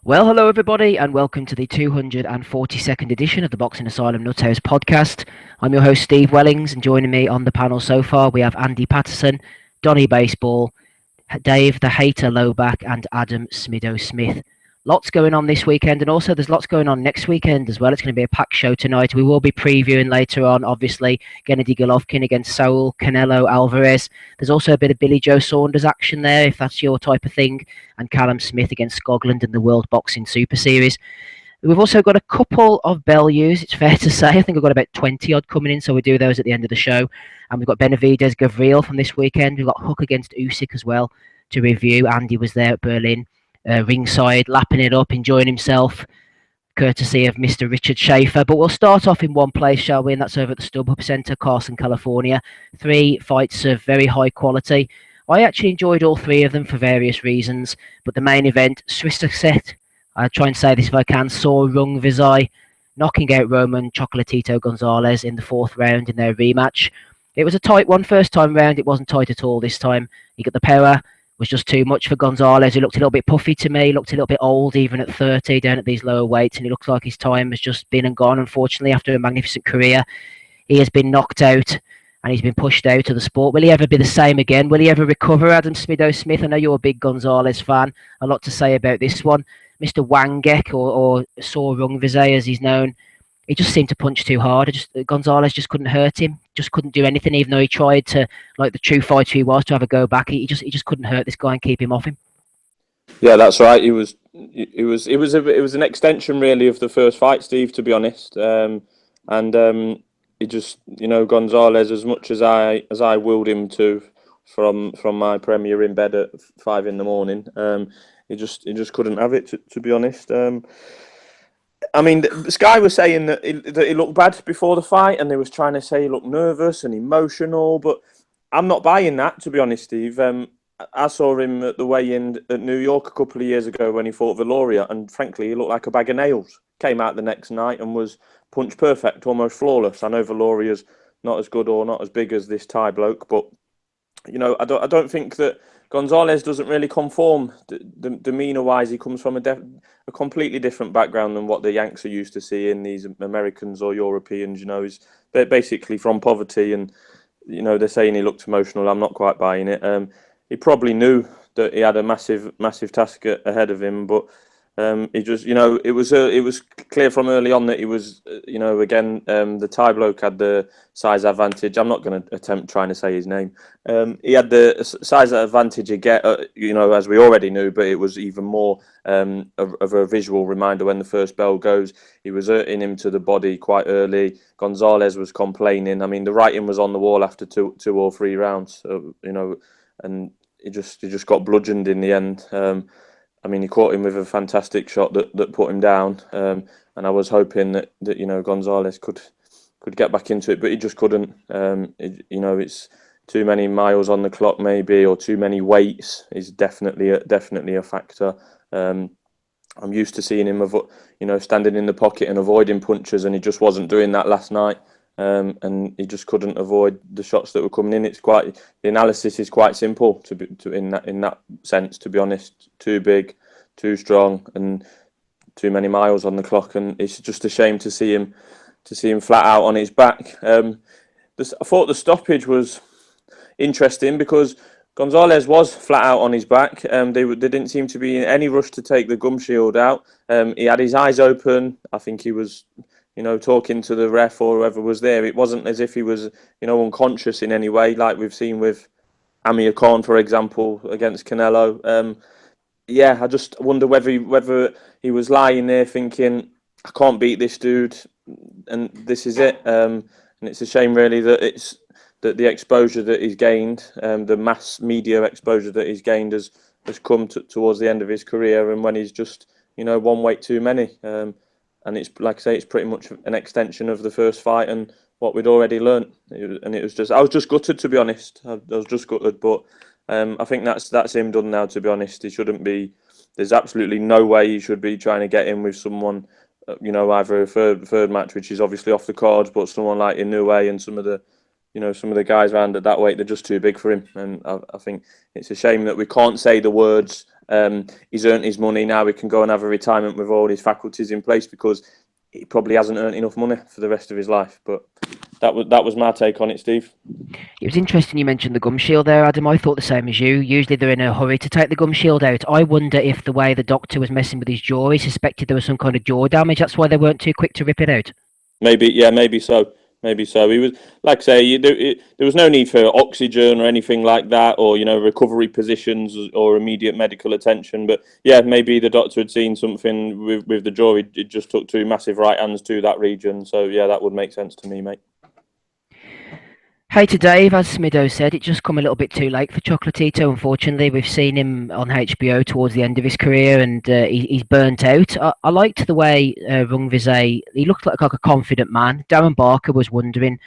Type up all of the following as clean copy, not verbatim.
Well, hello everybody, and welcome to the 242nd edition of the Boxing Asylum Nuthouse podcast. I'm your host Steve Wellings, and joining me on the panel so far we have Andy Patterson, Donny Baseball, Dave the Hater Lowback, and Adam Smido Smith. Lots going on this weekend, and also there's lots going on next weekend as well. It's going to be a packed show tonight. We will be previewing later on, obviously, Gennady Golovkin against Saul Canelo Alvarez. There's also a bit of Billy Joe Saunders action there, if that's your type of thing, and Callum Smith against Skoglund in the World Boxing Super Series. We've also got a couple of Bellews, it's fair to say. I think we've got about 20 odd coming in, so we'll do those at the end of the show. And we've got BENAVIDEZ-GAVRIL from this weekend. We've got HUCK against USYK as well to review. Andy was there at Berlin, ringside, lapping it up, enjoying himself, courtesy of Mr. Richard Schaefer. But we'll start off in one place, shall we? And that's over at the StubHub Centre, Carson, California. 3 fights of very high quality. I actually enjoyed all 3 of them for various reasons. But the main event, Srisaket, I'll try and say this if I can, Rungvisai, knocking out Roman Chocolatito Gonzalez in the 4th round in their rematch. It was a tight one first time round. It wasn't tight at all this time. He got the power, was just too much for Gonzalez, who looked a little bit puffy to me, looked a little bit old even at 30 down at these lower weights, and he looks like his time has just been and gone, unfortunately, after a magnificent career. He has been knocked out and he's been pushed out of the sport. Will he ever be the same again? Will he ever recover, Adam Smido Smith? I know you're a big Gonzalez fan. A lot to say about this one. Mr. Wangek, or Saw Rungvisai as he's known, he just seemed to punch too hard. Gonzalez just couldn't hurt him, just couldn't do anything, even though he tried to, like the true fighter he was, to have a go back. He just couldn't hurt this guy and keep him off him. Yeah, that's right. It was an extension really of the first fight, Steve. To be honest, he just, Gonzalez, as much as I willed him to from my premiere in bed at 5 a.m, he just couldn't have it. To be honest. I mean, Sky was saying that he looked bad before the fight, and they was trying to say he looked nervous and emotional, but I'm not buying that, to be honest, Steve. I saw him at the weigh-in at New York a couple of years ago when he fought Viloria, and frankly, he looked like a bag of nails. Came out the next night and was punch perfect, almost flawless. I know Viloria's not as good or not as big as this Thai bloke, but I don't think that Gonzalez doesn't really conform demeanour-wise. He comes from a completely different background than what the Yanks are used to seeing, these Americans or Europeans. He's basically from poverty, and they're saying he looked emotional. I'm not quite buying it. He probably knew that he had a massive task ahead of him, but he just, it was clear from early on that he was, again, the Thai bloke had the size advantage. I'm not going to attempt trying to say his name. He had the size advantage again, as we already knew, but it was even more of a visual reminder when the first bell goes. He was hurting him to the body quite early. Gonzalez was complaining. I mean, the writing was on the wall after two or three rounds, and he just got bludgeoned in the end. I mean, he caught him with a fantastic shot that put him down, and I was hoping that Gonzalez could get back into it, but he just couldn't. It's too many miles on the clock, maybe, or too many weights is definitely a factor. I'm used to seeing him, standing in the pocket and avoiding punches, and he just wasn't doing that last night. And he just couldn't avoid the shots that were coming in. The analysis is quite simple in that sense. To be honest, too big, too strong, and too many miles on the clock. And it's just a shame to see him flat out on his back. I thought the stoppage was interesting because Gonzalez was flat out on his back. They didn't seem to be in any rush to take the gum shield out. He had his eyes open. I think he was, talking to the ref or whoever was there. It wasn't as if he was, unconscious in any way, like we've seen with Amir Khan, for example, against Canelo. I just wonder whether he was lying there thinking, I can't beat this dude, and this is it. And it's a shame, really, that the exposure that he's gained, the mass media exposure that he's gained, has come towards the end of his career, and when he's just, one weight too many. And it's, like I say, it's pretty much an extension of the first fight and what we'd already learnt. I was just gutted, to be honest. I was just gutted, but I think that's him done now, to be honest. He shouldn't be. There's absolutely no way he should be trying to get in with someone, either a third match, which is obviously off the cards, but someone like Inoue and some of the guys around at that weight, they're just too big for him. And I think it's a shame that we can't say the words he's earned his money. Now he can go and have a retirement with all his faculties in place, because he probably hasn't earned enough money for the rest of his life. But that was my take on it, Steve. It was interesting you mentioned the gum shield there, Adam. I thought the same as you. Usually they're in a hurry to take the gum shield out. I wonder if the way the doctor was messing with his jaw, he suspected there was some kind of jaw damage. That's why they weren't too quick to rip it out. Maybe so. Maybe so. He was, like I say, there was no need for oxygen or anything like that, or recovery positions or immediate medical attention. But yeah, maybe the doctor had seen something with the jaw. It just took two massive right hands to that region. So yeah, that would make sense to me, mate. Hey to Dave, as Smido said, it just come a little bit too late for Chocolatito. Unfortunately, we've seen him on HBO towards the end of his career, and he's burnt out. I liked the way Rungvisai, he looked like a confident man. Darren Barker was wondering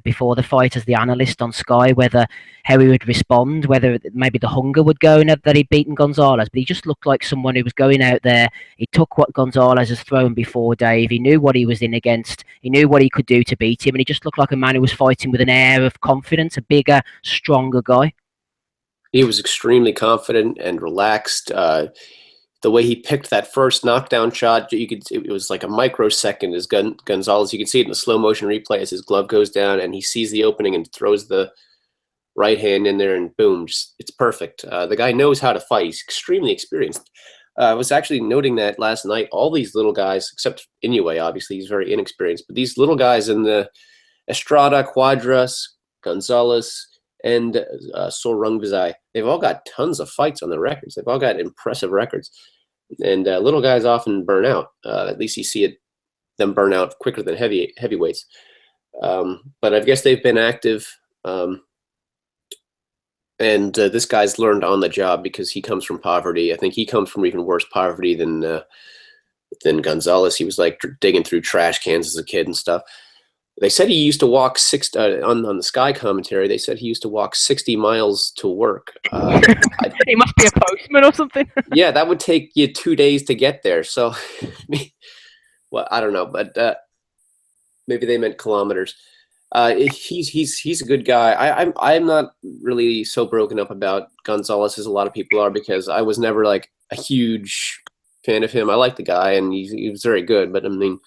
before the fight as the analyst on Sky whether how he would respond, whether maybe the hunger would go now that he'd beaten Gonzalez. But he just looked like someone who was going out there. He took what Gonzalez has thrown before, Dave. He knew what he was in against. He knew what he could do to beat him. And he just looked like a man who was fighting with an air of confidence, a bigger, stronger guy. He was extremely confident and relaxed. The way he picked that first knockdown shot, it was like a microsecond as Gonzalez. You can see it in the slow motion replay as his glove goes down and he sees the opening and throws the right hand in there, and boom, it's perfect. The guy knows how to fight. He's extremely experienced. I was actually noting that last night. All these little guys, except Inoue, obviously he's very inexperienced, but these little guys in the Estrada, Cuadra, Gonzalez, and Rungvisai, they've all got tons of fights on their records. They've all got impressive records. And little guys often burn out. At least you see them burn out quicker than heavyweights. But I guess they've been active. And this guy's learned on the job because he comes from poverty. I think he comes from even worse poverty than Gonzalez. He was like digging through trash cans as a kid and stuff. They said he used to walk on the Sky commentary. They said he used to walk 60 miles to work. He must be a postman or something. Yeah, that would take you 2 days to get there. So, well, I don't know, but maybe they meant kilometers. He's a good guy. I'm not really so broken up about Gonzalez as a lot of people are, because I was never like a huge fan of him. I like the guy and he was very good, but I mean,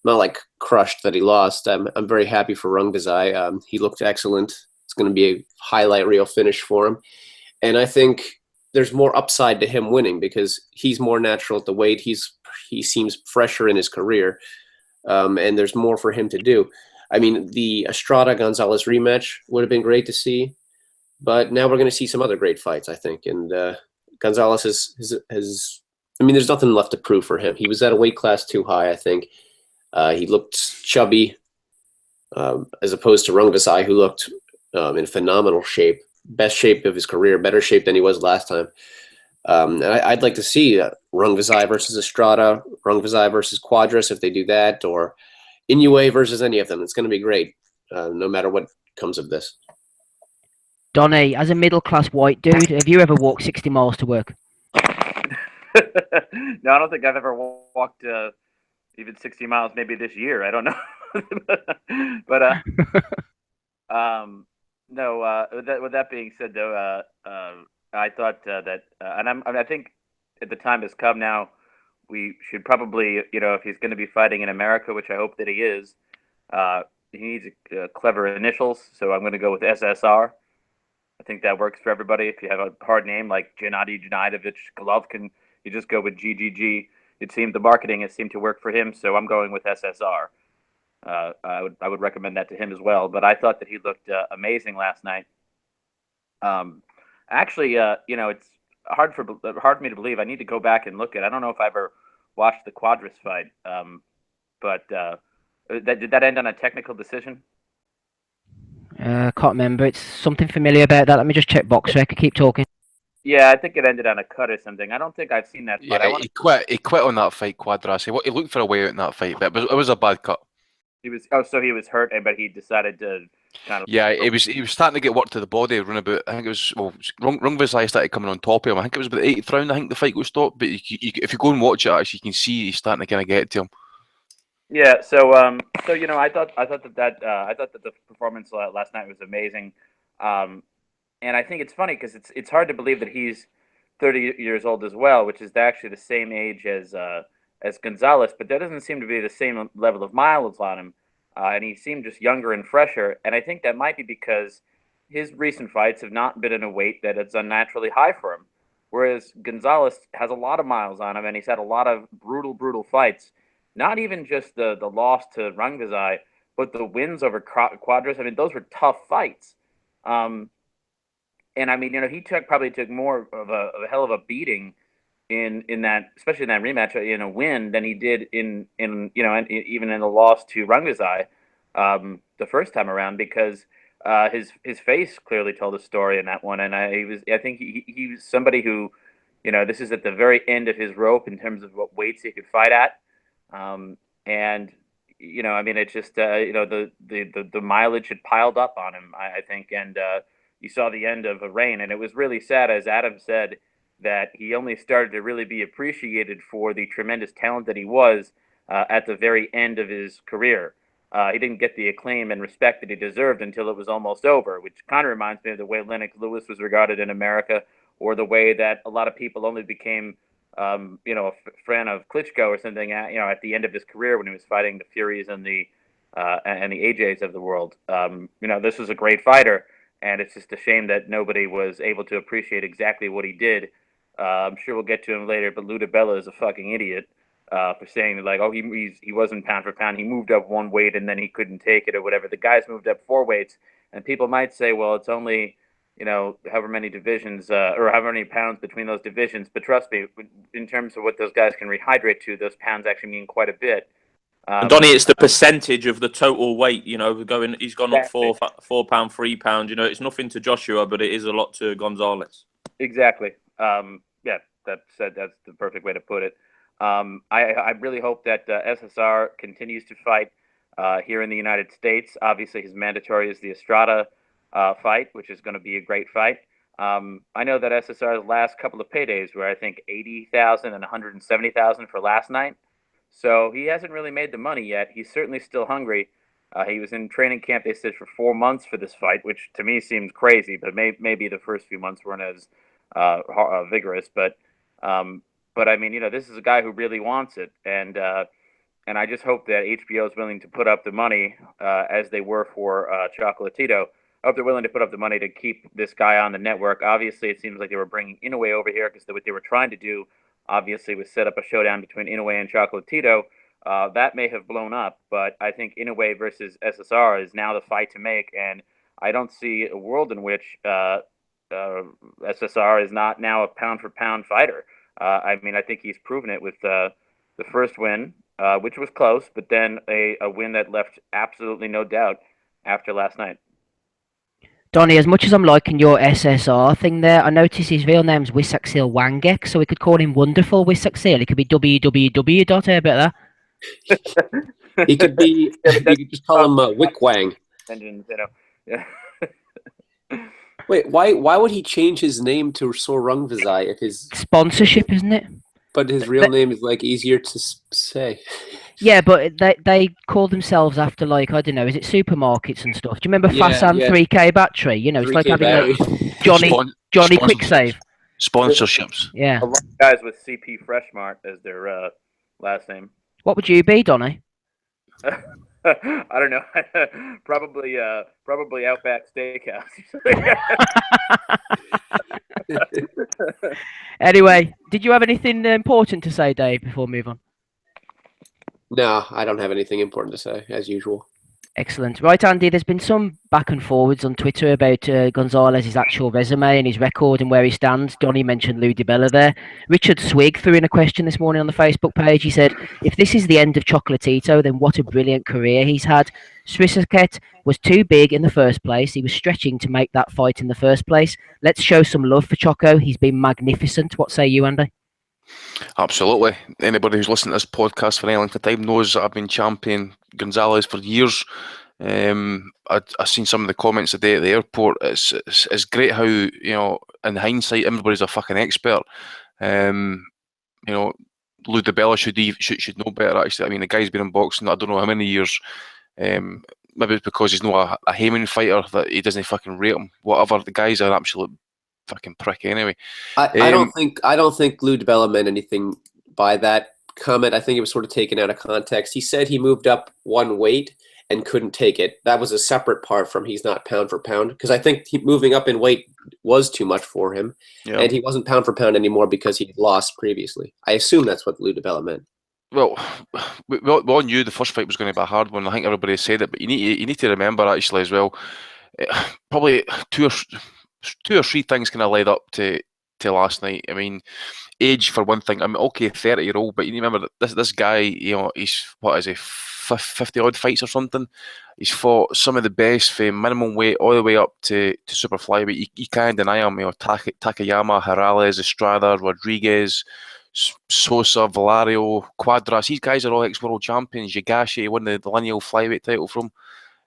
I'm not like crushed that he lost. I'm very happy for Rungvisai. He looked excellent. It's going to be a highlight reel finish for him, and I think there's more upside to him winning because he's more natural at the weight. He seems fresher in his career, and there's more for him to do. I mean, the Estrada Gonzalez rematch would have been great to see, but now we're going to see some other great fights, I think. And Gonzalez has. I mean, there's nothing left to prove for him. He was at a weight class too high, I think. He looked chubby, as opposed to Rungvisai, who looked in phenomenal shape, best shape of his career, better shape than he was last time. And I'd like to see Rungvisai versus Estrada, Rungvisai versus Cuadras if they do that, or Inoue versus any of them. It's going to be great, no matter what comes of this. Donny, as a middle-class white dude, have you ever walked 60 miles to work? No, I don't think I've ever walked even 60 miles, maybe this year. I don't know. But no. With that being said, though, I thought that, and I think the time has come now. We should probably, if he's going to be fighting in America, which I hope that he is, he needs clever initials. So I'm going to go with SSR. I think that works for everybody. If you have a hard name like Gennady Genadovich Golovkin, you just go with GGG. It seemed the marketing has seemed to work for him, so I'm going with SSR. I would recommend that to him as well. But I thought that he looked amazing last night. Actually, it's hard for me to believe. I need to go back and look at. I don't know if I ever watched the Cuadras fight, but did that end on a technical decision? Can't remember. It's something familiar about that. Let me just check BoxRec. Keep talking. Yeah, I think it ended on a cut or something. I don't think I've seen that fight. Yeah, he quit on that fight, Cuadras. He looked for a way out in that fight, but it was a bad cut. He was he was hurt, but he decided to kind of. Yeah, he was starting to get work to the body. Run about. I think it was Rungvisai started coming on top of him. I think it was about the 8th round. I think the fight was stopped. But if you go and watch it, actually, you can see he's starting to kind of get to him. Yeah, so I thought that the performance last night was amazing, and I think it's funny because it's hard to believe that he's 30 years old as well, which is actually the same age as Gonzalez, but there doesn't seem to be the same level of mileage on him, and he seemed just younger and fresher. And I think that might be because his recent fights have not been in a weight that is unnaturally high for him, whereas Gonzalez has a lot of miles on him, and he's had a lot of brutal fights. Not even just the loss to Rungvisai, but the wins over Cuadras. I mean, those were tough fights. And I mean, he probably took more of a hell of a beating in that, especially in that rematch, in a win than he did in and even in the loss to Rungvisai the first time around, because his face clearly told a story in that one. And I think he was somebody who, this is at the very end of his rope in terms of what weights he could fight at. And I mean, it's just the mileage had piled up on him, I think, and you saw the end of a reign, and it was really sad, as Adam said, that he only started to really be appreciated for the tremendous talent that he was at the very end of his career. He didn't get the acclaim and respect that he deserved until it was almost over, which kind of reminds me of the way Lennox Lewis was regarded in America, or the way that a lot of people only became a fan of Klitschko or something at the end of his career when he was fighting the Furies and the AJs of the world. This was a great fighter, and it's just a shame that nobody was able to appreciate exactly what he did. I'm sure we'll get to him later, but Lou DiBella is a fucking idiot for saying like, oh, he wasn't pound for pound. He moved up one weight and then he couldn't take it or whatever. The guy's moved up 4 weights, and people might say, well, it's only however many divisions or however many pounds between those divisions. But trust me, in terms of what those guys can rehydrate to, those pounds actually mean quite a bit. And Donnie, it's the percentage of the total weight. He's gone exactly. up £4, £3. It's nothing to Joshua, but it is a lot to Gonzalez. Exactly. Yeah, that's the perfect way to put it. I really hope that SSR continues to fight here in the United States. Obviously, his mandatory is the Estrada fight, which is going to be a great fight. I know that SSR's last couple of paydays were, I think, $80,000 and $170,000 for last night. So he hasn't really made the money yet. He's certainly still hungry. He was in training camp, they said, for 4 months for this fight, which to me seems crazy, but maybe the first few months weren't as vigorous. But I mean, this is a guy who really wants it, and I just hope that HBO is willing to put up the money as they were for Chocolatito. I hope they're willing to put up the money to keep this guy on the network. Obviously, it seems like they were bringing Inoue over here because what they were trying to do, obviously, was set up a showdown between Inoue and Chocolatito. That may have blown up, but I think Inoue versus SSR is now the fight to make, and I don't see a world in which SSR is not now a pound-for-pound fighter. I mean, I think he's proven it with the first win, which was close, but then a win that left absolutely no doubt after last night. Donnie, as much as I'm liking your SSR thing there, I notice his real name's Wisaksil Wangek, so we could call him Wonderful Wisaksil. He could be www. Better. He could be. You could just call him Wick Wang. Engines, Yeah. Wait, why would he change his name to Rungvisai if his sponsorship, isn't it? But his real name is like easier to say. Yeah, but they call themselves after, like, I don't know, is it supermarkets and stuff? Do you remember Fasan 3K battery? It's like having like Johnny Quick Save. Sponsorships. Yeah. A lot of guys with CP Freshmart as their last name. What would you be, Donnie? I don't know. probably Outback Steakhouse. Anyway, did you have anything important to say, Dave, before we move on? No, I don't have anything important to say, as usual. Excellent. Right, Andy, there's been some back and forwards on Twitter about Gonzalez's actual resume and his record and where he stands. Donnie mentioned Lou DiBella there. Richard Swig threw in a question this morning on the Facebook page. He said, if this is the end of Chocolatito, then what a brilliant career he's had. Srisaket was too big in the first place. He was stretching to make that fight in the first place. Let's show some love for Choco. He's been magnificent. What say you, Andy? Absolutely. Anybody who's listened to this podcast for any length of time knows that I've been championing Gonzalez for years. I've seen some of the comments today at the airport. It's great how, in hindsight, everybody's a fucking expert. Lou DiBella should know better, actually. I mean, the guy's been in boxing, I don't know how many years. Maybe it's because he's not a Heyman fighter that he doesn't fucking rate him. Whatever, the guy's an absolute fucking prick anyway. I don't think Lou DiBella meant anything by that comment. I think it was sort of taken out of context. He said he moved up one weight and couldn't take it. That was a separate part from he's not pound for pound, because I think moving up in weight was too much for him, and he wasn't pound for pound anymore because he lost previously. I assume that's what Lou DiBella meant. Well, we all knew the first fight was going to be a hard one. I think everybody said it, but you need to remember actually as well. Probably two or three things kind of led up to last night. I mean, age for one thing. I mean, okay, 30-year-old, but you need to remember that this guy, you know, he's 50 odd fights or something. He's fought some of the best from minimum weight all the way up to super flyweight. You can't deny him. You know, Takayama, Hirales, Estrada, Rodriguez, Sosa, Valario, Cuadra. These guys are all ex-world champions. Yagashi won the lineal flyweight title from.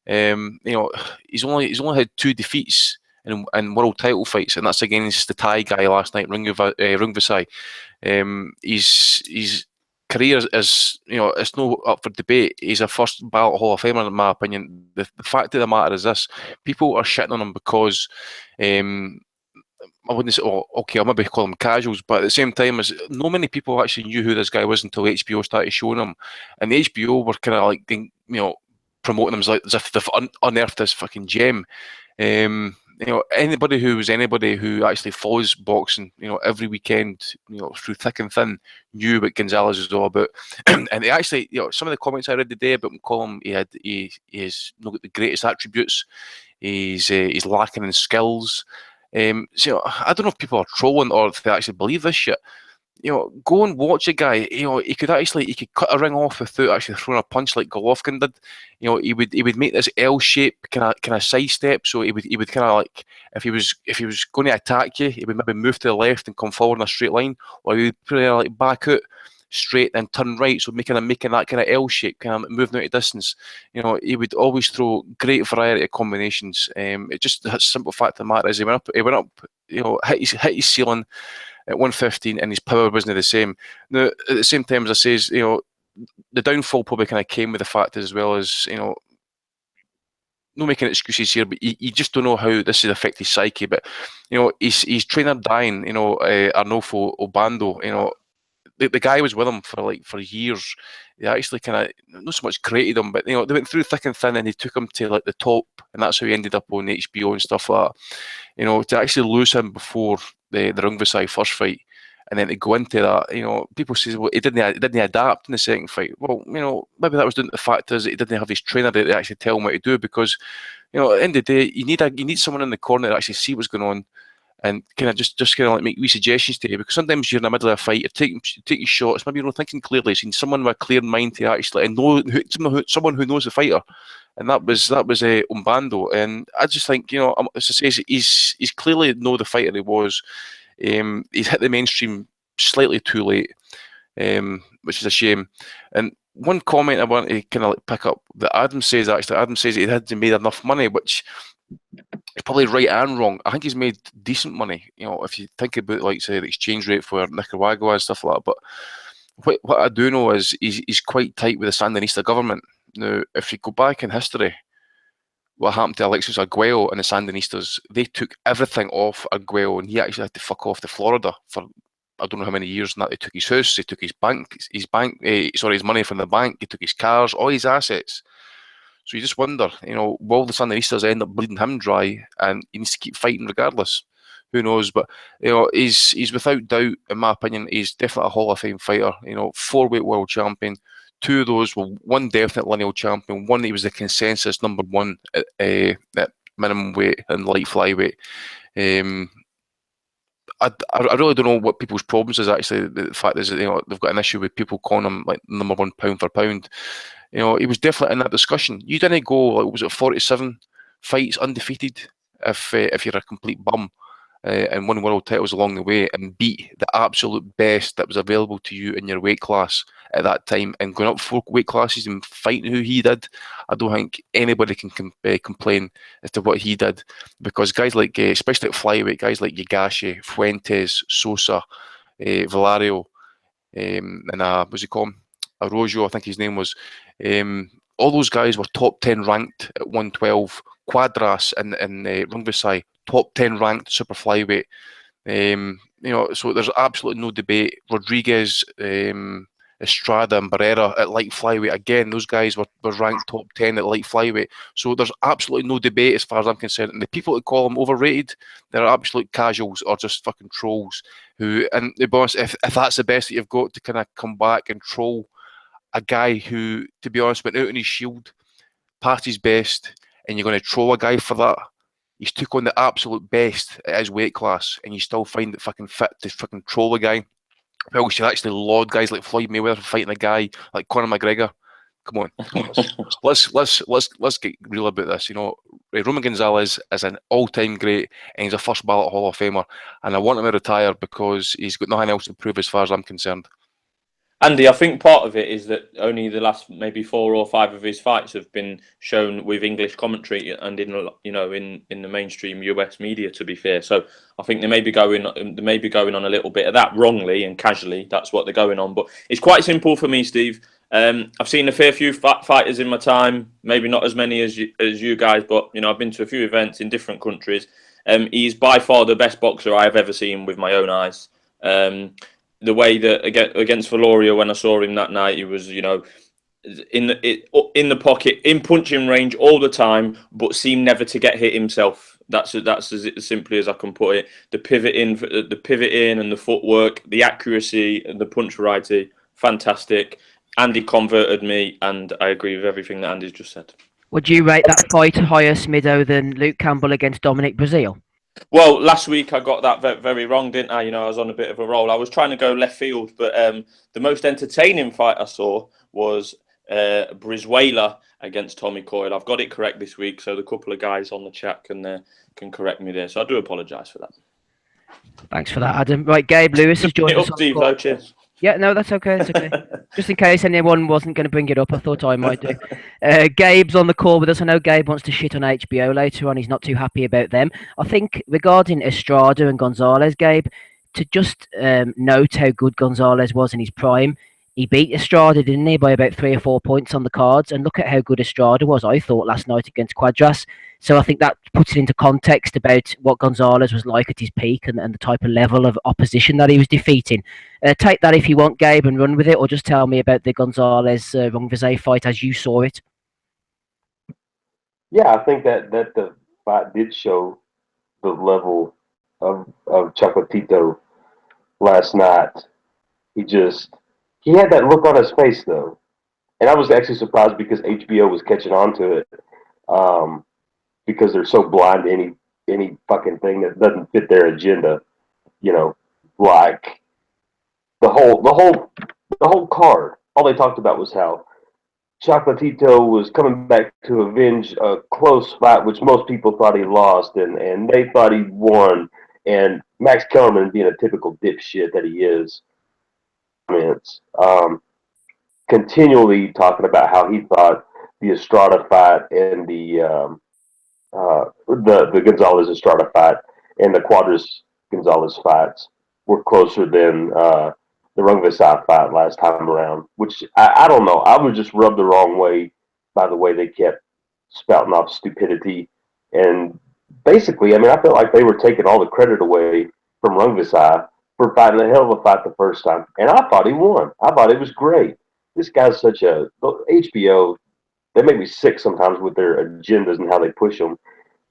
You know, he's only had 2 defeats in world title fights, and that's against the Thai guy last night, Rungvisai. His career is, you know, it's no up for debate. He's a first ballot Hall of Famer in my opinion. The fact of the matter is this: people are shitting on him because I wouldn't say, oh, okay, I'll maybe call them casuals, but at the same time, as no many people actually knew who this guy was until HBO started showing him, and the HBO were kind of like, you know, promoting him as if they've unearthed this fucking gem. You know, anybody who actually follows boxing, you know, every weekend, you know, through thick and thin, knew what Gonzalez was all about. And they actually, you know, some of the comments I read today about him, call him, he is not got the greatest attributes. He's lacking in skills. So, you know, I don't know if people are trolling or if they actually believe this shit. You know, go and watch a guy. You know, he could cut a ring off without actually throwing a punch like Golovkin did. You know, he would make this L shape kind of sidestep. So he would kind of like, if he was going to attack you, he would maybe move to the left and come forward in a straight line, or he would pretty like back out straight and turn right. So making that kind of L shape, kind of moving out of distance. You know, he would always throw great variety of combinations. It just the simple fact of the matter is he went up. You know, hit his ceiling at 115, and his power wasn't the same. Now, at the same time, as I says, you know, the downfall probably kind of came with the fact as well as, you know, not making excuses here, but you just don't know how this has affected his psyche. But, you know, his trainer dying, you know, Arnulfo Obando, you know, the guy was with him for years. They actually kind of not so much created him, but, you know, they went through thick and thin, and he took him to like the top, and that's how he ended up on HBO and stuff like that. You know, to actually lose him before the Rungvisai first fight, and then to go into that, you know, people say, well, he didn't adapt in the second fight. Well, you know, maybe that was down to the fact is that he didn't have his trainer to actually tell him what to do, because, you know, at the end of the day, you need someone in the corner to actually see what's going on and kind of just kind of like make wee suggestions to you, because sometimes you're in the middle of a fight, you're taking shots, maybe you're not thinking clearly, so you need someone with a clear mind to actually and know someone who knows the fighter. And that was Umbando, and I just think, you know, as I say, he's clearly know the fighter he was. He's hit the mainstream slightly too late, which is a shame. And one comment I want to kind of like pick up that Adam says he hadn't made enough money, which is probably right and wrong. I think he's made decent money. You know, if you think about like say the exchange rate for Nicaragua and stuff like that. But what I do know is he's quite tight with the Sandinista government. Now, if you go back in history, what happened to Alexis Arguello and the Sandinistas, they took everything off Arguello, and he actually had to fuck off to Florida for I don't know how many years. And that they took his house, they took his money from the bank, they took his cars, all his assets. So you just wonder, you know, will the Sandinistas end up bleeding him dry, and he needs to keep fighting regardless? Who knows? But, you know, he's without doubt, in my opinion, he's definitely a Hall of Fame fighter. You know, 4-weight world champion. 2 of those were one definite lineal champion. One, he was the consensus number 1 at minimum weight and light flyweight. I really don't know what people's problems is. Actually, the fact is that, you know, they've got an issue with people calling him like number 1 pound for pound. You know, he was definitely in that discussion. You didn't go, like, was it 47 fights undefeated if you're a complete bum and won world titles along the way and beat the absolute best that was available to you in your weight class at that time, and going up 4 weight classes and fighting who he did. I don't think anybody can complain as to what he did, because guys like, especially at flyweight, guys like Yagashi, Fuentes, Sosa, Valario, and what's he called? Arroyo, I think his name was. All those guys were top 10 ranked at 112. Cuadras and Rungvisai, top 10 ranked super flyweight. So there's absolutely no debate. Rodriguez, Estrada and Barrera at light flyweight, again, those guys were ranked top 10 at light flyweight. So there's absolutely no debate as far as I'm concerned. And the people that call them overrated, they're absolute casuals or just fucking trolls. And to be honest, if that's the best that you've got to kind of come back and troll a guy who, to be honest, went out on his shield, past his best, and you're going to troll a guy for that, he's took on the absolute best at his weight class, and you still find it fucking fit to fucking troll a guy. Well, we should actually laud guys like Floyd Mayweather for fighting a guy like Conor McGregor. Come on, let's get real about this. Roman Gonzalez is an all-time great, and he's a first ballot Hall of Famer. And I want him to retire because he's got nothing else to prove, as far as I'm concerned. Andy, I think part of it is that only the last maybe 4 or 5 of his fights have been shown with English commentary and in the mainstream US media. To be fair, so I think they may be going on a little bit of that wrongly and casually. That's what they're going on. But it's quite simple for me, Steve. I've seen a fair few fighters in my time, maybe not as many as you guys, but I've been to a few events in different countries. He's by far the best boxer I have ever seen with my own eyes. The way that against Valoria, when I saw him that night, he was, in the pocket, in punching range all the time, but seemed never to get hit himself. That's as simply as I can put it. The pivot in, and the footwork, the accuracy, and the punch variety, fantastic. Andy converted me, and I agree with everything that Andy's just said. Would you rate that fight higher, Smido, than Luke Campbell against Dominic Breazeale? Well, last week I got that very wrong, didn't I? I was on a bit of a roll. I was trying to go left field, but the most entertaining fight I saw was Brizuela against Tommy Coyle. I've got it correct this week, so the couple of guys on the chat can correct me there. So I do apologise for that. Thanks for that, Adam. Right, Gabe Lewis has joined us. Steve, though, cheers. Yeah, no, that's okay. It's okay. Just in case anyone wasn't going to bring it up, I thought I might do. Gabe's on the call with us. I know Gabe wants to shit on HBO later on. He's not too happy about them. I think regarding Estrada and Gonzalez, Gabe, to just note how good Gonzalez was in his prime, he beat Estrada, didn't he, by about 3 or 4 points on the cards. And look at how good Estrada was, I thought, last night against Cuadras. So I think that puts it into context about what Gonzalez was like at his peak and the type of level of opposition that he was defeating. Take that if you want, Gabe, and run with it, or just tell me about the Gonzalez-Rungvisai fight as you saw it. Yeah, I think that the fight did show the level of Chocolatito last night. He had that look on his face, though. And I was actually surprised because HBO was catching on to it. Because they're so blind to any fucking thing that doesn't fit their agenda. Like the whole card. All they talked about was how Chocolatito was coming back to avenge a close fight, which most people thought he lost, and they thought he won. And Max Kellerman, being a typical dipshit that he is, continually talking about how he thought the Estrada fight and the Gonzalez Estrada fight and the Cuadras Gonzalez fights were closer than the Rungvisai fight last time around, which I don't know. I was just rubbed the wrong way by the way they kept spouting off stupidity. And basically, I felt like they were taking all the credit away from Rungvisai for fighting a hell of a fight the first time. And I thought he won. I thought it was great. This guy's such a HBO. They make me sick sometimes with their agendas and how they push them.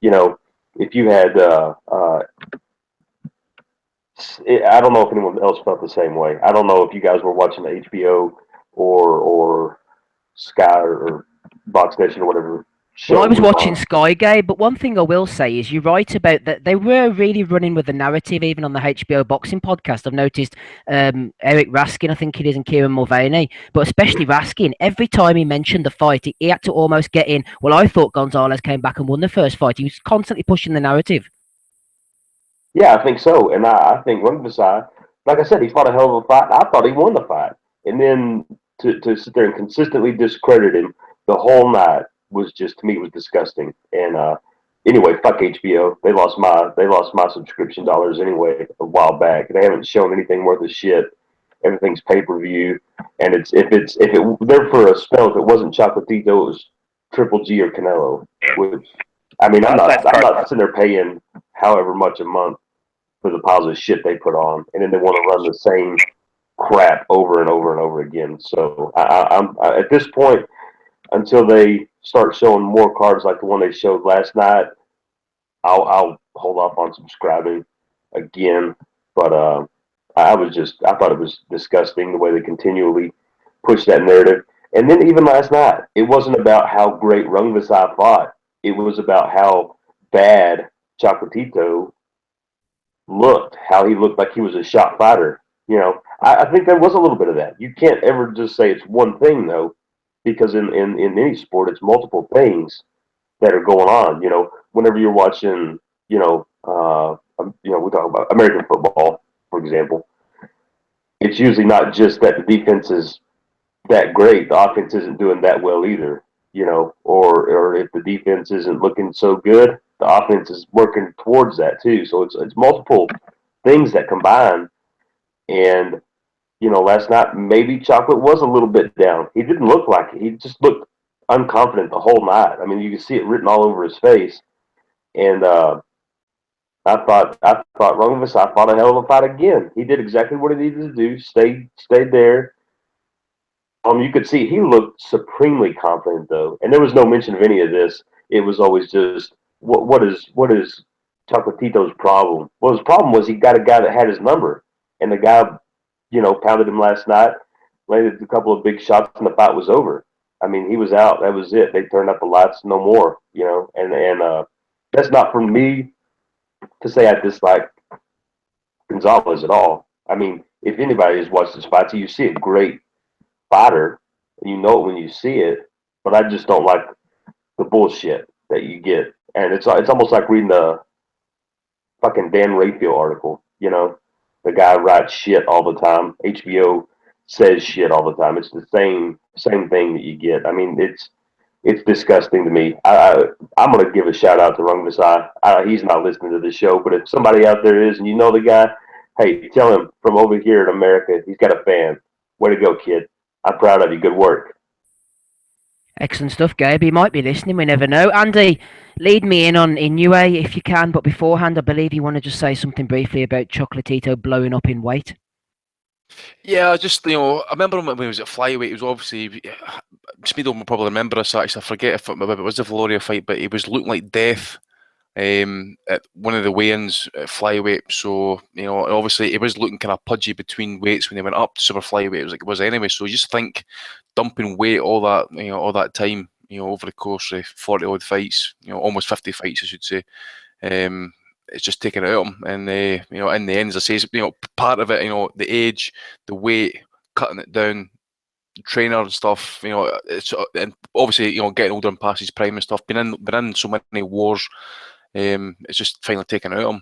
If you had, I don't know if anyone else felt the same way. I don't know if you guys were watching the HBO or Sky or Box Nation or whatever. Well, I was watching Sky, Gabe, but one thing I will say is you're right about that. They were really running with the narrative, even on the HBO boxing podcast. I've noticed Eric Raskin, I think it is, and Kieran Mulvaney, but especially Raskin, every time he mentioned the fight, he had to almost get in, well, I thought Gonzalez came back and won the first fight. He was constantly pushing the narrative. Yeah, I think so. And I think Rungvisai, like I said, he fought a hell of a fight. I thought he won the fight. And then to sit there and consistently discredit him the whole night was just, to me, it was disgusting. And anyway, fuck HBO. They lost my subscription dollars anyway a while back. They haven't shown anything worth a shit. Everything's pay-per-view. And if it there for a spell, if it wasn't Chocolatito, it was Triple G or Canelo. Which, I'm not sitting there paying however much a month for the piles of shit they put on, and then they want to run the same crap over and over and over again. So I'm at this point, until they start showing more cards like the one they showed last night, I'll hold off on subscribing again. But I thought it was disgusting the way they continually push that narrative. And then even last night, it wasn't about how great Rungvisai fought. It was about how bad Chocolatito looked, how he looked like he was a shot fighter. You know, I think there was a little bit of that. You can't ever just say it's one thing, though, because in any sport, it's multiple things that are going on. You know, whenever you're watching, we talk about American football, for example, it's usually not just that the defense is that great, the offense isn't doing that well either, you know, or if the defense isn't looking so good, the offense is working towards that too. So it's multiple things that combine. And, you know, last night, maybe Chocolate was a little bit down. He didn't look like it. He just looked unconfident the whole night. I mean, you can see it written all over his face. And I thought Rungvisai fought a hell of a fight again. He did exactly what he needed to do. Stayed there. You could see he looked supremely confident though, and there was no mention of any of this. It was always just what is Chocolatito's problem? Well, his problem was he got a guy that had his number, and the guy, you know, pounded him last night, landed a couple of big shots, and the fight was over. I mean, he was out. That was it. They turned up the lights, no more. You know, and that's not for me to say I dislike Gonzalez at all. I mean, if anybody has watched this fight, so you see a great fighter, and you know it when you see it. But I just don't like the bullshit that you get, and it's almost like reading a fucking Dan Raphael article. You know, the guy writes shit all the time. HBO says shit all the time. It's the same thing that you get. I mean, it's disgusting to me. I'm gonna give a shout out to Rungvisai. He's not listening to the show, but if somebody out there is, and you know the guy, hey, tell him from over here in America, he's got a fan. Way to go, kid. I'm proud of you. Good work. Excellent stuff, Gabe. He might be listening. We never know. Andy, lead me in on Inoue if you can. But beforehand, I believe you want to just say something briefly about Chocolatito blowing up in weight. Yeah, just, you know, I remember when he was at flyweight, he was obviously, Speedo will probably remember this actually, I forget if it was the Valoria fight, but he was looking like death at one of the weigh-ins at flyweight. So, you know, obviously he was looking kind of pudgy between weights when he went up to super flyweight. It was like it was anyway. So you just think dumping weight all that time, you know, over the course of 40 odd fights, you know, almost 50 fights, I should say. It's just taken it out of him, and you know, in the end, as I say, you know, part of it, you know, the age, the weight, cutting it down, trainer and stuff, you know, it's and obviously, you know, getting older and past his prime and stuff, been in so many wars, it's just finally taken it out of him.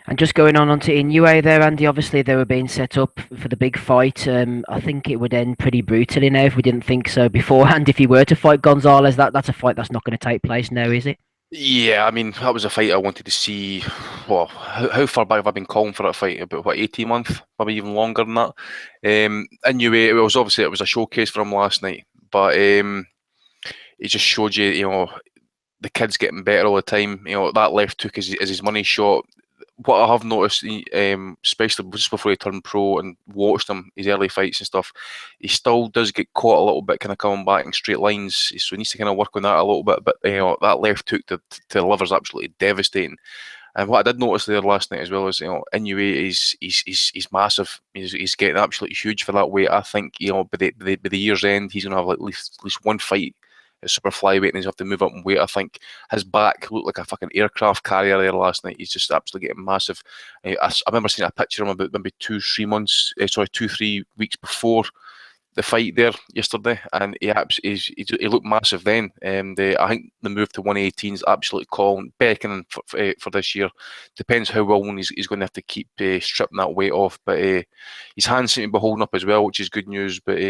And just going on to Inoue there, Andy, obviously they were being set up for the big fight. I think it would end pretty brutally now if we didn't think so beforehand. If he were to fight Gonzalez, that's a fight that's not going to take place now, is it? Yeah, I mean, that was a fight I wanted to see. Well, how far back have I been calling for that fight? About 18 months, maybe even longer than that. Anyway, it was a showcase for him last night, but it just showed you, you know, the kid's getting better all the time. You know, that left hook is his money shot. What I have noticed, especially just before he turned pro and watched him, his early fights and stuff, he still does get caught a little bit kind of coming back in straight lines. So he needs to kind of work on that a little bit. But, you know, that left hook to the liver is absolutely devastating. And what I did notice there last night as well is, you know, Inoue he's massive. He's getting absolutely huge for that weight. I think, you know, by the year's end, he's going to have like at least one fight at super flyweight, and he's have to move up in weight. I think his back looked like a fucking aircraft carrier there last night. He's just absolutely getting massive. I remember seeing a picture of him about maybe 2-3 weeks before the fight there yesterday, and he looked massive then. I think the move to 118 is absolutely calling, beckoning for this year. Depends how well he's going to have to keep stripping that weight off, but his hands seem to be holding up as well, which is good news. But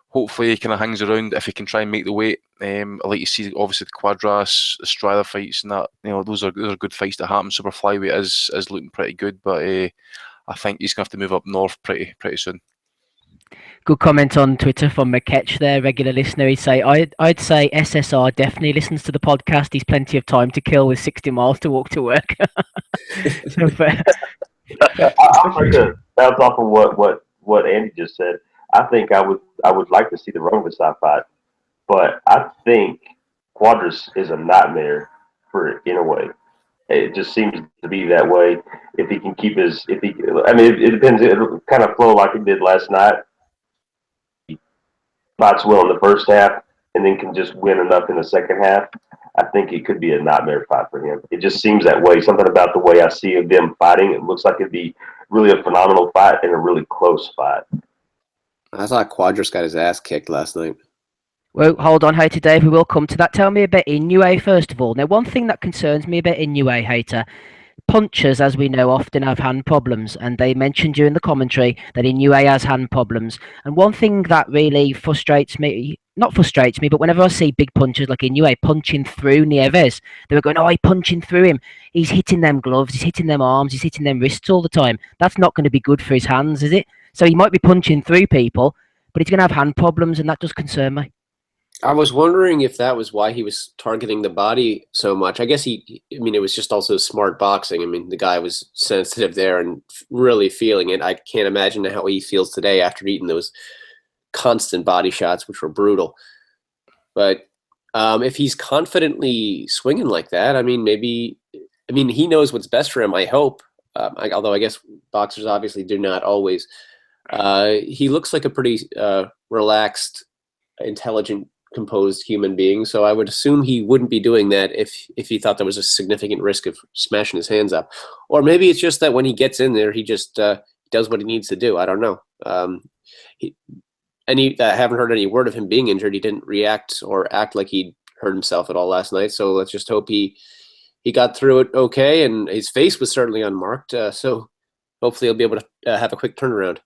hopefully he kind of hangs around if he can try and make the weight. I like to see obviously the Cuadra, Estrada fights and that. You know, those are good fights to happen. Super flyweight is looking pretty good, but I think he's gonna have to move up north pretty soon. Good comment on Twitter from McKetch there, regular listener. He'd say, I'd say SSR definitely listens to the podcast. He's plenty of time to kill with 60 miles to walk to work. So fair. I'm going to bounce off of what Andy just said. I think I would like to see the Rungvisai fight, but I think Quadras is a nightmare for Inoue. It just seems to be that way. If he can keep it depends. It'll kind of flow like it did last night. He fights well in the first half, and then can just win enough in the second half. I think it could be a nightmare fight for him. It just seems that way. Something about the way I see them fighting, it looks like it'd be really a phenomenal fight and a really close fight. I thought Quadras got his ass kicked last night. Well, hold on, Hater Dave. We will come to that. Tell me about Inoue first of all. Now, one thing that concerns me about Inoue, Hater, punchers, as we know, often have hand problems, and they mentioned during the commentary that Inoue has hand problems. And one thing that really frustrates me, not frustrates me, but whenever I see big punchers like Inoue punching through Nieves, they were going, oh, he's punching through him. He's hitting them gloves, he's hitting them arms, he's hitting them wrists all the time. That's not going to be good for his hands, is it? So he might be punching through people, but he's going to have hand problems, and that does concern me. I was wondering if that was why he was targeting the body so much. I guess it was just also smart boxing. I mean, the guy was sensitive there and really feeling it. I can't imagine how he feels today after eating those constant body shots, which were brutal. But if he's confidently swinging like that, he knows what's best for him, I hope. Although I guess boxers obviously do not always. He looks like a pretty relaxed, intelligent, composed human being, so I would assume he wouldn't be doing that if he thought there was a significant risk of smashing his hands up. Or maybe it's just that when he gets in there, he just does what he needs to do. I don't know. I haven't heard any word of him being injured. He didn't react or act like he'd hurt himself at all last night, so let's just hope he got through it okay, and his face was certainly unmarked, so hopefully he'll be able to have a quick turnaround.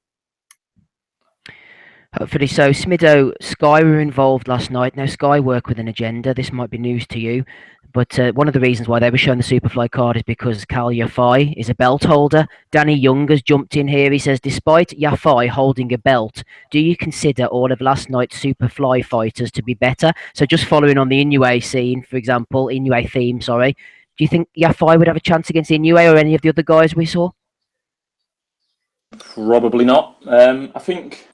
Hopefully so. Smido, Sky were involved last night. Now, Sky work with an agenda. This might be news to you. But one of the reasons why they were showing the Superfly card is because Cal Yafai is a belt holder. Danny Young has jumped in here. He says, despite Yafai holding a belt, do you consider all of last night's Superfly fighters to be better? So just following on the Inoue scene, for example, Inoue theme, sorry. Do you think Yafai would have a chance against Inoue or any of the other guys we saw? Probably not. I think...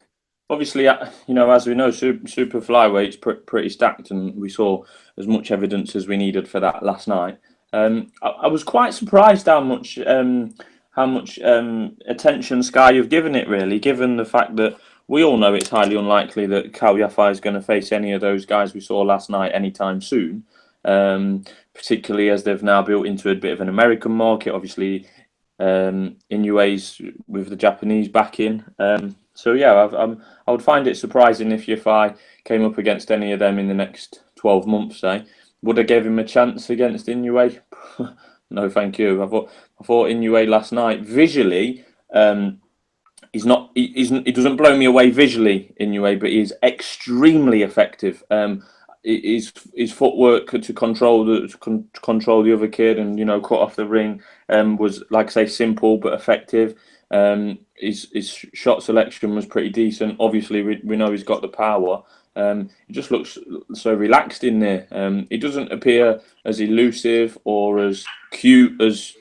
Obviously, as we know, super flyweights pretty stacked, and we saw as much evidence as we needed for that last night. I was quite surprised how much attention Sky have given it, really, given the fact that we all know it's highly unlikely that Cal Yafai is going to face any of those guys we saw last night anytime soon, particularly as they've now built into a bit of an American market. Obviously, Inoue's with the Japanese backing. So yeah, I would find it surprising if I came up against any of them in the next 12 months. Say, would I give him a chance against Inoue? No, thank you. I thought Inoue last night visually, he doesn't blow me away visually, Inoue, but he's extremely effective. His footwork to control the other kid and cut off the ring was, like I say, simple but effective. His shot selection was pretty decent. Obviously, we know he's got the power. He just looks so relaxed in there. He doesn't appear as elusive or as cute as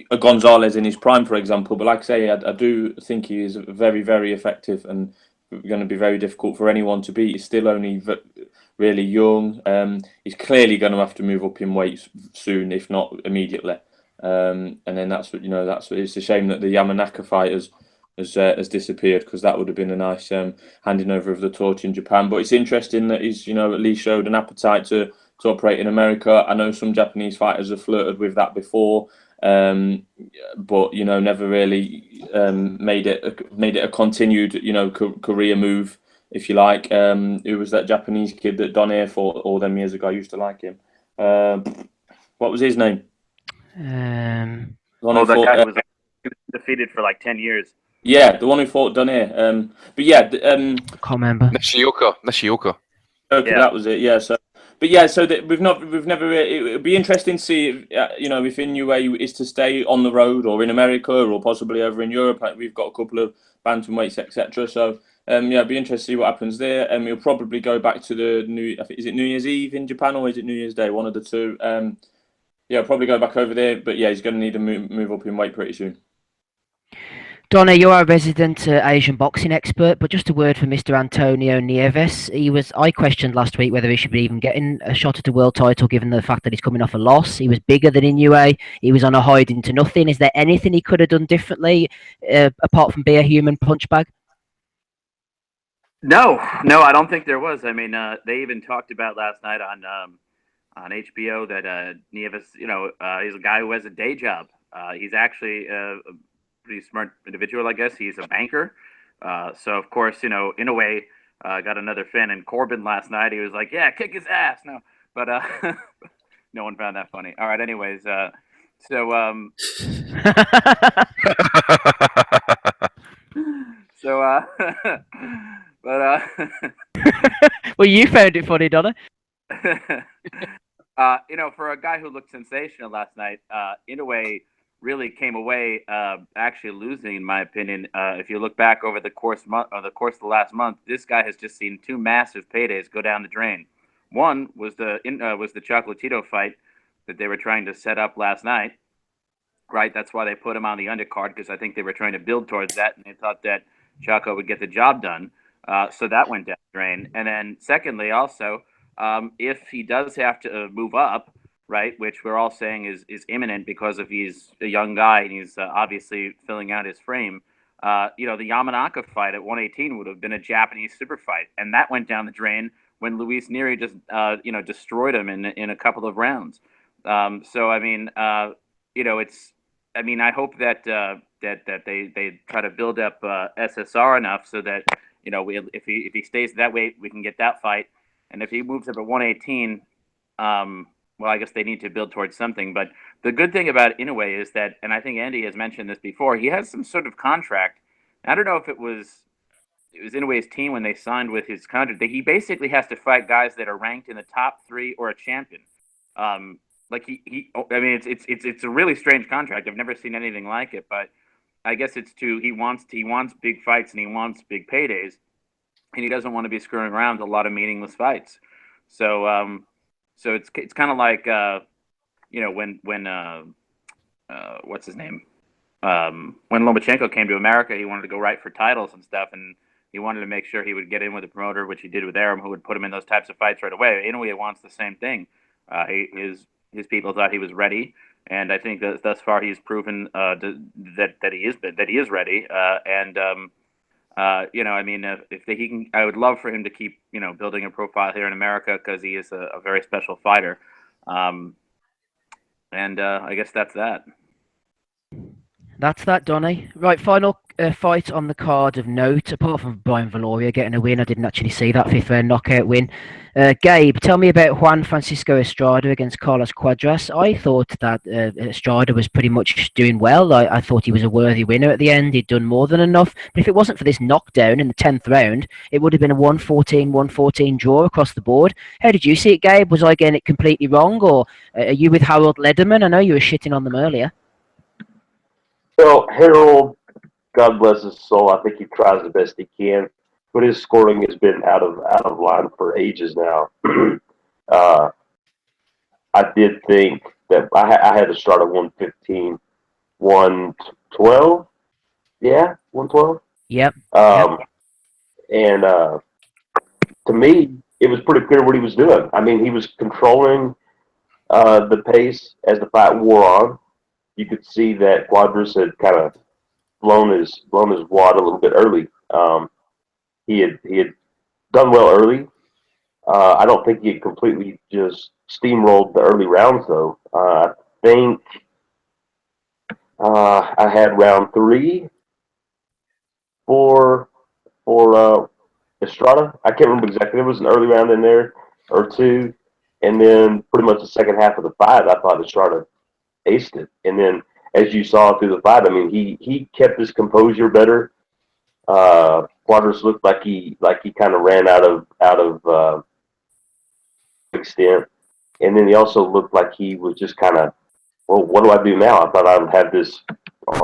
a Gonzalez in his prime, for example. But like I say, I do think he is very, very effective and going to be very difficult for anyone to beat. He's still only really young. He's clearly going to have to move up in weight soon, if not immediately. And then that's it's a shame that the Yamanaka fight has disappeared, because that would have been a nice handing over of the torch in Japan. But it's interesting that he's at least showed an appetite to operate in America. I know some Japanese fighters have flirted with that before, but never really made it a continued career move, if you like. Who was that Japanese kid that Donaire fought all them years ago? I used to like him. What was his name? That guy was defeated for like 10 years. Yeah, the one who fought Donaire. But yeah, Can't remember. Nishioka. Okay, yeah. That was it. Yeah. So, but yeah, so that we've never. It would be interesting to see, if, you know, if Inoue is to stay on the road or in America or possibly over in Europe. We've got a couple of bantamweights, etc. So yeah, it'd be interesting to see what happens there. And we'll probably go back to is it New Year's Eve in Japan or is it New Year's Day? One of the two. Yeah, probably go back over there. But yeah, he's going to need to move up in weight pretty soon. Donna, you're our resident Asian boxing expert, but just a word for Mr. Antonio Nieves. I questioned last week whether he should be even getting a shot at a world title, given the fact that he's coming off a loss. He was bigger than Inoue. He was on a hiding to nothing. Is there anything he could have done differently, apart from be a human punch bag? No, I don't think there was. I mean, they even talked about last night on HBO that Nieves, you know, he's a guy who has a day job. He's actually pretty smart individual, I guess. He's a banker. So, of course, you know, in a way, got another fan in Corbin last night. He was like, yeah, kick his ass. No, but no one found that funny. All right, anyways. Well, you found it funny, Donna. You know, for a guy who looked sensational last night, Inoue really came away actually losing, in my opinion. If you look back over the course of the last month, this guy has just seen two massive paydays go down the drain. One was the Chocolatito fight that they were trying to set up last night, right? That's why they put him on the undercard, because I think they were trying to build towards that, and they thought that Choco would get the job done. So that went down the drain. And then secondly, also, if he does have to move up, right, which we're all saying is imminent because of he's a young guy and he's obviously filling out his frame. You know, the Yamanaka fight at 118 would have been a Japanese super fight, and that went down the drain when Luis Neri just you know, destroyed him in a couple of rounds. So I mean, you know, I mean, I hope that that they try to build up SSR enough so that, you know, if he stays that way, we can get that fight, and if he moves up at 118. Well, I guess they need to build towards something. But the good thing about Inoue is that, and I think Andy has mentioned this before, he has some sort of contract. I don't know if it was Inoue's team when they signed with his contract, that he basically has to fight guys that are ranked in the top 3 or a champion. Like I mean, it's a really strange contract. I've never seen anything like it. But I guess he wants big fights and he wants big paydays, and he doesn't want to be screwing around with a lot of meaningless fights. So. So it's kind of like you know, when what's his name, when Lomachenko came to America, he wanted to go right for titles and stuff, and he wanted to make sure he would get in with a promoter, which he did with Aram, who would put him in those types of fights right away. Inoue wants the same thing. His people thought he was ready, and I think that thus far he's proven that he is ready. You know, I mean, he can, I would love for him to keep, you know, building a profile here in America, because he is a very special fighter. I guess that's that. That's that, Donny. Right, final fight on the card of note, apart from Brian Valoria getting a win. I didn't actually see that 5th round knockout win. Gabe, tell me about Juan Francisco Estrada against Carlos Cuadras. I thought that Estrada was pretty much doing well. I thought he was a worthy winner at the end. He'd done more than enough. But if it wasn't for this knockdown in the 10th round, it would have been a 114-114 draw across the board. How did you see it, Gabe? Was I getting it completely wrong, or are you with Harold Lederman? I know you were shitting on them earlier. Well, Harold, God bless his soul, I think he tries the best he can, but his scoring has been out of line for ages now. I did think that I had to start at 115, 112. Yeah, 112. Yep. And to me, it was pretty clear what he was doing. I mean, he was controlling the pace as the fight wore on. You could see that Cuadras had kind of blown his wad a little bit early. He had done well early. I don't think he had completely just steamrolled the early rounds though. I think I had round 3 for Estrada. I can't remember exactly. There was an early round in there or 2, and then pretty much the second half of the fight, I thought Estrada aced it. And then, as you saw through the fight, I mean, he kept his composure better. Cuadras looked like he kind of ran out of extent. And then he also looked like he was just kind of, well, what do I do now? I thought I would have this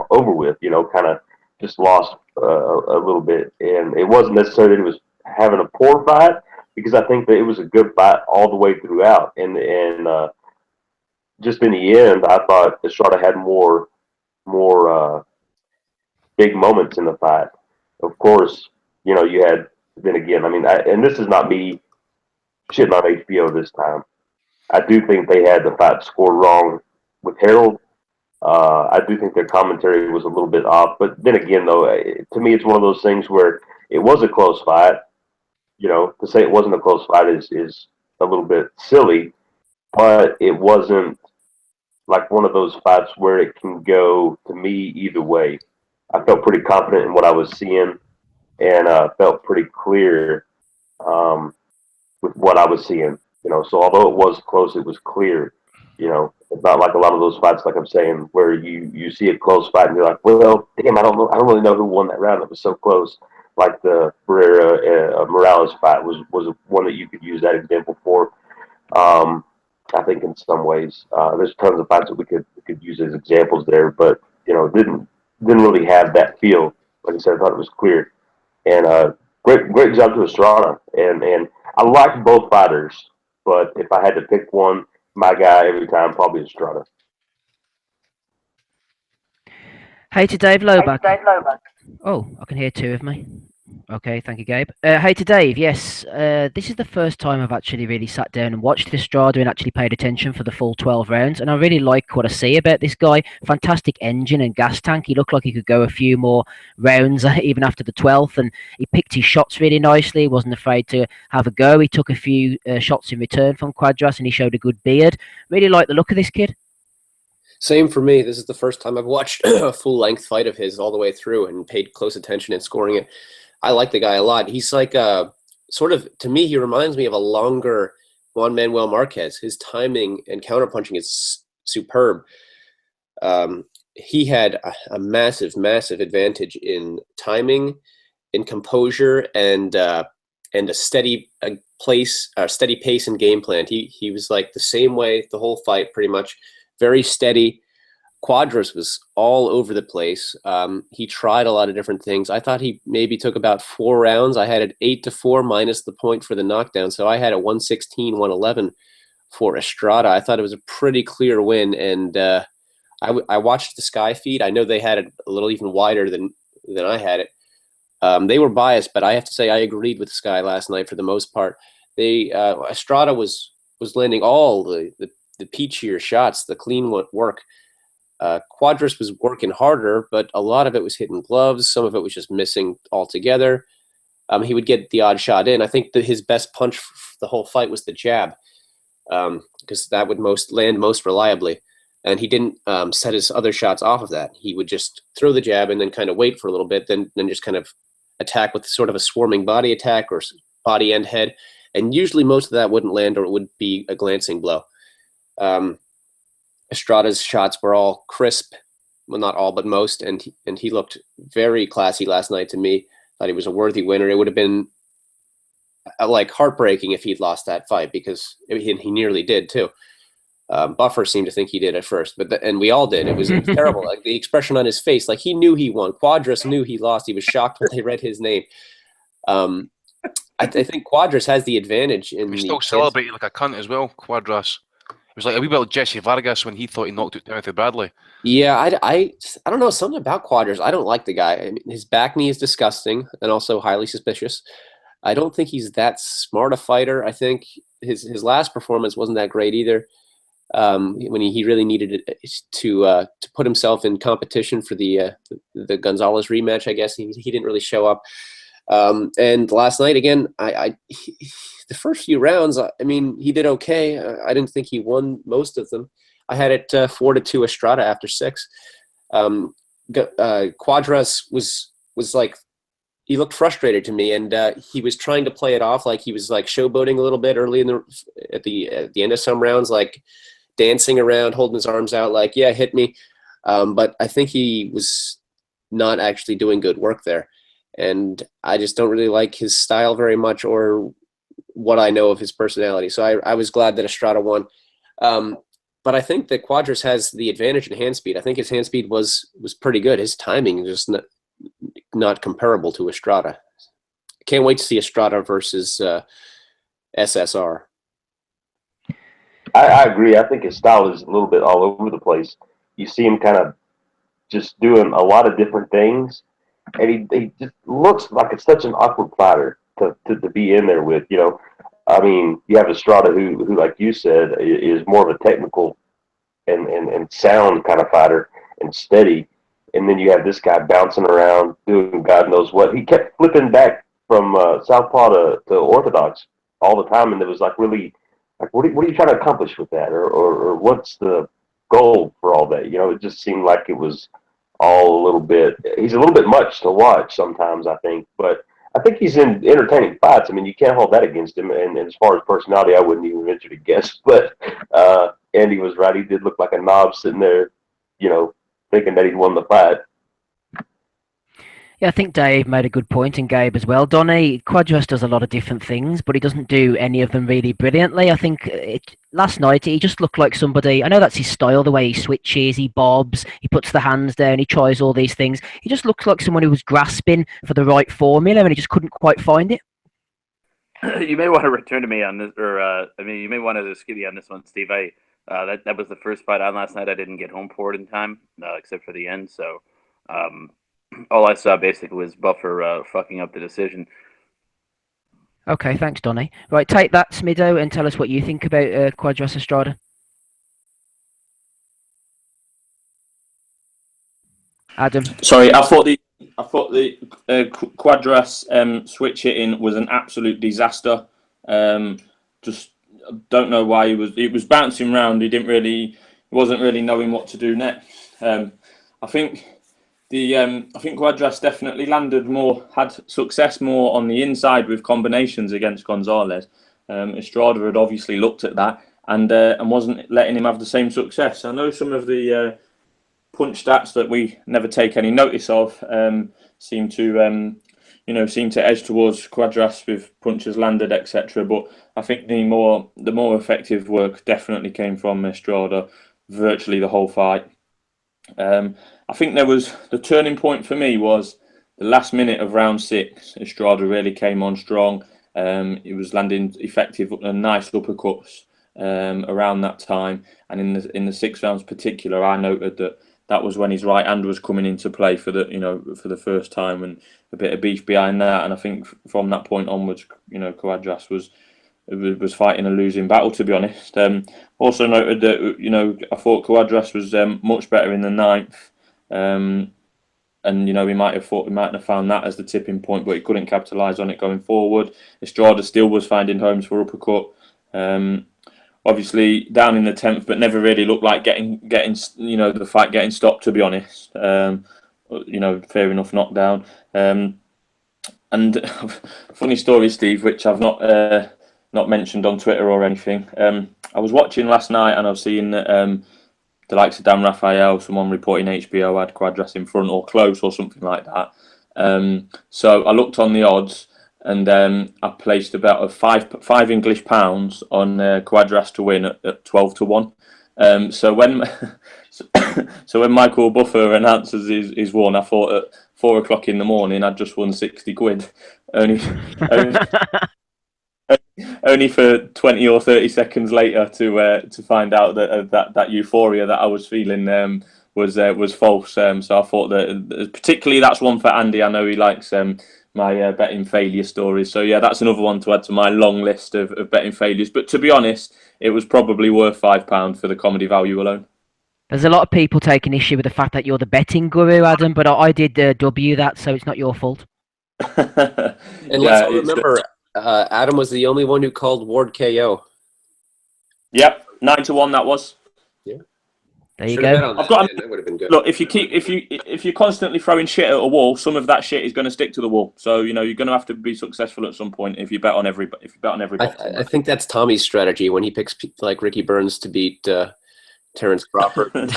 over with, kind of just lost a little bit. And it wasn't necessarily that he was having a poor fight, because I think that it was a good fight all the way throughout. And just in the end, I thought Estrada had more big moments in the fight. Of course, you had, then again, I mean, and this is not me shitting on HBO this time. I do think they had the fight scored wrong with Harold. I do think their commentary was a little bit off. But then again, though, to me, it's one of those things where it was a close fight. To say it wasn't a close fight is a little bit silly, but it wasn't like one of those fights where it can go, to me, either way. I felt pretty confident in what I was seeing, and felt pretty clear with what I was seeing. So although it was close, it was clear. It's not like a lot of those fights, like I'm saying, where you see a close fight and you're like, well, damn, I don't really know who won that round. It was so close. Like the Barrera Morales fight was one that you could use that example for. I think in some ways, there's tons of fights that we could use as examples there, but didn't really have that feel. Like I said, I thought it was clear, and great job to Estrada, and I liked both fighters, but if I had to pick one, my guy every time, probably Estrada. Hey to Dave Loback. Oh, I can hear two of me. Okay, thank you, Gabe. Hey to Dave. Yes, this is the first time I've actually really sat down and watched Estrada and actually paid attention for the full 12 rounds. And I really like what I see about this guy. Fantastic engine and gas tank. He looked like he could go a few more rounds even after the 12th. And he picked his shots really nicely. He wasn't afraid to have a go. He took a few shots in return from Cuadras, and he showed a good beard. Really like the look of this kid. Same for me. This is the first time I've watched a full-length fight of his all the way through and paid close attention in scoring it. I like the guy a lot. He's like sort of, to me, he reminds me of a longer Juan Manuel Marquez. His timing and counterpunching is superb. He had a massive advantage in timing, in composure, and a steady pace and game plan. He was like the same way the whole fight, pretty much, very steady. Cuadras was all over the place. He tried a lot of different things. I thought he maybe took about 4 rounds. I had it 8-4 minus the point for the knockdown. So I had a 116-111 for Estrada. I thought it was a pretty clear win. And I watched the Sky feed. I know they had it a little even wider than I had it. They were biased, but I have to say I agreed with Sky last night for the most part. Estrada was landing all the peachier shots, the clean work. Cuadras was working harder, but a lot of it was hitting gloves. Some of it was just missing altogether. He would get the odd shot in. I think that his best punch for the whole fight was the jab, because that would land most reliably. And he didn't set his other shots off of that. He would just throw the jab and then kind of wait for a little bit, then just kind of attack with sort of a swarming body attack or body and head. And usually most of that wouldn't land, or it would be a glancing blow. Estrada's shots were all crisp, well, not all, but most, and he looked very classy last night to me. Thought he was a worthy winner. It would have been like heartbreaking if he'd lost that fight, because he nearly did too. Buffer seemed to think he did at first, and we all did. It was terrible. Like the expression on his face, like he knew he won. Cuadras knew he lost. He was shocked when they read his name. I think Cuadras has the advantage in. He still celebrated like a cunt as well, Cuadras. It was like a wee bit like Jesse Vargas when he thought he knocked out Timothy Bradley. Yeah, I don't know, something about Cuadras. I don't like the guy. I mean, his back knee is disgusting and also highly suspicious. I don't think he's that smart a fighter. I think his last performance wasn't that great either. When he really needed it to put himself in competition for the Gonzalez rematch, I guess he didn't really show up. And last night again, the first few rounds, I mean, he did okay. I didn't think he won most of them. I had it 4-2 Estrada after 6. Cuadras was like, he looked frustrated to me, and he was trying to play it off like he was like showboating a little bit early at the end of some rounds, like dancing around, holding his arms out, like, yeah, hit me. But I think he was not actually doing good work there. And I just don't really like his style very much, or what I know of his personality. So I was glad that Estrada won. But I think that Cuadras has the advantage in hand speed. I think his hand speed was pretty good. His timing is just not comparable to Estrada. I can't wait to see Estrada versus SSR. I agree. I think his style is a little bit all over the place. You see him kind of just doing a lot of different things, and he just looks like it's such an awkward fighter to be in there with. You know, I mean, you have Estrada who like you said is more of a technical and sound kind of fighter and steady, and then you have this guy bouncing around doing God knows what. He kept flipping back from southpaw to orthodox all the time, and it was like really. Like, what are you trying to accomplish with that, or what's the goal for all that? You know, it just seemed like it was all a little bit. He's a little bit much to watch sometimes, I think, but I think he's in entertaining fights. I mean, you can't hold that against him. And as far as personality, I wouldn't even venture to guess. But Andy was right; he did look like a knob sitting there, you know, thinking that he'd won the fight. Yeah, I think Dave made a good point, and Gabe as well. Donny, Cuadras does a lot of different things, but he doesn't do any of them really brilliantly. I think last night he just looked like somebody. I know that's his style, the way he switches, he bobs, he puts the hands down, he tries all these things. He just looks like someone who was grasping for the right formula, and he just couldn't quite find it. You may want to return to me on this, or you may want to skip me on this one, Steve. That was the first fight on last night. I didn't get home for it in time, except for the end. So. All I saw basically was Buffer fucking up the decision. Okay, thanks, Donny. Right, take that, Smido, and tell us what you think about Cuadras Estrada. Adam. Sorry, I thought the Cuadras switch hitting was an absolute disaster. Just don't know why he was bouncing around. He wasn't really knowing what to do next. I think Cuadras definitely had success more on the inside with combinations against Gonzalez. Estrada had obviously looked at that and wasn't letting him have the same success. I know some of the punch stats that we never take any notice of seem to edge towards Cuadras with punches landed, etc. But I think the more effective work definitely came from Estrada virtually the whole fight. I think the turning point for me was the last minute of round 6. Estrada really came on strong. He was landing effective and nice uppercuts around that time. And in the 6 rounds particular, I noted that was when his right hand was coming into play for the first time, and a bit of beef behind that. And I think from that point onwards, Cuadras was fighting a losing battle, to be honest. Also noted that I thought Cuadras was much better in the 9th. And we might have found that as the tipping point, but he couldn't capitalise on it going forward. Estrada still was finding homes for uppercut. Obviously down in the 10th, but never really looked like getting the fight getting stopped, to be honest. Fair enough knockdown. And funny story, Steve, which I've not mentioned on Twitter or anything. I was watching last night and I was seeing that the likes of Dan Raphael, someone reporting HBO had Cuadras in front or close or something like that. So I looked on the odds and I placed about five English pounds on Cuadras to win at 12-1. So when Michael Buffer announces his won, I thought at 4 o'clock in the morning I'd just won 60 quid. Only for 20 or 30 seconds later to find out that euphoria that I was feeling was false. So I thought that particularly that's one for Andy. I know he likes my betting failure stories. So yeah, that's another one to add to my long list of betting failures. But to be honest, it was probably worth £5 for the comedy value alone. There's a lot of people taking issue with the fact that you're the betting guru, Adam, but I did W that, so it's not your fault. And let's all remember, Adam was the only one who called Ward KO. Yep, 9-1 that was. Yeah, there you go. I've got. That would have been good. Look, if you're constantly throwing shit at a wall, some of that shit is going to stick to the wall. So you're going to have to be successful at some point if you bet on every box. I think that's Tommy's strategy when he picks like Ricky Burns to beat Terrence Crawford, and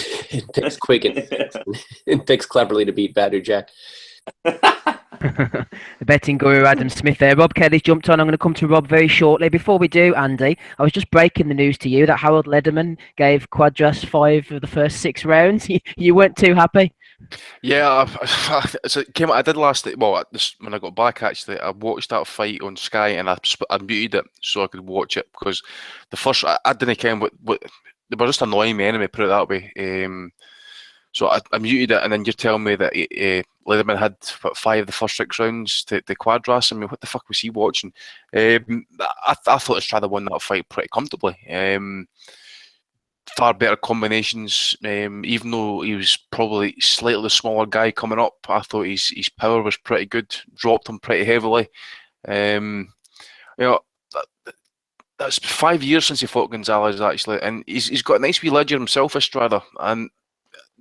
picks Quiggin and picks Cleverly to beat Badu Jack. The betting guru Adam Smith there. Rob Kelly's jumped on. I'm going to come to Rob very shortly. Before we do, Andy, I was just breaking the news to you that Harold Lederman gave Cuadras 5 of the first 6 rounds. You weren't too happy? Yeah, so it came. I did last night. Well, when I got back, actually, I watched that fight on Sky, and I muted it so I could watch it, because the first I didn't care what they were just annoying me anyway. Put it that way. So I muted it, and then you're telling me that Leatherman had 5 of the first 6 rounds to Cuadras. I mean, what the fuck was he watching? I thought Estrada won that fight pretty comfortably. Far better combinations. Even though he was probably slightly the smaller guy coming up, I thought his power was pretty good. Dropped him pretty heavily. You know, that's 5 years since he fought Gonzalez, actually, and he's got a nice wee ledger himself, Estrada. And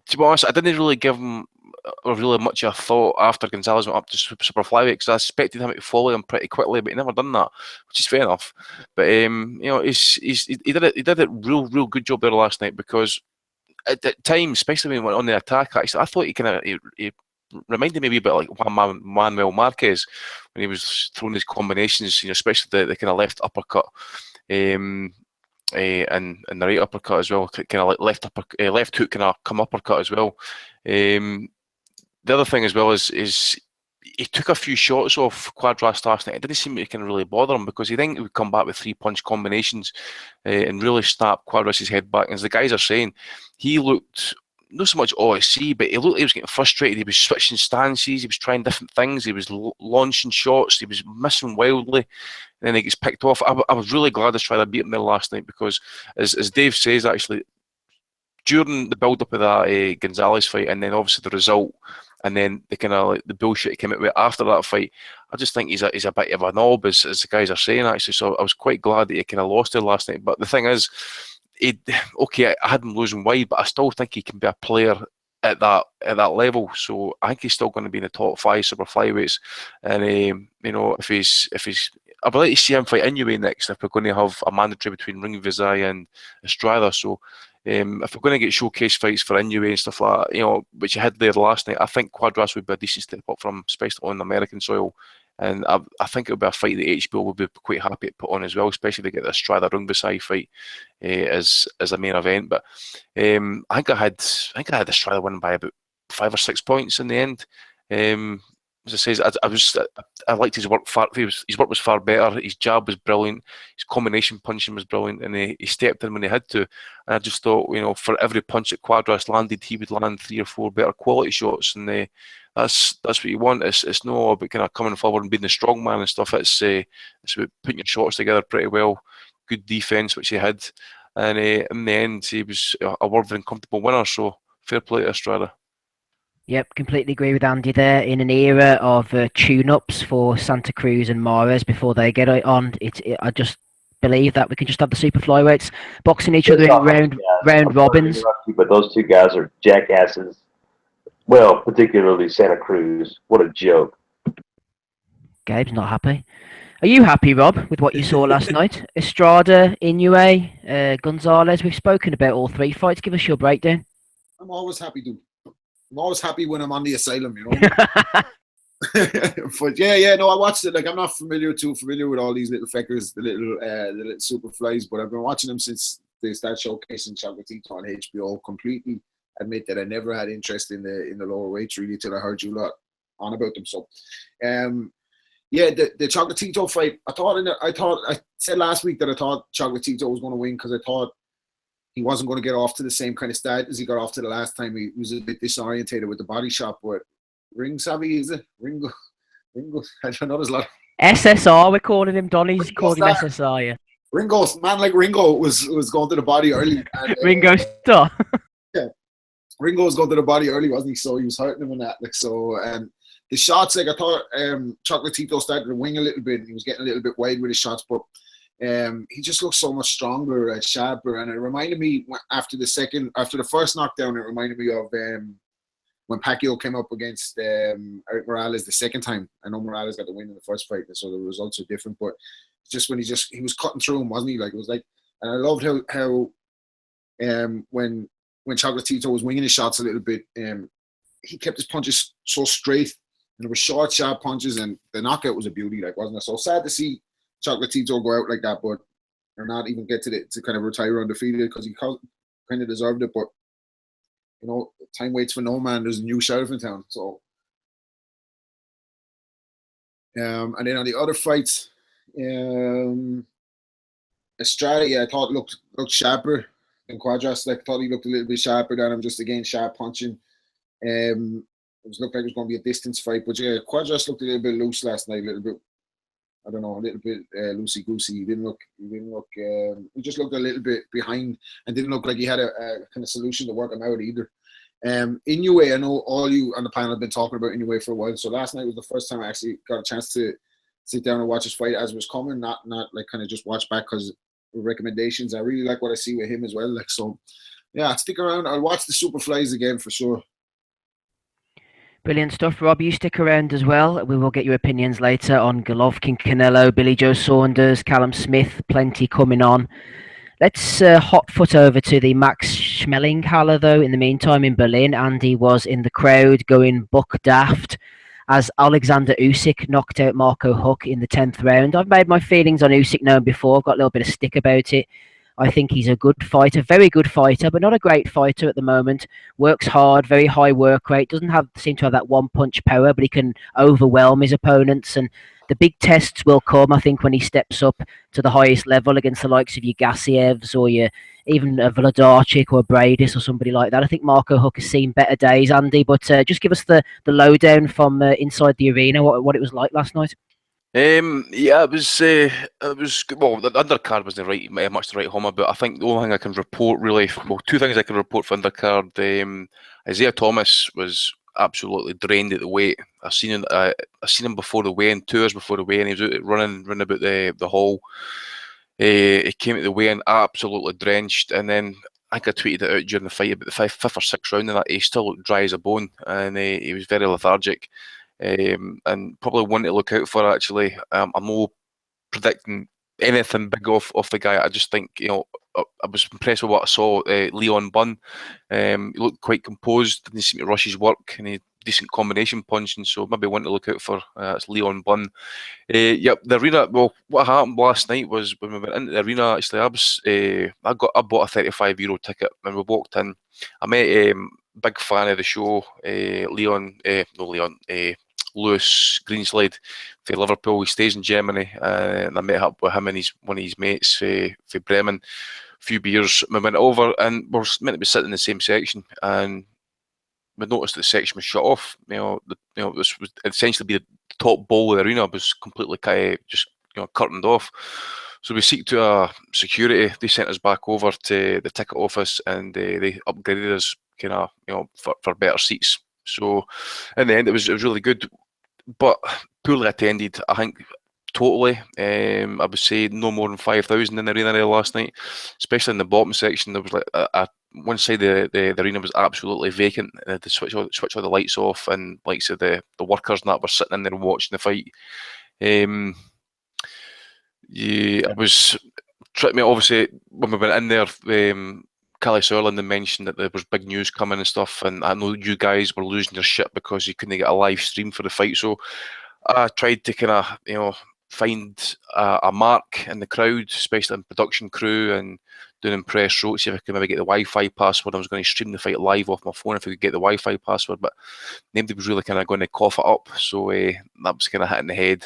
to be honest, I didn't really give him really much of a thought after Gonzalez went up to super flyweight, because I expected him to follow him pretty quickly, but he never done that, which is fair enough. But you know, he did a real good job there last night, because at times, especially when he went on the attack, actually, I thought he reminded me a wee bit like Juan Manuel Marquez when he was throwing his combinations, you know, especially the kind of left uppercut. And the right uppercut as well, kind of like left hook kind of come uppercut as well. The other thing as well is he took a few shots off Cuadras last night. It didn't seem to kind of really bother him, because he think he would come back with 3-punch combinations and really snap Cuadras' head back. And as the guys are saying, he looked not so much OSC, but he looked like he was getting frustrated. He was switching stances, he was trying different things, he was launching shots, he was missing wildly, and then he gets picked off. I was really glad to try to beat him there last night, because as Dave says, actually, during the build-up of that Gonzalez fight, and then obviously the result, and then the kind of like the bullshit he came out with after that fight, I just think he's a bit of a knob, as the guys are saying, actually. So I was quite glad that he kind of lost it last night. But the thing is, I had him losing wide, but I still think he can be a player at that level. So I think he's still going to be in the top 5 super flyweights. And you know, if he's I'd like to see him fight Inoue next, if we're going to have a mandatory between Ring Visay and Estrada. So if we're going to get showcase fights for Inoue and stuff like that, you know, which you had there last night, I think Cuadras would be a decent step up from, especially on American soil. And I think it would be a fight that HBO would be quite happy to put on as well, especially to get the Estrada Rungvisai fight as a main event. But I think I had Estrada winning by about 5 or 6 points in the end. As I says, I liked his work. His work was far better. His jab was brilliant. His combination punching was brilliant, and he stepped in when he had to. And I just thought, you know, for every punch that Cuadras landed, he would land 3 or 4 better quality shots, and that's what you want. It's not about kind of coming forward and being the strong man and stuff. It's about putting your shots together pretty well. Good defense, which he had, and in the end, he was a worthy and comfortable winner. So fair play to Estrada. Yep, completely agree with Andy there. In an era of tune-ups for Santa Cruz and Mares before they get on, I just believe that we can just have the super flyweights boxing each other in round robins. But those 2 guys are jackasses. Well, particularly Santa Cruz. What a joke. Gabe's not happy. Are you happy, Rob, with what you saw last night? Estrada, Inoue, Gonzalez. We've spoken about all 3 fights. Give us your breakdown. I'm always happy, dude. I'm always happy when I'm on the asylum, you know. But no, I watched it. Like, I'm not too familiar with all these little feckers, the little super flies, but I've been watching them since they started showcasing Chocolatito on HBO. Completely admit that I never had interest in the lower weights really till I heard you lot on about them. So, the Chocolatito fight. I said last week that I thought Chocolatito was going to win, because I thought he wasn't going to get off to the same kind of start as he got off to the last time. He was a bit disorientated with the body shot, but Ringo, I don't know, there's a lot. SSR, we're calling him. Donnie's calling him SSR, yeah. Ringo was going to the body early. And, Ringo Starr. Yeah. Ringo was going to the body early, wasn't he? So he was hurting him in that. Like, so, the shots, like, I thought Chocolatito started to wing a little bit. He was getting a little bit wide with his shots, but he just looked so much stronger and sharper. And it reminded me, after the first knockdown, it reminded me of when Pacquiao came up against Eric Morales the second time. I know Morales got the win in the first fight, so the results are different. But just when he was cutting through him, wasn't he? Like, it was like, and I loved how when Chocolatito was winging his shots a little bit, he kept his punches so straight there were short, sharp punches, and the knockout was a beauty, like, wasn't it? So sad to see Chocolatito go out like that, but or not even get to kind of retire undefeated, because he kind of deserved it. But you know, time waits for no man. There's a new sheriff in town, so. And then on the other fights, Estrada, yeah, I thought looked sharper than Cuadras. Like, I thought he looked a little bit sharper than him, just again sharp punching. It looked like it was going to be a distance fight, but yeah, Cuadras looked a little bit loose last night, a little bit. I don't know, a little bit loosey goosey. He didn't look. He just looked a little bit behind, and didn't look like he had a kind of solution to work him out either. Inoue, I know all you on the panel have been talking about Inoue for a while. So last night was the first time I actually got a chance to sit down and watch his fight as it was coming, not like kind of just watch back because recommendations. I really like what I see with him as well. Like, so yeah, stick around. I'll watch the Superflies again for sure. Brilliant stuff, Rob. You stick around as well. We will get your opinions later on Golovkin, Canelo, Billy Joe Saunders, Callum Smith, plenty coming on. Let's hot foot over to the Max Schmeling-Halle, though. In the meantime, in Berlin, Andy was in the crowd going buck daft as Alexander Usyk knocked out Marco Huck in the 10th round. I've made my feelings on Usyk known before. I've got a little bit of stick about it. I think he's a good fighter, very good fighter, but not a great fighter at the moment. Works hard, very high work rate. Doesn't seem to have that one-punch power, but he can overwhelm his opponents. And the big tests will come, I think, when he steps up to the highest level against the likes of your Gassievs or even a Vladarchik or a Bradis or somebody like that. I think Marco Huck has seen better days, Andy. But just give us the lowdown from inside the arena, what it was like last night. Yeah, it was good. Well, the undercard wasn't much to write home about. I think the only thing I can report really, well, two things I can report for undercard. Isaiah Thomas was absolutely drained at the weight. I seen him before the weigh-in, 2 hours before the weigh-in. He was out running about the hall. He came at the weigh-in absolutely drenched, and then I think I tweeted it out during the fight about the fifth or sixth round, and that he still looked dry as a bone, and he was very lethargic. And probably one to look out for, actually. I'm not predicting anything big off the guy. I just think, I was impressed with what I saw. Leon Bunn, he looked quite composed, didn't seem to rush his work, and he had decent combination punching, so maybe one to look out for. It's Leon Bunn. Yep, the arena. Well, what happened last night was when we went into the arena, actually, I bought a €35 ticket, and we walked in. I met big fan of the show, Lewis Greenslade for Liverpool. He stays in Germany, and I met up with him and one of his mates for Bremen. A few beers. We went over, and we're meant to be sitting in the same section, and we noticed that the section was shut off. This would essentially be the top bowl of the arena was completely just curtained off. So we seek to a security. They sent us back over to the ticket office, and they upgraded us for better seats. So in the end, it was really good, but poorly attended. I think totally. I would say no more than 5,000 in the arena there last night, especially in the bottom section. There was like one side of the arena was absolutely vacant. They switch all the lights off, and like so the workers and that were sitting in there watching the fight. I was obviously when we went in there. Callie Sutherland mentioned that there was big news coming and stuff, and I know you guys were losing your shit because you couldn't get a live stream for the fight. So I tried to kind of find a mark in the crowd, especially in production crew and doing press row, see if I could maybe get the Wi-Fi password. I was going to stream the fight live off my phone if I could get the Wi-Fi password, but nobody was really kind of going to cough it up. So that was kind of hitting the head.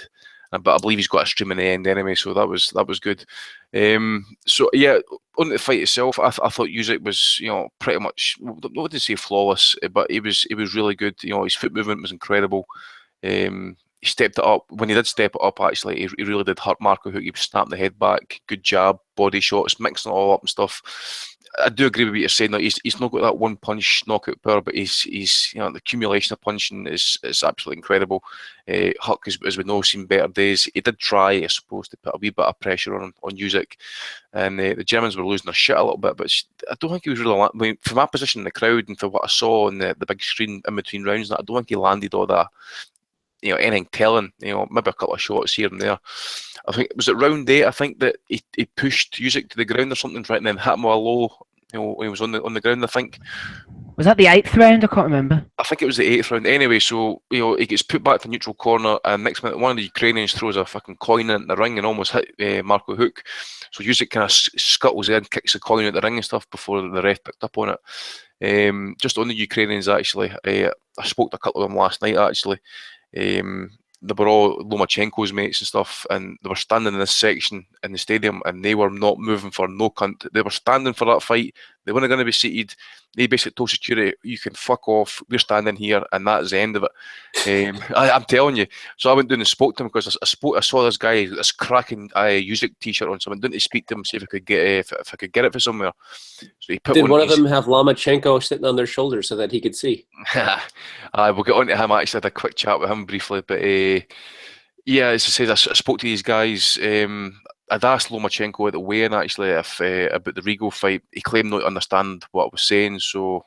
But I believe he's got a stream in the end anyway, so that was good. So yeah, on the fight itself, I thought Usyk was pretty much, I wouldn't say flawless, but he was really good. His foot movement was incredible. He stepped it up. When he did step it up, actually, he really did hurt Marco Huck. He was snapping the head back, good jab, body shots, mixing it all up and stuff. I do agree with what you're saying. That he's not got that one punch knockout power, but he's the accumulation of punching is absolutely incredible. Huck, as we know, seen better days. He did try, I suppose, to put a wee bit of pressure on Usyk, and the Germans were losing their shit a little bit. But I don't think he was really. From my position in the crowd and for what I saw on the big screen in between rounds, I don't think he landed all that. Anything telling. Maybe a couple of shots here and there. I think it was at round 8. I think that he pushed Usyk to the ground or something, right, and then hit him with a low when he was on the ground, I think. Was that the 8th round? I can't remember. I think it was the 8th round. Anyway, so he gets put back to neutral corner, and next minute one of the Ukrainians throws a fucking coin in the ring and almost hit Marco Hook. So USYK kind of scuttles in, kicks the coin out the ring and stuff before the ref picked up on it. Just on the Ukrainians, actually, I spoke to a couple of them last night. Actually, they were all Lomachenko's mates and stuff, and they were standing in this section in the stadium, and they were not moving for no cunt. They were standing for that fight. They weren't going to be seated. They basically told security, "You can fuck off. We're standing here," and that's the end of it. I'm telling you. So I went down and spoke to him because I saw this guy, this cracking USYK t-shirt on. So I went down to speak to him, see if I could get if I could get it for somewhere. So he put Did one of them have Lomachenko sitting on their shoulder so that he could see? We'll get on to him. I actually had a quick chat with him briefly, but yeah, as I said, I spoke to these guys. I'd asked Lomachenko at the weigh-in actually if about the Rigo fight. He claimed not to understand what I was saying, so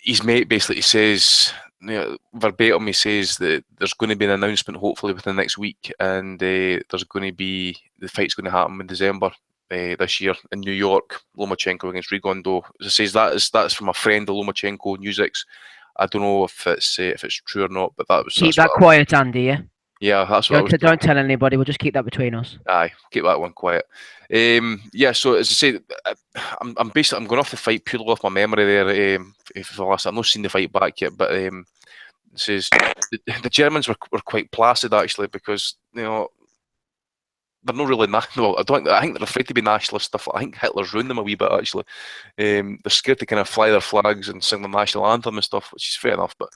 his mate basically says, verbatim, he says that there's going to be an announcement hopefully within the next week, and there's going to be the fight's going to happen in December this year in New York. Lomachenko against Rigondo. As I says, that's from a friend of Lomachenko and USYK's. I don't know if it's true or not, but that was Keep that quiet, Andy. Yeah. Yeah, that's what don't tell anybody. We'll just keep that between us. Aye, keep that one quiet. Yeah, so as I say, I'm going off the fight purely off my memory there. I've not seen the fight back yet, but it says the Germans were quite placid actually, because they're not really national. I think they're afraid to be nationalist stuff. I think Hitler's ruined them a wee bit actually. They're scared to kind of fly their flags and sing the national anthem and stuff, which is fair enough. But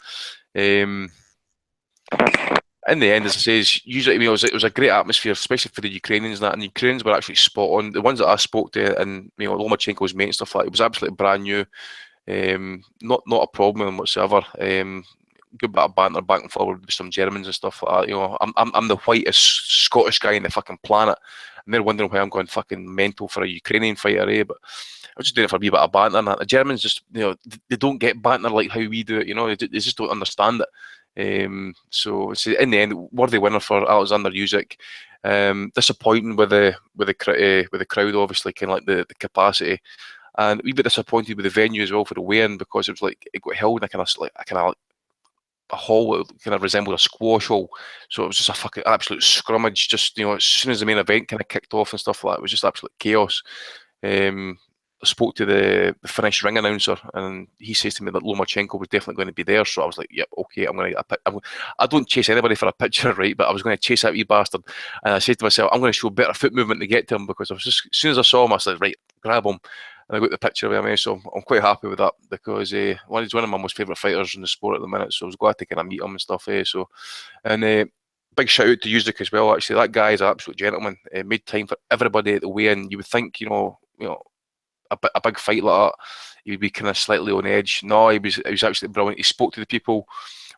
in the end, as I say, usually it was a great atmosphere, especially for the Ukrainians. And the Ukrainians were actually spot on. The ones that I spoke to, and Lomachenko's mate and stuff like that, it was absolutely brand new. Not a problem whatsoever. Good bit of banter back and forward with some Germans and stuff like that. I'm the whitest Scottish guy in the fucking planet, and they're wondering why I'm going fucking mental for a Ukrainian fighter, but I was just doing it for a wee bit of banter. And that. The Germans just, they don't get banter like how we do it. They just don't understand it. So in the end, worthy winner for Alexander USYK. Disappointing with the crowd, obviously, kind of like the capacity, and a wee bit disappointed with the venue as well for the weigh-in, because it was like it got held in a kind of a hall that kind of resembled a squash hall. So it was just a fucking absolute scrummage. Just as soon as the main event kind of kicked off and stuff like that, it was just absolute chaos. I spoke to the Finnish ring announcer, and he says to me that Lomachenko was definitely going to be there. So I was like, yep, okay, I don't chase anybody for a picture, right? But I was going to chase that wee bastard. And I said to myself, I'm going to show better foot movement to get to him, because I was just, as soon as I saw him, I said, right, grab him. And I got the picture with him, so I'm quite happy with that, because he's one of my most favourite fighters in the sport at the minute. So I was glad to kind of meet him and stuff. Big shout out to USYK as well. Actually, that guy is an absolute gentleman. Made time for everybody at the weigh-in. You would think, a big fight like that, he would be kind of slightly on edge. No, he was absolutely brilliant. He spoke to the people,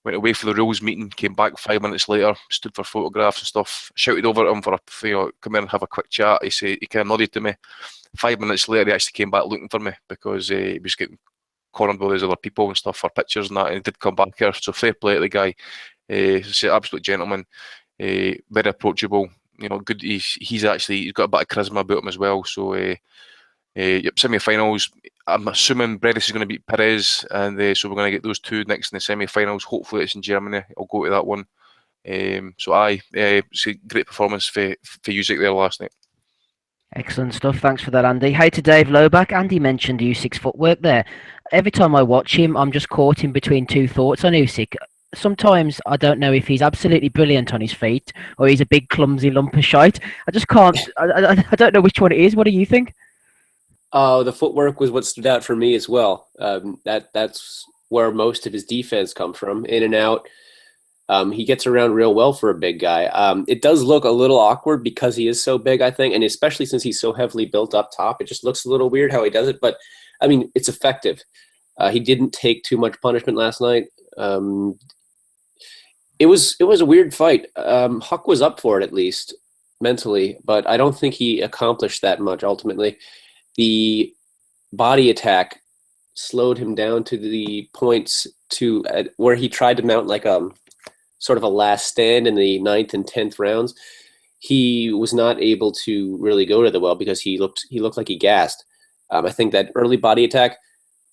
went away for the rules meeting, came back 5 minutes later, stood for photographs and stuff. Shouted over at him for come in and have a quick chat. He kind of nodded to me. 5 minutes later, he actually came back looking for me, because he was getting cornered by those other people and stuff for pictures and that. And he did come back here, so fair play to the guy. He's an absolute gentleman, very approachable. Good. He's got a bit of charisma about him as well. So. Yep, semi-finals. I'm assuming Bredis is going to beat Perez, and so we're going to get those two next in the semi-finals. Hopefully it's in Germany. I'll go to that one. It's a great performance for USYK there last night. Excellent stuff. Thanks for that, Andy. Hey to Dave Loback. Andy mentioned USYK's footwork there. Every time I watch him, I'm just caught in between two thoughts on USYK. Sometimes I don't know if he's absolutely brilliant on his feet or he's a big clumsy lump of shite. I just can't. I don't know which one it is. What do you think? Oh, the footwork was what stood out for me as well. That's where most of his defense comes from, in and out. He gets around real well for a big guy. It does look a little awkward because he is so big, I think, and especially since he's so heavily built up top, it just looks a little weird how he does it. But I mean, it's effective. He didn't take too much punishment last night. It was a weird fight. Huck was up for it, at least mentally, but I don't think he accomplished that much ultimately. The body attack slowed him down to the points where he tried to mount like sort of a last stand in the 9th and 10th rounds. he was not able to really go to the well because he looked like he gassed. I think that early body attack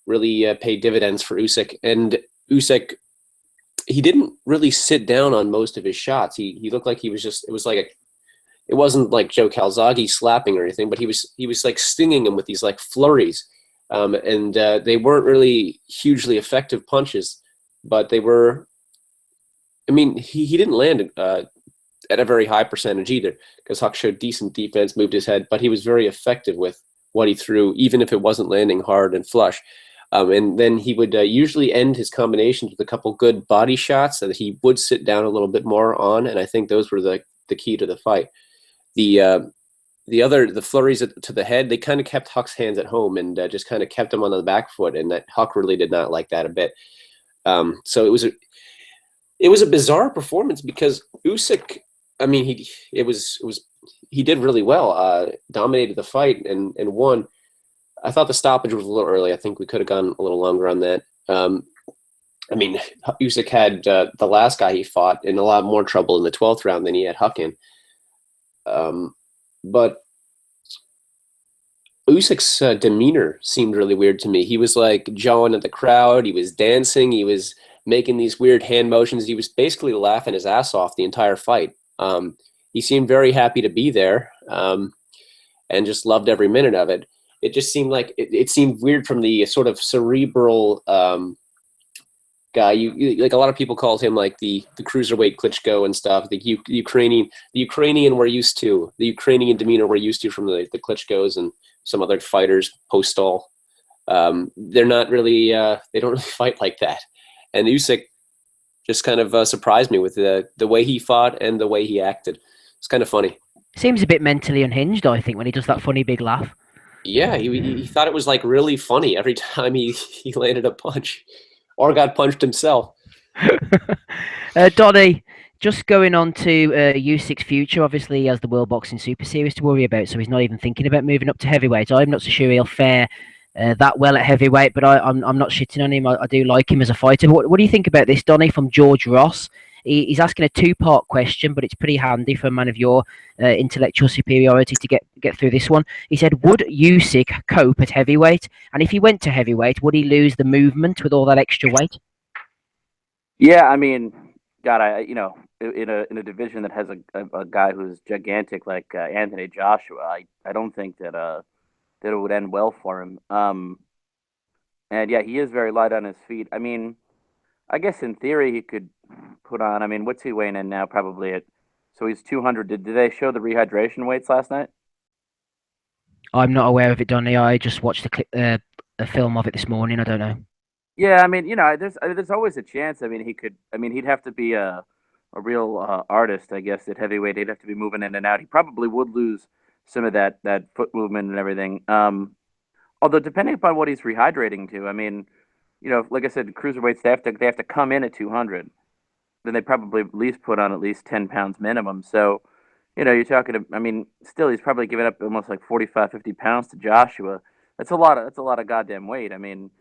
really paid dividends for Usyk, and Usyk, he didn't really sit down on most of his shots. He looked like he was just, it wasn't like Joe Calzaghe slapping or anything, but he was like stinging him with these like flurries. And they weren't really hugely effective punches, but they were, I mean, he didn't land at a very high percentage either, because Huck showed decent defense, moved his head, but he was very effective with what he threw, even if it wasn't landing hard and flush. And then he would usually end his combinations with a couple good body shots that he would sit down a little bit more on, and I think those were the key to the fight. The flurries to the head, they kind of kept Huck's hands at home and just kind of kept him on the back foot, and that Huck really did not like that a bit. So it was a bizarre performance because Usyk, I mean, he did really well, dominated the fight and won. I thought the stoppage was a little early. I think we could have gone a little longer on that. I mean, Usyk had the last guy he fought in a lot more trouble in the 12th round than he had Huck in. But Usyk's demeanor seemed really weird to me. He was like jawing at the crowd. He was dancing. He was making these weird hand motions. He was basically laughing his ass off the entire fight. He seemed very happy to be there and just loved every minute of it. It just seemed like it seemed weird from the sort of cerebral guy. You like, a lot of people called him like the cruiserweight Klitschko and stuff. The Ukrainian we're used to, the Ukrainian demeanor we're used to from the Klitschkos and some other fighters post-all. They're not really they don't really fight like that. And Usyk just kind of surprised me with the way he fought and the way he acted. It's kind of funny. Seems a bit mentally unhinged, I think, when he does that funny big laugh. Yeah, he thought it was like really funny every time he landed a punch or got punched himself. Donny, just going on to Usyk's future, obviously he has the World Boxing Super Series to worry about, so he's not even thinking about moving up to heavyweight. I'm not so sure he'll fare that well at heavyweight, but I'm not shitting on him. I do like him as a fighter. What do you think about this, Donny, from George Ross? He's asking a two-part question, but it's pretty handy for a man of your intellectual superiority to get through this one. He said, would Usyk cope at heavyweight? And if he went to heavyweight, would he lose the movement with all that extra weight? Yeah, I mean, God, in a division that has a guy who's gigantic like Anthony Joshua, I don't think that it would end well for him. And yeah, he is very light on his feet. I mean, I guess in theory he could put on. I mean, what's he weighing in now? Probably so he's 200. Did they show the rehydration weights last night? I'm not aware of it, Donny. I just watched a film of it this morning. I don't know. Yeah, I mean, there's always a chance. I mean, he'd have to be a real artist, I guess, at heavyweight. He'd have to be moving in and out. He probably would lose some of that foot movement and everything. Although depending upon what he's rehydrating to, I mean, like I said, cruiserweights they have to come in at 200. Then they probably at least put on at least 10 pounds minimum. So, you're talking. I mean, still he's probably giving up almost like 45, 50 pounds to Joshua. That's a lot of goddamn weight. I mean,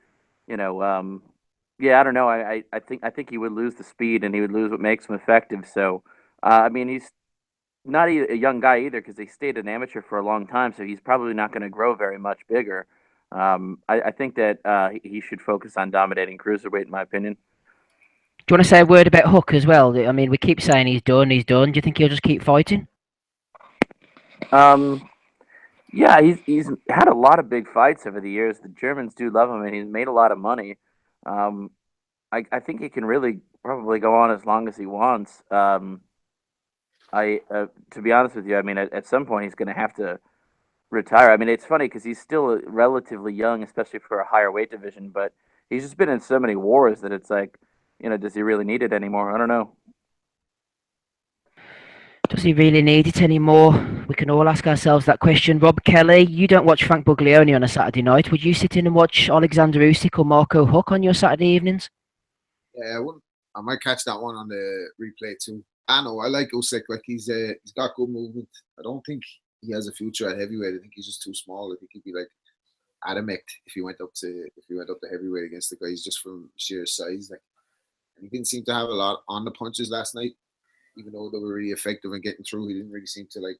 yeah, I don't know. I think he would lose the speed and he would lose what makes him effective. So, I mean, he's not a young guy either because he stayed an amateur for a long time. So he's probably not going to grow very much bigger. I think that he should focus on dominating cruiserweight, in my opinion. Do you want to say a word about Huck as well? I mean, we keep saying he's done. Do you think he'll just keep fighting? Yeah, he's had a lot of big fights over the years. The Germans do love him, and he's made a lot of money. I think he can really probably go on as long as he wants. To be honest with you, I mean, at some point he's going to have to retire. I mean, it's funny because he's still relatively young, especially for a higher weight division. But he's just been in so many wars that it's like, does he really need it anymore? I don't know. Does he really need it anymore? We can all ask ourselves that question. Rob Kelly, you don't watch Frank Buglioni on a Saturday night. Would you sit in and watch Alexander Usyk or Marco Huck on your Saturday evenings? Yeah, I might catch that one on the replay too. I know, I like Usyk. Like he's got good movement. I don't think he has a future at heavyweight. I think he's just too small. I think he'd be like Adamek if he went up to heavyweight against the guys just from sheer size. Like, and he didn't seem to have a lot on the punches last night. even though they were really effective in getting through, he didn't really seem to like.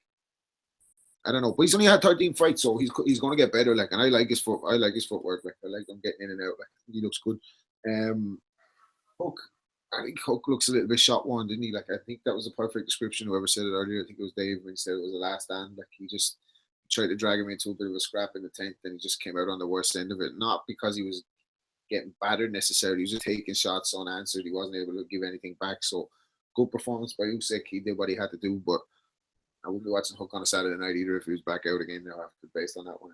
I don't know, but he's only had 13 fights, so he's going to get better. Like, and I like his footwork. Like, I like him getting in and out. Like, he looks good. Hook, I think Hook looks a little bit shot one, didn't he? Like, I think that was a perfect description. Whoever said it earlier, I think it was Dave when he said it was the last stand. Like, he just tried to drag him into a bit of a scrap in the 10th, and he just came out on the worst end of it. Not because he was getting battered necessarily. He was just taking shots unanswered. He wasn't able to give anything back. So, good performance by USYK. He did what he had to do, but I wouldn't be watching Hook on a Saturday night either if he was back out again now after based on that one.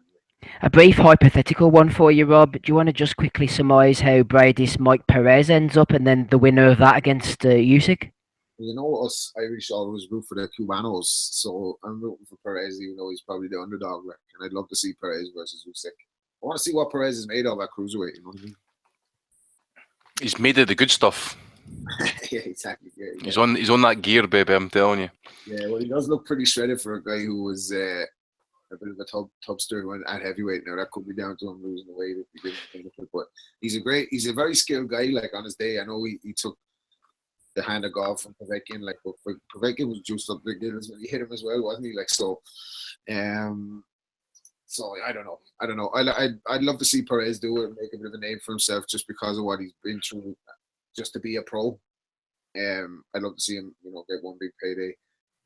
A brief hypothetical one for you, Rob. Do you want to just quickly surmise how Brady's Mike Perez ends up, and then the winner of that against USYK? You know, us Irish always root for the Cubanos, so I'm rooting for Perez, even though he's probably the underdog. Like, and I'd love to see Perez versus USYK. I want to see what Perez is made of at cruiserweight. You know what I mean? He's made of the good stuff. Yeah, exactly. Yeah, He's on that gear, baby. I'm telling you. Yeah, well, he does look pretty shredded for a guy who was a bit of a tubster when at heavyweight. Now that could be down to him losing the weight if he didn't. But he's a very skilled guy. Like, on his day, I know he took the hand of golf from Povetkin. Like, but Povetkin was juiced up big deals when he hit him as well, wasn't he? Like, so, so I don't know. I'd love to see Perez do it and make a bit of a name for himself just because of what he's been through, just to be a pro. I'd love to see him, get one big payday,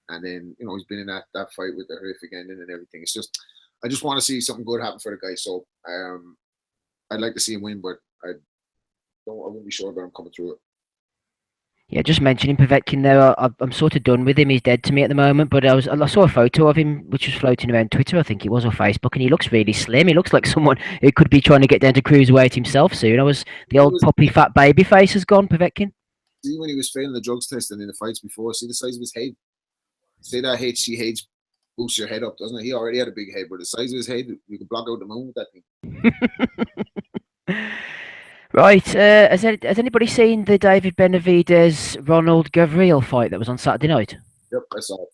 and then he's been in that fight with the horrific ending and everything. It's just, I just want to see something good happen for the guy. So I'd like to see him win, but I wouldn't be sure about him coming through it. Yeah, just mentioning Povetkin there, I'm sort of done with him. He's dead to me at the moment. But I saw a photo of him which was floating around Twitter, I think it was, or Facebook, and he looks really slim. He looks like someone who could be trying to get down to cruiserweight himself soon. The old puppy fat baby face has gone, Povetkin. See, when he was failing the drugs test and in the fights before, see the size of his head. Say that HGH boosts your head up, doesn't it? He already had a big head, but the size of his head, you could block out the moon with that thing. Right, has anybody seen the David Benavidez-Ronald Gavril fight that was on Saturday night? Yep, I saw it.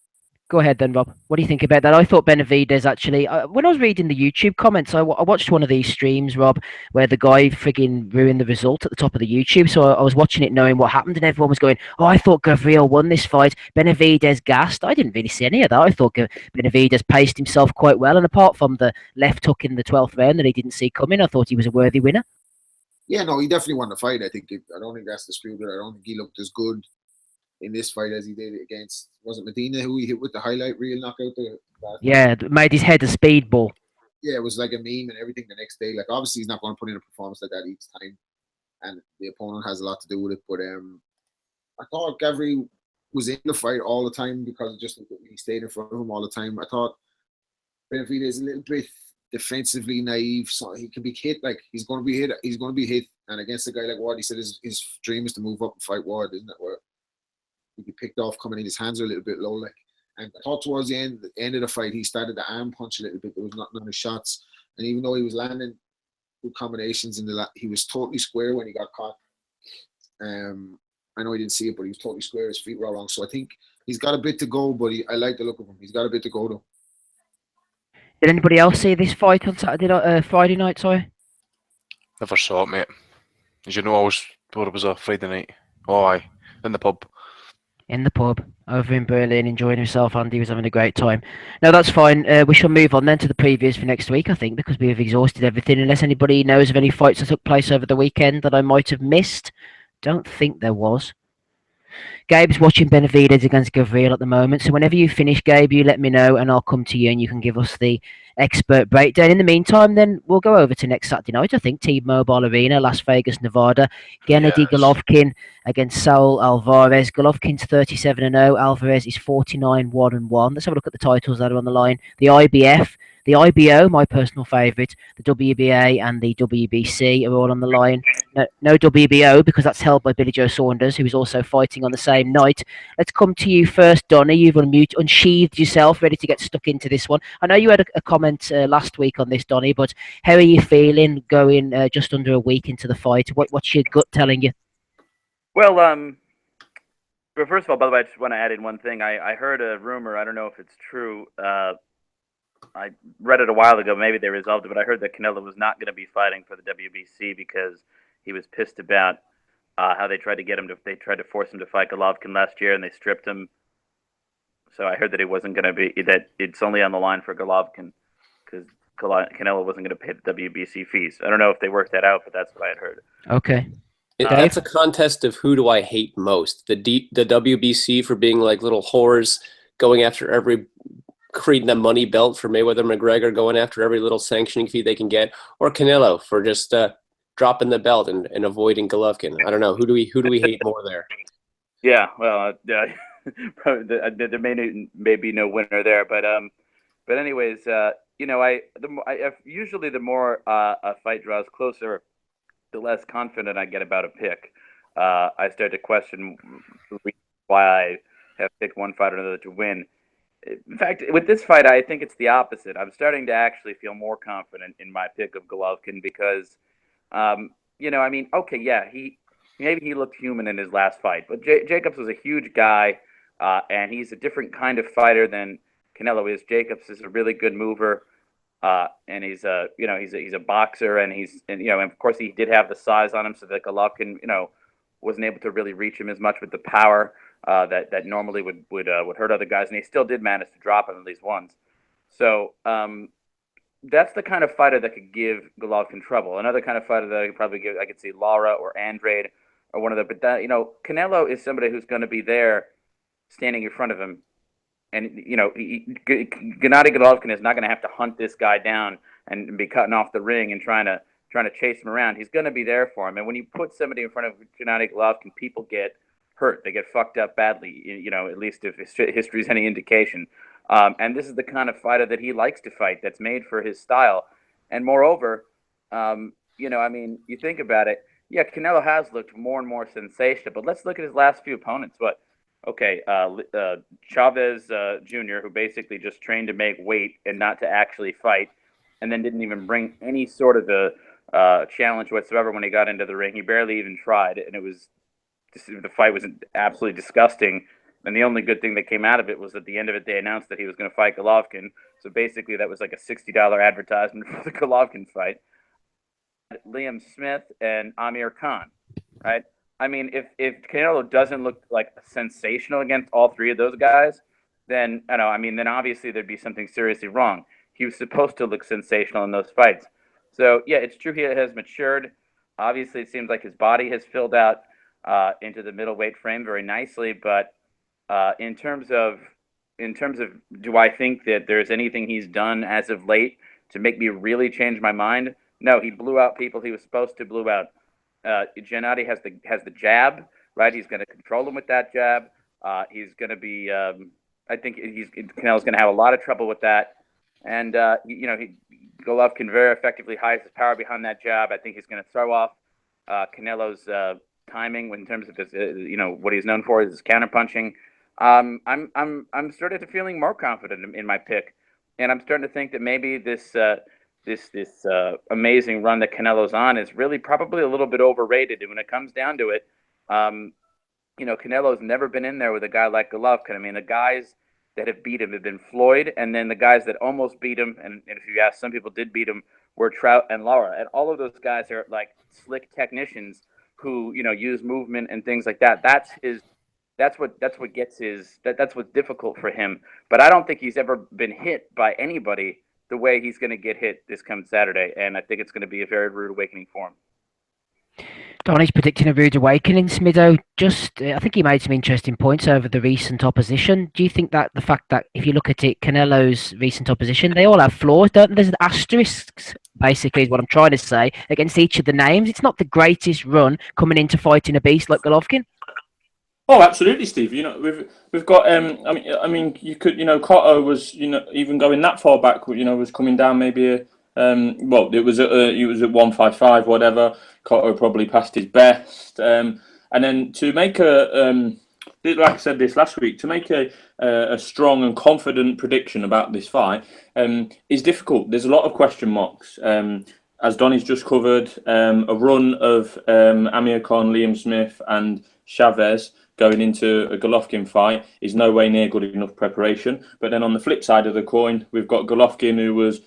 Go ahead then, Rob. What do you think about that? I thought Benavidez actually, when I was reading the YouTube comments, I watched one of these streams, Rob, where the guy frigging ruined the result at the top of the YouTube. So I was watching it knowing what happened, and everyone was going, "Oh, I thought Gavril won this fight. Benavidez gassed." I didn't really see any of that. I thought Benavidez paced himself quite well, and apart from the left hook in the 12th round that he didn't see coming, I thought he was a worthy winner. Yeah, no, he definitely won the fight. I don't think that's disputed. I don't think he looked as good in this fight as he did against, was it Medina who he hit with the highlight reel knockout? Yeah, made his head a speedball. Yeah, it was like a meme and everything the next day. Like, obviously he's not going to put in a performance like that each time, and the opponent has a lot to do with it. But I thought Gavril was in the fight all the time because just he stayed in front of him all the time. I thought Benavidez is a little bit defensively naive, so he can be hit. Like, he's going to be hit. And against a guy like Ward, he said his dream is to move up and fight Ward, isn't it? Where he'd be picked off coming in, his hands are a little bit low. Like, and I thought towards the end of the fight, he started to arm punch a little bit. There was not none of shots, and even though he was landing good combinations he was totally square when he got caught. I know he didn't see it, but he was totally square. His feet were all wrong. So I think he's got a bit to go, but I like the look of him. He's got a bit to go though. Did anybody else see this fight on Friday night? Sorry, Never saw it, mate. As you know, I was thought it was a Friday night. Oh, aye, in the pub. In the pub over in Berlin, enjoying himself. Andy was having a great time. No, that's fine. We shall move on then to the previews for next week, I think, because we have exhausted everything. Unless anybody knows of any fights that took place over the weekend that I might have missed. Don't think there was. Gabe's watching Benavidez against Gavril at the moment, so whenever you finish, Gabe, you let me know and I'll come to you and you can give us the expert breakdown. In the meantime, then we'll go over to next Saturday night, I think, T-Mobile Arena, Las Vegas, Nevada. Gennady Golovkin against Saul Alvarez. Golovkin's 37-0, Alvarez is 49-1-1. Let's have a look at the titles that are on the line. The IBF, the IBO, my personal favourite, the WBA and the WBC are all on the line. No WBO because that's held by Billy Joe Saunders, who is also fighting on the same night. Let's come to you first, Donna. You've unsheathed yourself, ready to get stuck into this one. I know you had a comment last week on this, Donny, but how are you feeling going just under a week into the fight? What's your gut telling you? Well, but first of all, by the way, I just want to add in one thing. I heard a rumor. I don't know if it's true. I read it a while ago. Maybe they resolved it, but I heard that Canelo was not going to be fighting for the WBC because he was pissed about how they tried to force him to fight Golovkin last year, and they stripped him. So I heard that it wasn't going to be, that it's only on the line for Golovkin because Canelo wasn't going to pay the WBC fees. I don't know if they worked that out, but that's what I had heard. Okay. That's a contest of who do I hate most? The WBC for being like little whores going after creating a money belt for Mayweather McGregor, going after every little sanctioning fee they can get, or Canelo for just dropping the belt and avoiding Golovkin. I don't know. Who do we hate more there? Yeah, well, probably there may be no winner there, but anyways, usually the more a fight draws closer, the less confident I get about a pick. I start to question why I have picked one fight or another to win. In fact, with this fight, I think it's the opposite. I'm starting to actually feel more confident in my pick of Golovkin because, okay, yeah, maybe he looked human in his last fight, but Jacobs was a huge guy, and he's a different kind of fighter than Canelo is. Jacobs is a really good mover, and he's a boxer, and and of course he did have the size on him, so that Golovkin, wasn't able to really reach him as much with the power that normally would hurt other guys, and he still did manage to drop him at least once. So that's the kind of fighter that could give Golovkin trouble. Another kind of fighter that I could see Lara or Andrade or one of the. But Canelo is somebody who's going to be there, standing in front of him, and Gennady Golovkin is not going to have to hunt this guy down and be cutting off the ring and trying to chase him around. He's going to be there for him. And when you put somebody in front of Gennady Golovkin, people get hurt. They get fucked up badly, at least if history is any indication. And this is the kind of fighter that he likes to fight, that's made for his style. And moreover, you think about it, yeah, Canelo has looked more and more sensational, but let's look at his last few opponents. Chavez Jr., who basically just trained to make weight and not to actually fight, and then didn't even bring any sort of a challenge whatsoever when he got into the ring. He barely even tried, and the fight was absolutely disgusting. And the only good thing that came out of it was at the end of it, they announced that he was going to fight Golovkin. So basically, that was like a $60 advertisement for the Golovkin fight. Liam Smith and Amir Khan, right? I mean, if Canelo doesn't look like sensational against all three of those guys, then then obviously there'd be something seriously wrong. He was supposed to look sensational in those fights. So yeah, it's true he has matured. Obviously, it seems like his body has filled out into the middleweight frame very nicely. But in terms of, do I think that there's anything he's done as of late to make me really change my mind? No, he blew out people he was supposed to blew out. Gennady has the jab, right? He's going to control him with that jab. He's going to be. I think Canelo's going to have a lot of trouble with that. And Golovkin very effectively hides his power behind that jab. I think he's going to throw off Canelo's timing in terms of his, what he's known for is his counterpunching. I'm starting to feeling more confident in my pick, and I'm starting to think that maybe this amazing run that Canelo's on is really probably a little bit overrated. And when it comes down to it, Canelo's never been in there with a guy like Golovkin. I mean, the guys that have beat him have been Floyd, and then the guys that almost beat him, and if you ask, some people did beat him, were Trout and Lara. And all of those guys are like slick technicians who, use movement and things like that. That's what's difficult for him. But I don't think he's ever been hit by anybody the way he's going to get hit this coming Saturday, and I think it's going to be a very rude awakening for him. Donnie's predicting a rude awakening. Smido, I think he made some interesting points over the recent opposition. Do you think that the fact that, if you look at it, Canelo's recent opposition, they all have flaws, don't they? There's asterisks, basically, is what I'm trying to say, against each of the names. It's not the greatest run coming into fighting a beast like Golovkin. Oh, absolutely, Steve. We've got. I mean, you could. Cotto was. Even going that far back. Was coming down maybe. It was at 155, whatever. Cotto probably passed his best. And then to make like I said this last week, to make a strong and confident prediction about this fight is difficult. There's a lot of question marks. As Donnie's just covered, a run of Amir Khan, Liam Smith, and Chavez going into a Golovkin fight is no way near good enough preparation. But then on the flip side of the coin, we've got Golovkin, who was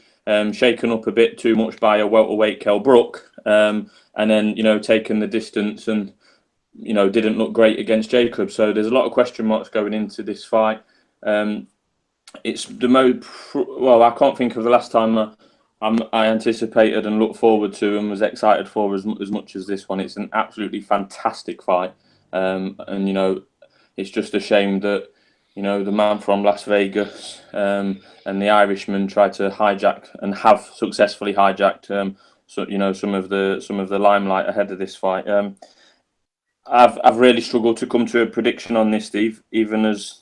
shaken up a bit too much by a welterweight Kell Brook, and then taken the distance and didn't look great against Jacob. So there's a lot of question marks going into this fight. It's the most well. I can't think of the last time I anticipated and looked forward to and was excited for as much as this one. It's an absolutely fantastic fight, and it's just a shame that the man from Las Vegas and the Irishman tried to hijack and have successfully hijacked some of the limelight ahead of this fight. I've really struggled to come to a prediction on this, Steve. Even as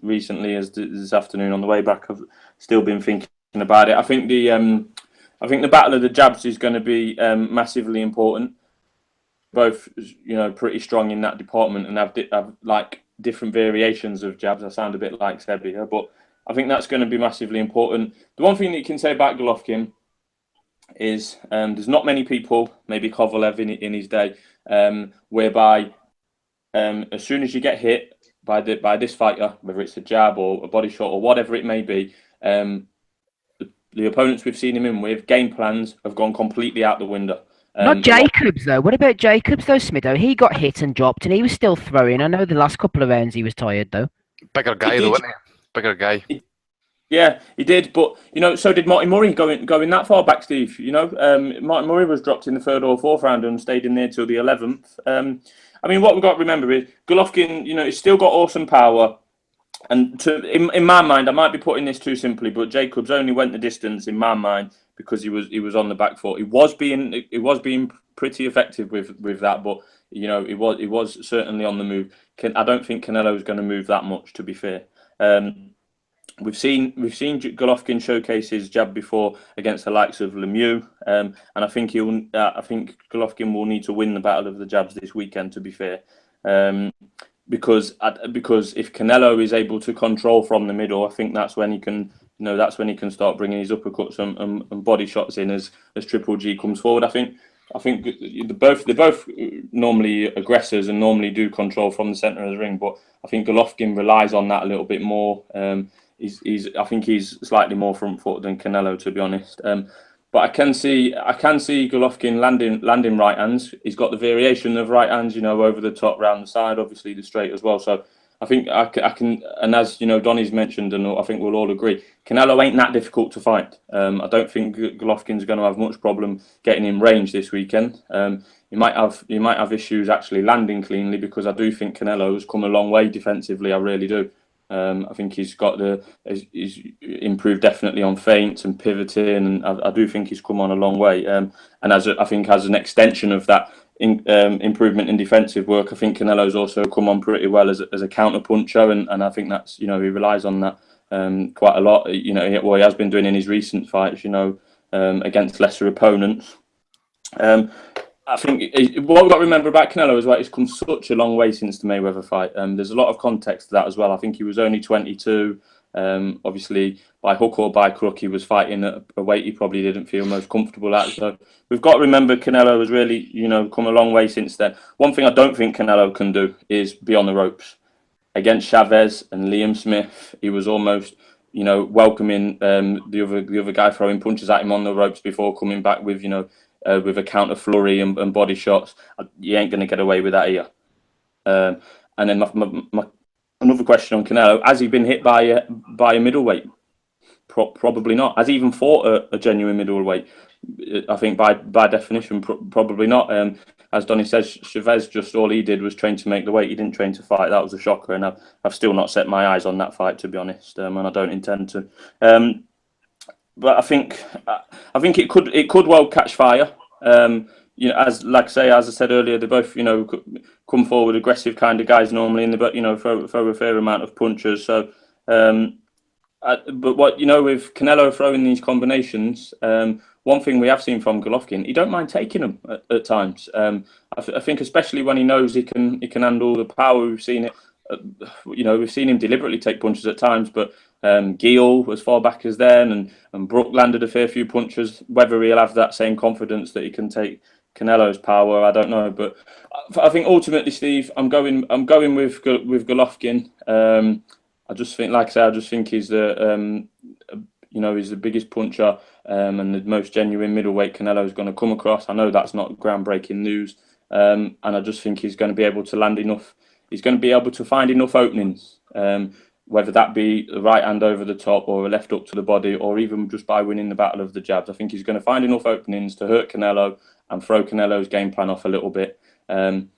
recently as this afternoon on the way back, I've still been thinking about it. I think the battle of the jabs is going to be massively important. Both pretty strong in that department and have like different variations of jabs. I sound a bit like Seb here, but I think that's going to be massively important. The one thing that you can say about Golovkin is there's not many people, maybe Kovalev in his day, whereby as soon as you get hit by this fighter, whether it's a jab or a body shot or whatever it may be, the opponents we've seen him in with, game plans have gone completely out the window. Not Jacobs, though. What about Jacobs, though, Smitho? He got hit and dropped, and he was still throwing. I know the last couple of rounds he was tired, though. Bigger guy, though, isn't he? Bigger guy. Yeah, he did, but so did Martin Murray going that far back, Steve. Martin Murray was dropped in the third or fourth round and stayed in there till the 11th. What we've got to remember is Golovkin, he's still got awesome power. And in my mind, I might be putting this too simply, but Jacobs only went the distance in my mind because he was on the back foot. He was being pretty effective with that, but he was certainly on the move. I don't think Canelo is going to move that much, to be fair. We've seen Golovkin showcase his jab before against the likes of Lemieux, and I think Golovkin will need to win the battle of the jabs this weekend. To be fair, because if Canelo is able to control from the middle, I think that's when he can start bringing his uppercuts and body shots in as Triple G comes forward. I think they're both normally aggressors and normally do control from the centre of the ring, but I think Golovkin relies on that a little bit more. I think he's slightly more front foot than Canelo, to be honest. But I can see Golovkin landing right hands. He's got the variation of right hands, over the top, round the side, obviously the straight as well. So I think I can, and as Donny's mentioned, and I think we'll all agree, Canelo ain't that difficult to fight. I don't think Golovkin's going to have much problem getting in range this weekend. He might have issues actually landing cleanly, because I do think Canelo has come a long way defensively. I really do. I think he's improved definitely on feints and pivoting, and I do think he's come on a long way. And I think as an extension of that improvement in defensive work, I think Canelo's also come on pretty well as a counter puncher, and I think that's he relies on that quite a lot. He has been doing in his recent fights, against lesser opponents. I think what we've got to remember about Canelo is he's come such a long way since the Mayweather fight. There's a lot of context to that as well. I think he was only 22. Obviously, by hook or by crook, he was fighting at a weight he probably didn't feel most comfortable at. So we've got to remember Canelo has really, come a long way since then. One thing I don't think Canelo can do is be on the ropes. Against Chavez and Liam Smith, he was almost, welcoming the other guy throwing punches at him on the ropes before coming back with, with a counter flurry and body shots. You ain't going to get away with that here. And then my another question on Canelo: has he been hit by a middleweight? Probably not. Has he even fought a genuine middleweight? I think by definition, probably not. As Donny says, Chavez, just all he did was train to make the weight. He didn't train to fight. That was a shocker, and I've still not set my eyes on that fight, to be honest, and I don't intend to. But I think it could well catch fire. As I said earlier, they both come forward aggressive kind of guys normally, and they throw a fair amount of punches. So, but what with Canelo throwing these combinations, one thing we have seen from Golovkin, he don't mind taking them at times. I think especially when he knows he can handle the power. We've seen it. We've seen him deliberately take punches at times, but Gil as far back as then, and Brook landed a fair few punches. Whether he'll have that same confidence that he can take Canelo's power, I don't know. But I think ultimately, Steve, I'm going with Golovkin. I just think, like I say, he's the he's the biggest puncher and the most genuine middleweight Canelo's going to come across. I know that's not groundbreaking news. and I just think he's going to be able to land enough. He's going to be able to find enough openings, whether that be a right hand over the top or a left up to the body, or even just by winning the battle of the jabs. I think he's going to find enough openings to hurt Canelo and throw Canelo's game plan off a little bit. And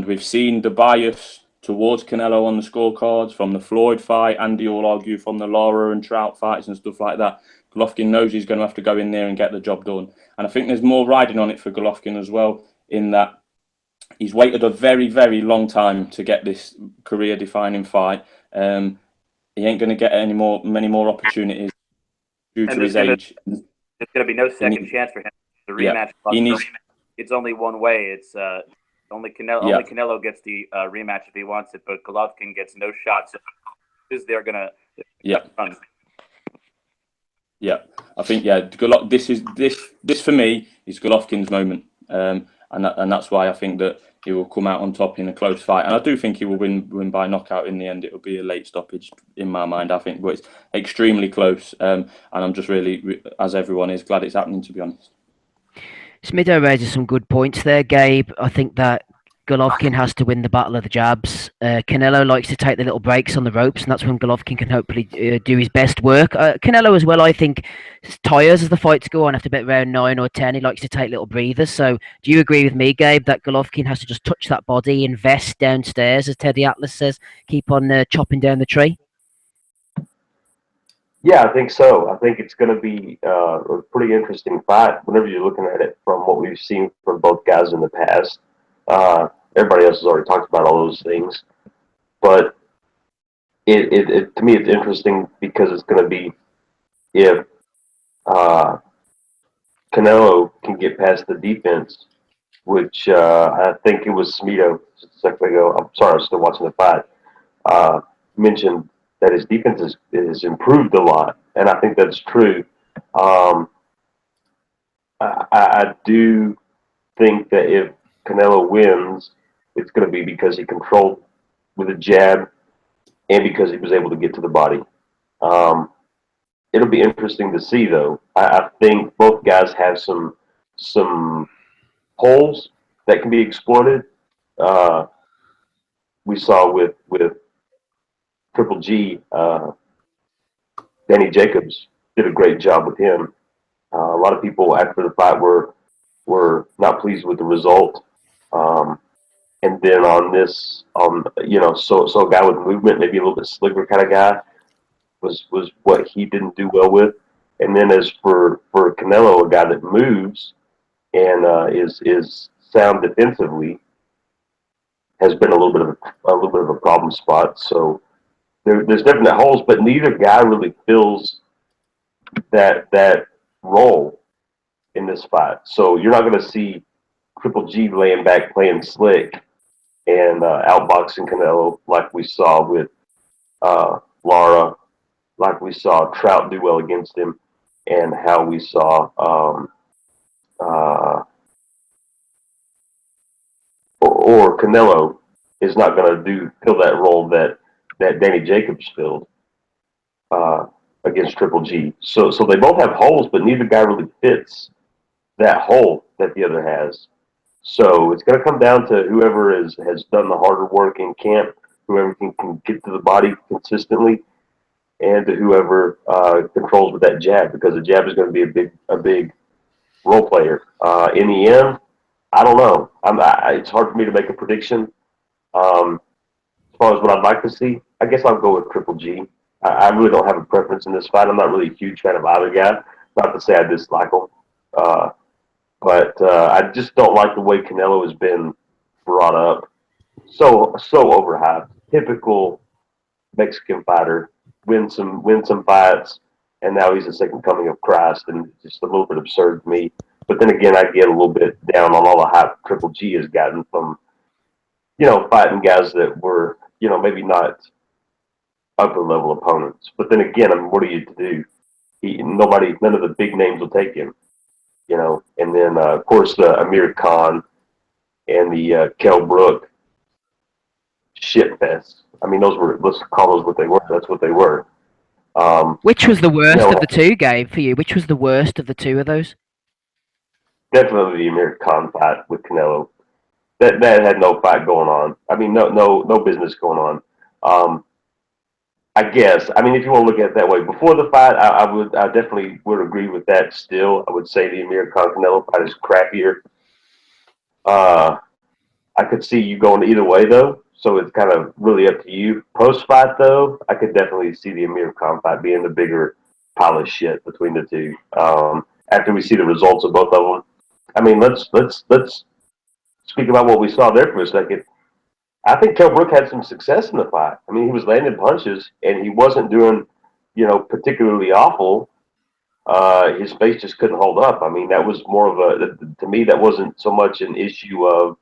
we've seen the bias towards Canelo on the scorecards from the Floyd fight. Andy will argue from the Lara and Trout fights and stuff like that. Golovkin knows he's going to have to go in there and get the job done. And I think there's more riding on it for Golovkin as well, in that he's waited a very, very long time to get this career-defining fight. He ain't going to get many more opportunities due to his age. There's going to be no second chance for him. The rematch, it's only one way. It's only Canelo gets the rematch if he wants it, but Golovkin gets no shots. They're going to I think this for me is Golovkin's moment, and that's why I think that he will come out on top in a close fight, and I do think he will win by knockout in the end. It will be a late stoppage in my mind, I think, but it's extremely close, and I'm just really, as everyone is, glad it's happening, to be honest. Smido raises some good points there, Gabe. I think that Golovkin has to win the battle of the jabs. Canelo likes to take the little breaks on the ropes, and that's when Golovkin can hopefully do his best work. Canelo as well, I think, tires as the fights go on after about round 9 or 10. He likes to take little breathers. So do you agree with me, Gabe, that Golovkin has to just touch that body, invest downstairs, as Teddy Atlas says, keep on chopping down the tree? Yeah, I think so. I think it's going to be a pretty interesting fight whenever you're looking at it from what we've seen from both guys in the past. Everybody else has already talked about all those things, but it to me it's interesting because it's going to be if Canelo can get past the defense, which I think it was Smido just a second ago. I'm sorry, I'm still watching the fight. Mentioned that his defense is improved a lot, and I think that's true. I do think that if Canelo wins, it's going to be because he controlled with a jab and because he was able to get to the body. It'll be interesting to see, though. I think both guys have some holes that can be exploited. We saw with Triple G, Danny Jacobs did a great job with him. A lot of people after the fight were not pleased with the result. And then so a guy with movement, maybe a little bit slicker kind of guy, was what he didn't do well with. And then as for Canelo, a guy that moves and is sound defensively, has been a little bit of a problem spot. So there's definite holes, but neither guy really fills that role in this fight. So you're not going to see Triple G laying back playing slick and outboxing Canelo like we saw with Lara, like we saw Trout do well against him, and how we saw or Canelo is not going to fill that role that Danny Jacobs filled against Triple G. So they both have holes, but neither guy really fits that hole that the other has. So it's going to come down to whoever has done the harder work in camp, whoever can get to the body consistently, and to whoever controls with that jab, because the jab is going to be a big role player. In the end, I don't know. It's hard for me to make a prediction. As far as what I'd like to see, I guess I'll go with Triple G. I really don't have a preference in this fight. I'm not really a huge fan of either guy. Not to say I dislike them. But I just don't like the way Canelo has been brought up. So overhyped. Typical Mexican fighter. Win some fights, and now he's the second coming of Christ, and it's just a little bit absurd to me. But then again, I get a little bit down on all the hype Triple G has gotten from, fighting guys that were, maybe not upper level opponents. But then again, what are you to do? None of the big names will take him. And then of course the Amir Khan and the Kell Brook shit fest. I mean, let's call those what they were. That's what they were. Which was the worst of the two, Gabe, for you? Which was the worst of the two of those? Definitely the Amir Khan fight with Canelo. that had no fight going on. I mean, no business going on. I guess. I mean, if you want to look at it that way, before the fight, I definitely would agree with that. Still, I would say the Amir Khan Canelo fight is crappier. I could see you going either way though, so it's kind of really up to you. Post fight though, I could definitely see the Amir Khan fight being the bigger pile of shit between the two. After we see the results of both of them, I mean, let's speak about what we saw there for a second. I think Kell Brook had some success in the fight. I mean, he was landing punches and he wasn't doing, particularly awful. His face just couldn't hold up. I mean, that was more of to me, that wasn't so much an issue of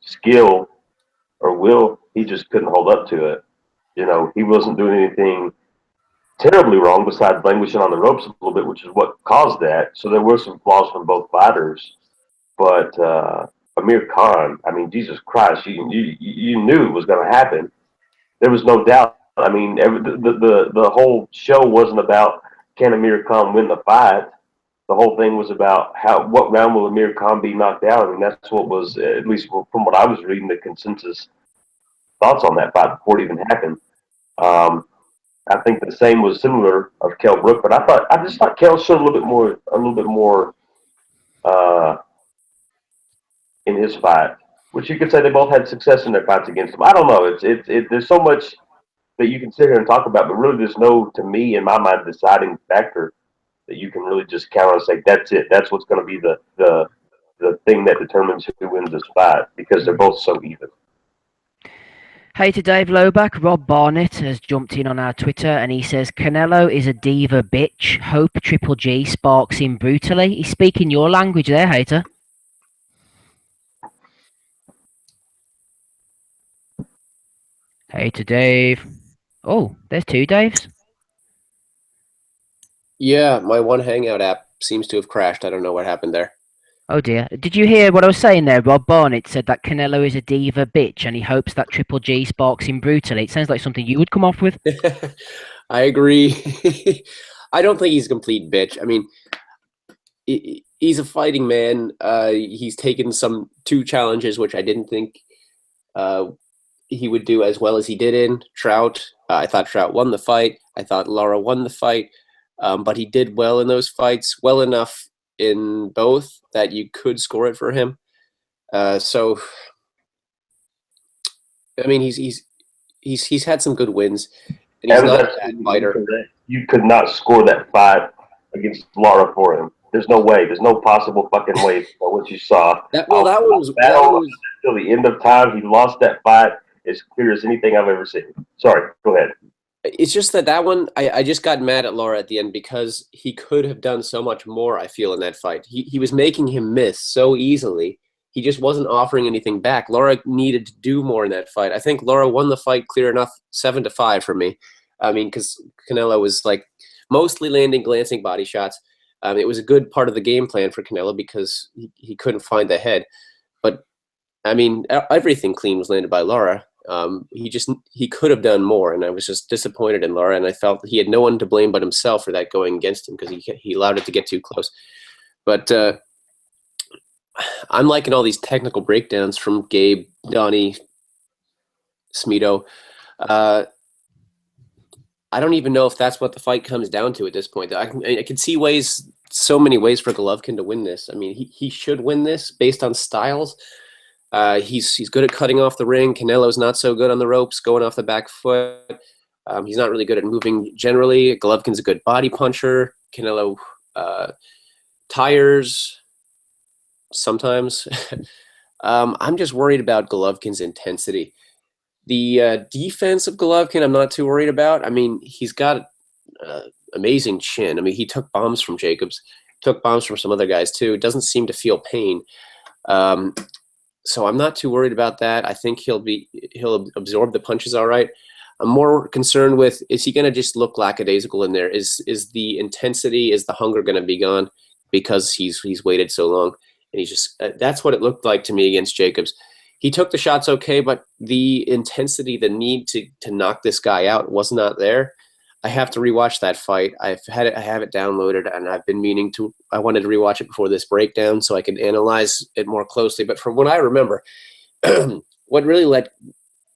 skill or will. He just couldn't hold up to it. He wasn't doing anything terribly wrong besides languishing on the ropes a little bit, which is what caused that. So there were some flaws from both fighters. But Amir Khan, I mean, Jesus Christ, you knew it was going to happen. There was no doubt. I mean, the whole show wasn't about can Amir Khan win the fight. The whole thing was about what round will Amir Khan be knocked out. I mean, that's what was, at least from what I was reading, the consensus thoughts on that fight before it even happened. I think the same was similar of Kell Brook, but I just thought Kell showed a little bit more in his fight, which you could say they both had success in their fights against him. I don't know. There's so much that you can sit here and talk about, but really there's no, to me, in my mind, deciding factor that you can really just count on and say, that's it. That's what's going to be the thing that determines who wins this fight, because they're both so even. Hey to Dave Loback, Rob Barnett has jumped in on our Twitter and he says, Canelo is a diva bitch. Hope Triple G sparks him brutally. He's speaking your language there, Hater. Hey to Dave. Oh, there's two Daves. Yeah, my one Hangout app seems to have crashed. I don't know what happened there. Oh dear. Did you hear what I was saying there? Rob Barnett said that Canelo is a diva bitch and he hopes that Triple G sparks him brutally. It sounds like something you would come off with. I agree. I don't think he's a complete bitch. I mean, he's a fighting man. He's taken two challenges, which I didn't think he would do as well as he did in Trout. I thought Trout won the fight. I thought Lara won the fight. But he did well in those fights, well enough in both that you could score it for him. So, I mean, he's had some good wins, and he's not a bad fighter. You could not score that fight against Lara for him. There's no way. There's no possible fucking way for what you saw. That one was till the end of time. He lost that fight as clear as anything I've ever seen. Sorry, go ahead. It's just that one, I just got mad at Lara at the end because he could have done so much more, I feel, in that fight. He was making him miss so easily. He just wasn't offering anything back. Lara needed to do more in that fight. I think Lara won the fight clear enough, 7-5 for me. I mean, because Canelo was like mostly landing glancing body shots. It was a good part of the game plan for Canelo because he couldn't find the head. But, I mean, everything clean was landed by Lara. He could have done more, and I was just disappointed in Lara, and I felt he had no one to blame but himself for that going against him because he allowed it to get too close. But I'm liking all these technical breakdowns from Gabe, Donnie, Smito. I don't even know if that's what the fight comes down to at this point. I can see so many ways for Golovkin to win this. I mean, he should win this based on styles. He's good at cutting off the ring. Canelo's not so good on the ropes, going off the back foot. He's not really good at moving generally. Golovkin's a good body puncher. Canelo tires sometimes. I'm just worried about Golovkin's intensity. The defense of Golovkin, I'm not too worried about. I mean, he's got amazing chin. I mean, he took bombs from Jacobs, took bombs from some other guys too. Doesn't seem to feel pain. So I'm not too worried about that. I think he'll absorb the punches all right. I'm more concerned with, is he going to just look lackadaisical in there? Is the intensity, is the hunger going to be gone because he's waited so long? And he's just, that's what it looked like to me against Jacobs. He took the shots okay, but the intensity, the need to knock this guy out was not there. I have to rewatch that fight. I have it downloaded, and I've been meaning to. I wanted to rewatch it before this breakdown so I can analyze it more closely. But from what I remember, what really let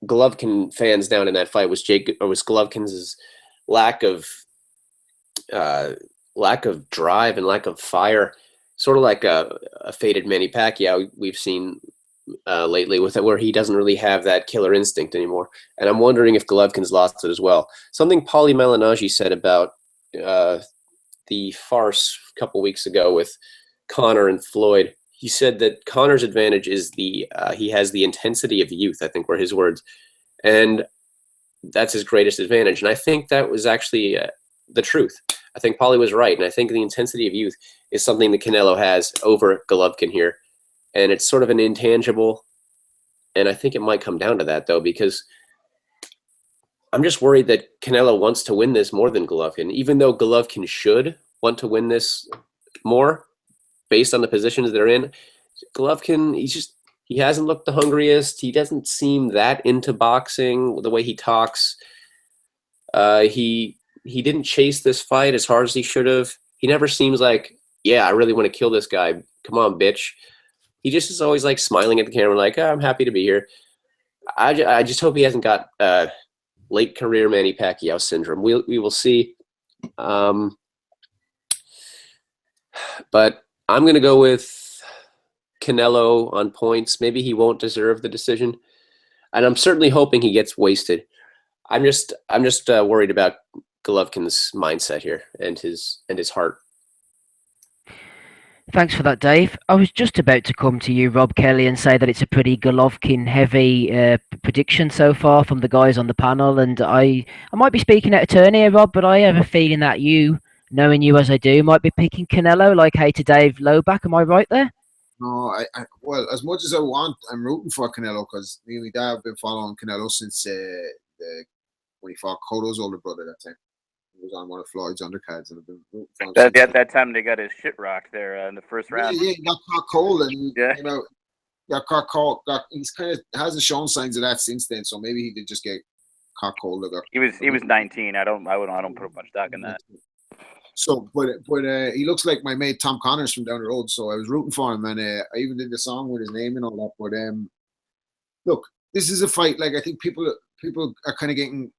Golovkin fans down in that fight was Golovkin's lack of drive and lack of fire, sort of like a faded Manny Pacquiao we've seen lately with it, where he doesn't really have that killer instinct anymore. And I'm wondering if Golovkin's lost it as well. Something Paulie Malignaggi said about the farce a couple weeks ago with Conor and Floyd. He said that Conor's advantage is he has the intensity of youth, I think were his words. And that's his greatest advantage. And I think that was actually the truth. I think Paulie was right. And I think the intensity of youth is something that Canelo has over Golovkin here. And it's sort of an intangible. And I think it might come down to that, though, because I'm just worried that Canelo wants to win this more than Golovkin, even though Golovkin should want to win this more based on the positions they're in. Golovkin, he hasn't looked the hungriest. He doesn't seem that into boxing the way he talks. He didn't chase this fight as hard as he should have. He never seems like, yeah, I really want to kill this guy. Come on, bitch. He just is always like smiling at the camera, like, oh, I'm happy to be here. I just hope he hasn't got late career Manny Pacquiao syndrome. We will see. But I'm going to go with Canelo on points. Maybe he won't deserve the decision. And I'm certainly hoping he gets wasted. I'm just worried about Golovkin's mindset here and his heart. Thanks for that, Dave. I was just about to come to you, Rob Kelly, and say that it's a pretty Golovkin-heavy prediction so far from the guys on the panel. And I might be speaking out of turn here, Rob, but I have a feeling that you, knowing you as I do, might be picking Canelo like Hater Dave Lowback. Am I right there? No, well, as much as I want, I'm rooting for Canelo because me and my dad have been following Canelo since when he fought Cotto's older brother that time. He was on one of Floyd's undercards, and I've been rooting for him since that time they got his shit rocked there in the first round. Yeah, he got caught cold, and got caught cold. He's kind of hasn't shown signs of that since then. So maybe he did just get caught cold. He was 19. I don't put much stock in that. So, but he looks like my mate Tom Connors from down the road. So I was rooting for him, and I even did the song with his name and all that. But look, this is a fight. Like I think people are kind of getting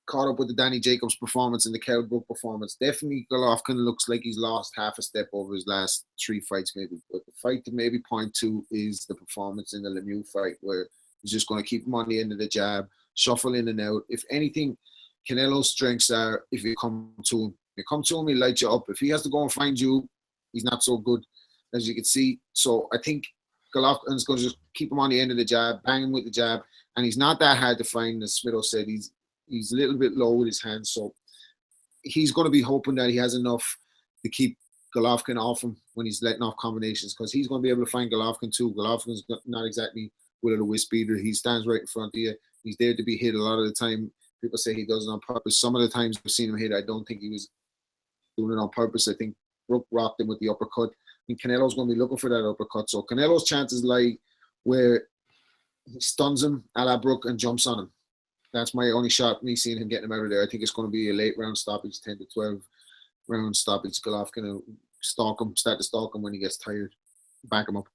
caught up with the Danny Jacobs performance and the Kell Brook performance. Definitely Golovkin looks like he's lost half a step over his last 3 fights, maybe. But the fight to maybe point to is the performance in the Lemieux fight, where he's just going to keep him on the end of the jab, shuffle in and out. If anything, Canelo's strengths are if you come to him. If you come to him, he lights you up. If he has to go and find you, he's not so good, as you can see. So I think Golovkin's going to just keep him on the end of the jab, bang him with the jab, and he's not that hard to find, as Smitho said. He's a little bit low with his hands, so he's going to be hoping that he has enough to keep Golovkin off him when he's letting off combinations, because he's going to be able to find Golovkin too. Golovkin's not exactly with a whisk beater. He stands right in front of you. He's there to be hit a lot of the time. People say he does it on purpose. Some of the times I've seen him hit, I don't think he was doing it on purpose. I think Brook rocked him with the uppercut. I think Canelo's going to be looking for that uppercut. So Canelo's chances lie where he stuns him a la Brook and jumps on him. That's my only shot, me seeing him getting him out of there. I think it's going to be a late round stoppage, 10 to 12 round stoppage. Golovkin will start to stalk him when he gets tired. Back him up.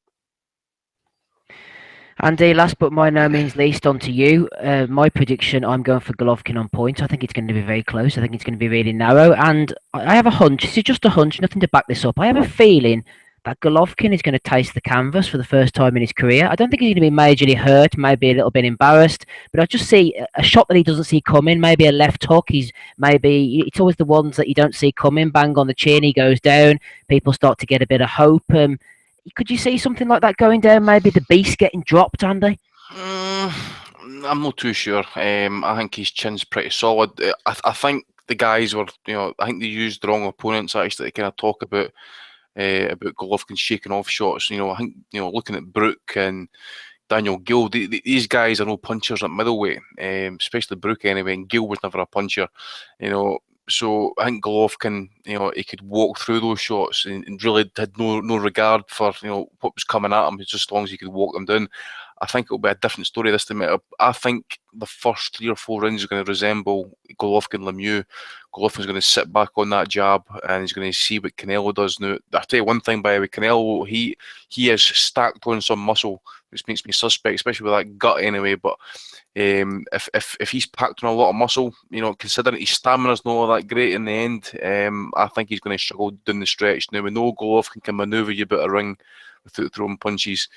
Andy, last but by no means least, on to you. My prediction, I'm going for Golovkin on points. I think it's going to be very close. I think it's going to be really narrow. And I have a hunch, this is just a hunch, nothing to back this up. I have a feeling that Golovkin is going to taste the canvas for the first time in his career. I don't think he's going to be majorly hurt, maybe a little bit embarrassed, but I just see a shot that he doesn't see coming, maybe a left hook. It's always the ones that you don't see coming, bang on the chin, he goes down, people start to get a bit of hope. Could you see something like that going down, maybe the beast getting dropped, Andy? I'm not too sure. I think his chin's pretty solid. I think the guys were, I think they used the wrong opponents actually to kind of talk about Golovkin shaking off shots. I think looking at Brook and Daniel Gill, these guys are no punchers at middleweight, especially Brook anyway. And Gill was never a puncher, So I think Golovkin, he could walk through those shots and really had no regard for what was coming at him, just as long as he could walk them down. I think it'll be a different story this time. I think the first 3 or 4 rounds are going to resemble Golovkin Lemieux. Golovkin's going to sit back on that jab and he's going to see what Canelo does. Now, I'll tell you one thing, by the way, Canelo, he is stacked on some muscle, which makes me suspect, especially with that gut anyway. But if he's packed on a lot of muscle, considering his stamina's not all that great in the end, I think he's going to struggle down the stretch. Now, we know Golovkin can manoeuvre you about a ring without throwing punches.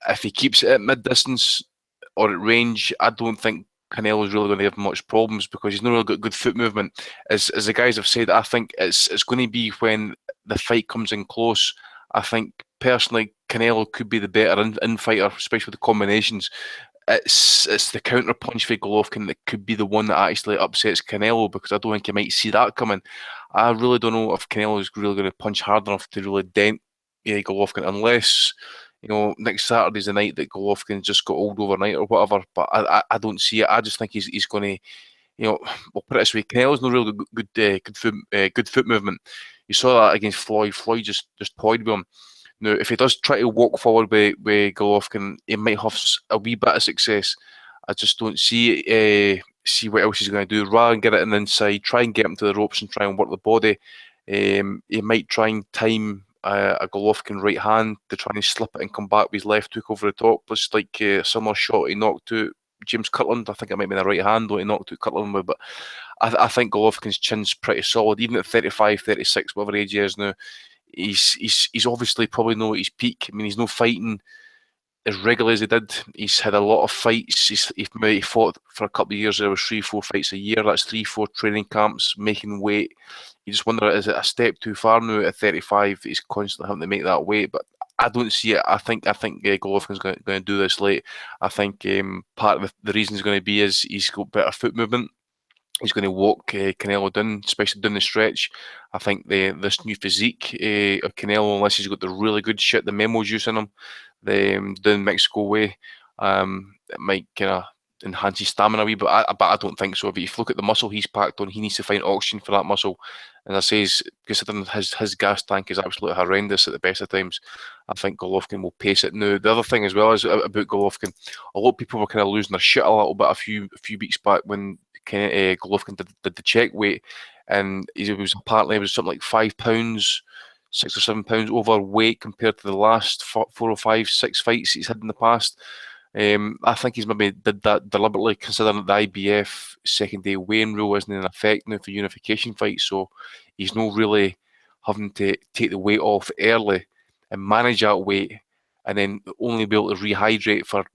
If he keeps it at mid-distance or at range, I don't think Canelo's really going to have much problems because he's not really got good foot movement. As the guys have said, I think it's going to be when the fight comes in close. I think personally Canelo could be the better in-fighter, especially with the combinations. It's the counter punch for Golovkin that could be the one that actually upsets Canelo, because I don't think you might see that coming. I really don't know if Canelo is really going to punch hard enough to really dent Golovkin, unless next Saturday's the night that Golovkin just got old overnight or whatever. But I don't see it. I just think he's going to, we'll put it this way: Canelo's no real good foot movement. You saw that against Floyd. Floyd just toyed with him. Now, if he does try to walk forward with Golovkin, he might have a wee bit of success. I just don't see what else he's going to do. Rather than get it in the inside, try and get him to the ropes and try and work the body. He might try and time a Golovkin right hand to try and slip it and come back with his left hook over the top. Just like a similar shot he knocked to James Kirtland. I think it might be the right hand that he knocked to Kirtland with. But I think Golovkin's chin's pretty solid, even at 35, 36, whatever age he is now. He's obviously probably not at his peak. I mean, he's not fighting as regularly as he did. He's had a lot of fights. He fought for a couple of years. There was 3-4 fights a year. That's 3-4 training camps, making weight. You just wonder, is it a step too far now at 35? He's constantly having to make that weight, but I don't see it. I think Golovkin's going to do this late. I think part of the reason he's going to be is he's got better foot movement. He's going to walk Canelo down, especially down the stretch. I think this new physique of Canelo, unless he's got the really good shit, the memo juice in him, down Mexico way, it might kind of enhance his stamina a wee bit. But I don't think so. If you look at the muscle he's packed on, he needs to find oxygen for that muscle. And as I say, considering his gas tank is absolutely horrendous at the best of times, I think Golovkin will pace it. Now, the other thing as well is about Golovkin, a lot of people were kind of losing their shit a little bit a few weeks back when Golovkin did the check weight, and he was apparently something like 5 pounds, 6 or 7 pounds overweight compared to the last 4 or 5, 6 fights he's had in the past. I think he's maybe did that deliberately, considering that the IBF second day weigh-in rule isn't in effect now for unification fights, so he's not really having to take the weight off early and manage that weight, and then only be able to rehydrate for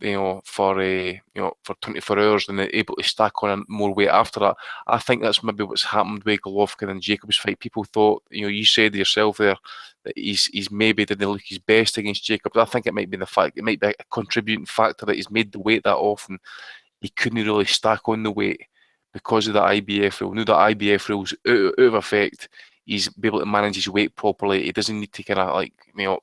24 hours and then able to stack on more weight after that. I think that's maybe what's happened with Golovkin and Jacobs' fight. People thought, you said yourself there that he's maybe didn't look his best against Jacobs. I think it might be the fact, it might be a contributing factor that he's made the weight that often. He couldn't really stack on the weight because of the IBF rule. Now that IBF rule's out of effect, he's be able to manage his weight properly. He doesn't need to kind of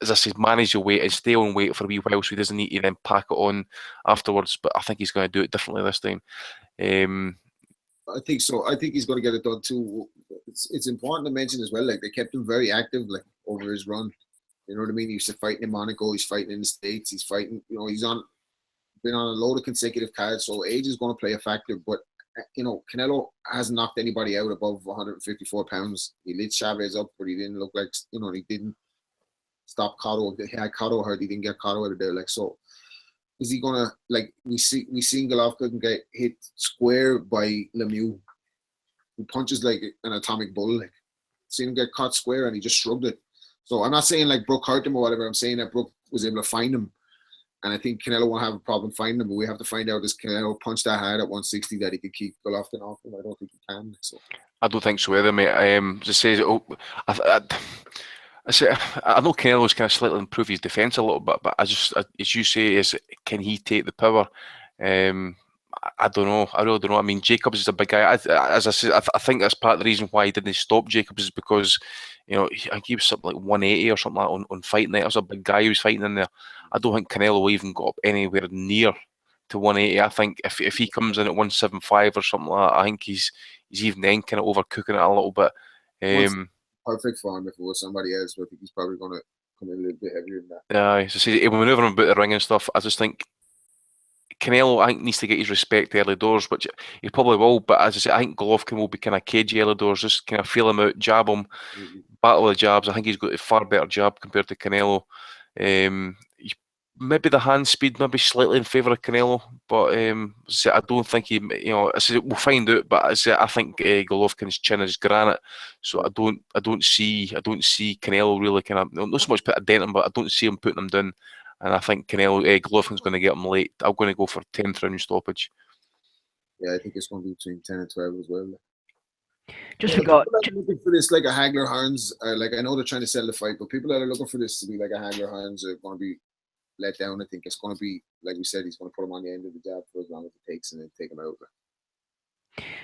as I said, manage your weight and stay on weight for a wee while, so he doesn't need to then pack it on afterwards. But I think he's going to do it differently this time. I think so. I think he's going to get it done too. It's important to mention as well, like, they kept him very active, like, over his run. You know what I mean? He used to fight in Monaco. He's fighting in the States. He's fighting. He's been on a load of consecutive cards. So age is going to play a factor. But Canelo hasn't knocked anybody out above 154 pounds. He lit Chavez up, but he didn't look like he didn't stop Cotto. He had Cotto hurt. He didn't get Cotto out of there. Like, so is he gonna, like, we seen Golovkin get hit square by Lemieux, who punches like an atomic bull. Like, seen him get caught square and he just shrugged it. So I'm not saying like Brook hurt him or whatever. I'm saying that Brook was able to find him, and I think Canelo won't have a problem finding him. But we have to find out, does Canelo punch that hard at 160 that he could keep Golovkin off him? I don't think he can. So I don't think so either, mate. Just says, I know Canelo's kind of slightly improved his defence a little bit, but as you say, can he take the power? I don't know. I really don't know. I mean, Jacobs is a big guy. As I said, I think that's part of the reason why he didn't stop Jacobs is because, I think he was something like 180 or something like that on fight night. That was a big guy he was fighting in there. I don't think Canelo even got up anywhere near to 180. I think if he comes in at 175 or something like that, I think he's even then kind of overcooking it a little bit. perfect for him if it was somebody else, but I think he's probably going to come in a little bit heavier than that. Yeah, so see, when manoeuvring about the ring and stuff, I just think Canelo, I think, needs to get his respect early doors, which he probably will. But as I say, I think Golovkin will be kind of cagey early doors, just kind of feel him out, jab him, battle the jabs. I think he's got a far better jab compared to Canelo. Maybe the hand speed, maybe slightly in favour of Canelo, but so I don't think he, we'll find out. But I think Golovkin's chin is granite, so I don't see Canelo really kind of not so much put a dent in, but I don't see him putting him down. And I think Golovkin's going to get him late. I'm going to go for 10th round stoppage. Yeah, I think it's going to be between 10 and 12 as well. Just forgot. People are looking for this like a Hagler Hearns. Like I know they're trying to sell the fight, but people that are looking for this to be like a Hagler Hearns are going to be let down. I think it's going to be, like we said, he's going to put him on the end of the jab for as long as it takes and then take him out.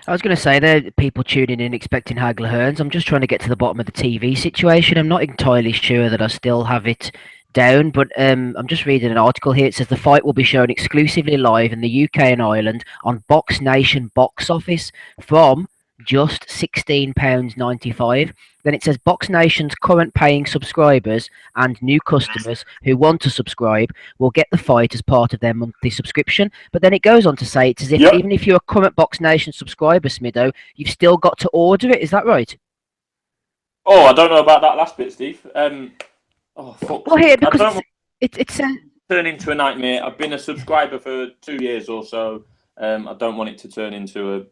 I was going to say there, people tuning in expecting Hagler Hearns. I'm just trying to get to the bottom of the TV situation. I'm not entirely sure that I still have it down, but I'm just reading an article here. It says the fight will be shown exclusively live in the UK and Ireland on Box Nation box office from just £16.95. Then it says Box Nation's current paying subscribers and new customers who want to subscribe will get the fight as part of their monthly subscription. But then it goes on to say it's as if even if you're a current Box Nation subscriber, Smido, you've still got to order it. Is that right? Oh, I don't know about that last bit, Steve. Oh, fuck. Well, here, because it's turn into a nightmare. I've been a subscriber for 2 years or so. I don't want it to turn into a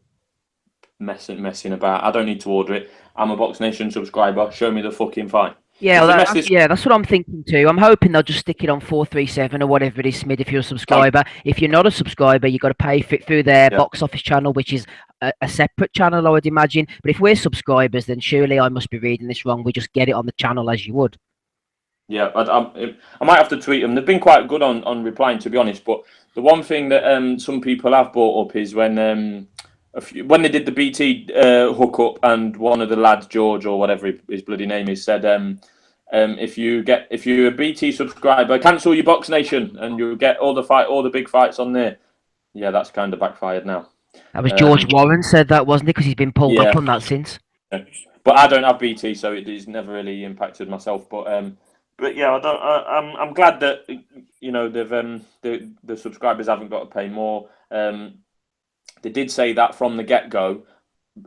messing about. I don't need to order it. I'm a Box Nation subscriber. Show me the fucking fight. Yeah, that's what I'm thinking too. I'm hoping they'll just stick it on 437 or whatever it is, Smid, if you're a subscriber. If you're not a subscriber, you've got to pay for it through their box office channel, which is a separate channel, I would imagine. But if we're subscribers, then surely I must be reading this wrong. We just get it on the channel as you would. Yeah, I might have to tweet them. They've been quite good on replying, to be honest. But the one thing that some people have brought up is when they did the BT hookup, and one of the lads, George or whatever his bloody name is, said if you're a BT subscriber, cancel your Box Nation and you'll get all the big fights on there. Yeah, that's kind of backfired now. That was George Warren said that, wasn't it? Because he's been pulled up on that since. But I don't have BT, so it's never really impacted myself. But yeah, I'm glad that they've the subscribers haven't got to pay more. They did say that from the get-go,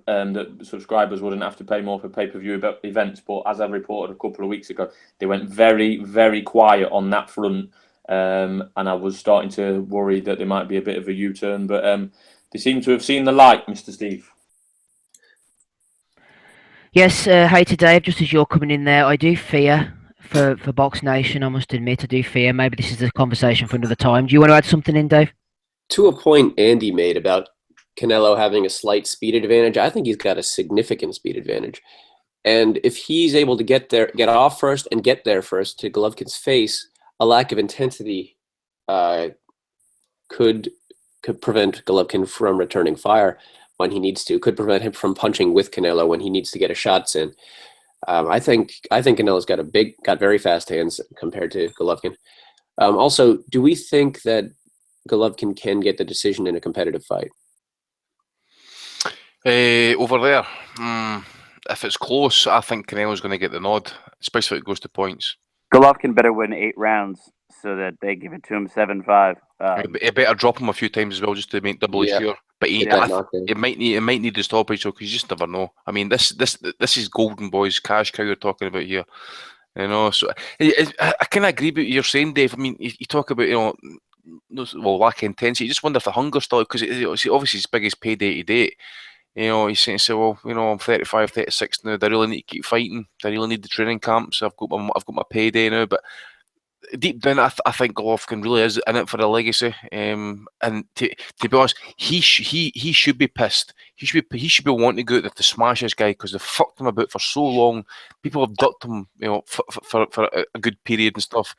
that subscribers wouldn't have to pay more for pay-per-view events. But as I reported a couple of weeks ago, they went very, very quiet on that front, and I was starting to worry that there might be a bit of a U-turn. But they seem to have seen the light, Mr. Steve. Yes, hey to Dave, just as you're coming in there, I do fear for Box Nation, I must admit, I do fear. Maybe this is a conversation for another time. Do you want to add something in, Dave? To a point Andy made about Canelo having a slight speed advantage, I think he's got a significant speed advantage. And if he's able to get off first and get there first to Golovkin's face, a lack of intensity could prevent Golovkin from returning fire when he needs to, could prevent him from punching with Canelo when he needs to get a shots in. I think Canelo's got very fast hands compared to Golovkin. Also, do we think that Golovkin can get the decision in a competitive fight? Over there, if it's close, I think Canelo's going to get the nod, especially if it goes to points. Golovkin better win 8 rounds so that they give it to him 7-5. He better drop him a few times as well, just to make doubly sure. But it might need the stoppage, because you just never know. I mean, this is Golden Boy's cash cow you're talking about here. So I kind of agree with what you're saying, Dave. I mean, you talk about lack of intensity. You just wonder if the hunger still, because it's obviously his biggest payday to date. He's saying, well, I'm 35, 36 now. Do I really need to keep fighting? Do I really need the training camps? I've got my payday now. But deep down, I think Golovkin really is in it for a legacy. And to be honest, he should be pissed. He should be wanting to go out there to smash this guy, because they've fucked him about for so long. People have ducked him, for a good period and stuff.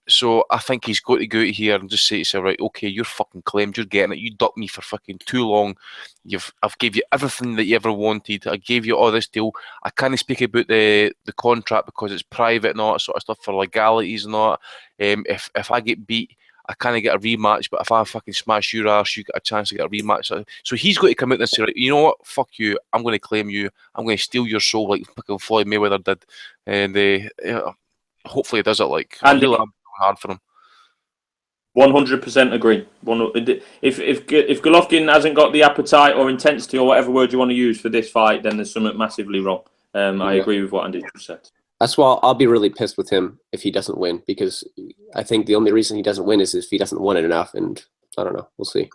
So I think he's got to go out here and just say to himself, right, okay, you're fucking claimed, you're getting it. You ducked me for fucking too long. I've gave you everything that you ever wanted. I gave you all this deal. I can't speak about the contract because it's private and all that sort of stuff for legalities and all that. If I get beat, I kind of get a rematch, but if I fucking smash your ass, you get a chance to get a rematch. So he's got to come out and say, right, you know what, fuck you, I'm going to claim you. I'm going to steal your soul like fucking Floyd Mayweather did. And hopefully he does it. Like, I Andy, really am going hard for him. 100% agree. If Golovkin hasn't got the appetite or intensity or whatever word you want to use for this fight, then there's something massively wrong. I agree with what Andy just said. That's why I'll be really pissed with him if he doesn't win, because I think the only reason he doesn't win is if he doesn't want it enough, and I don't know. We'll see.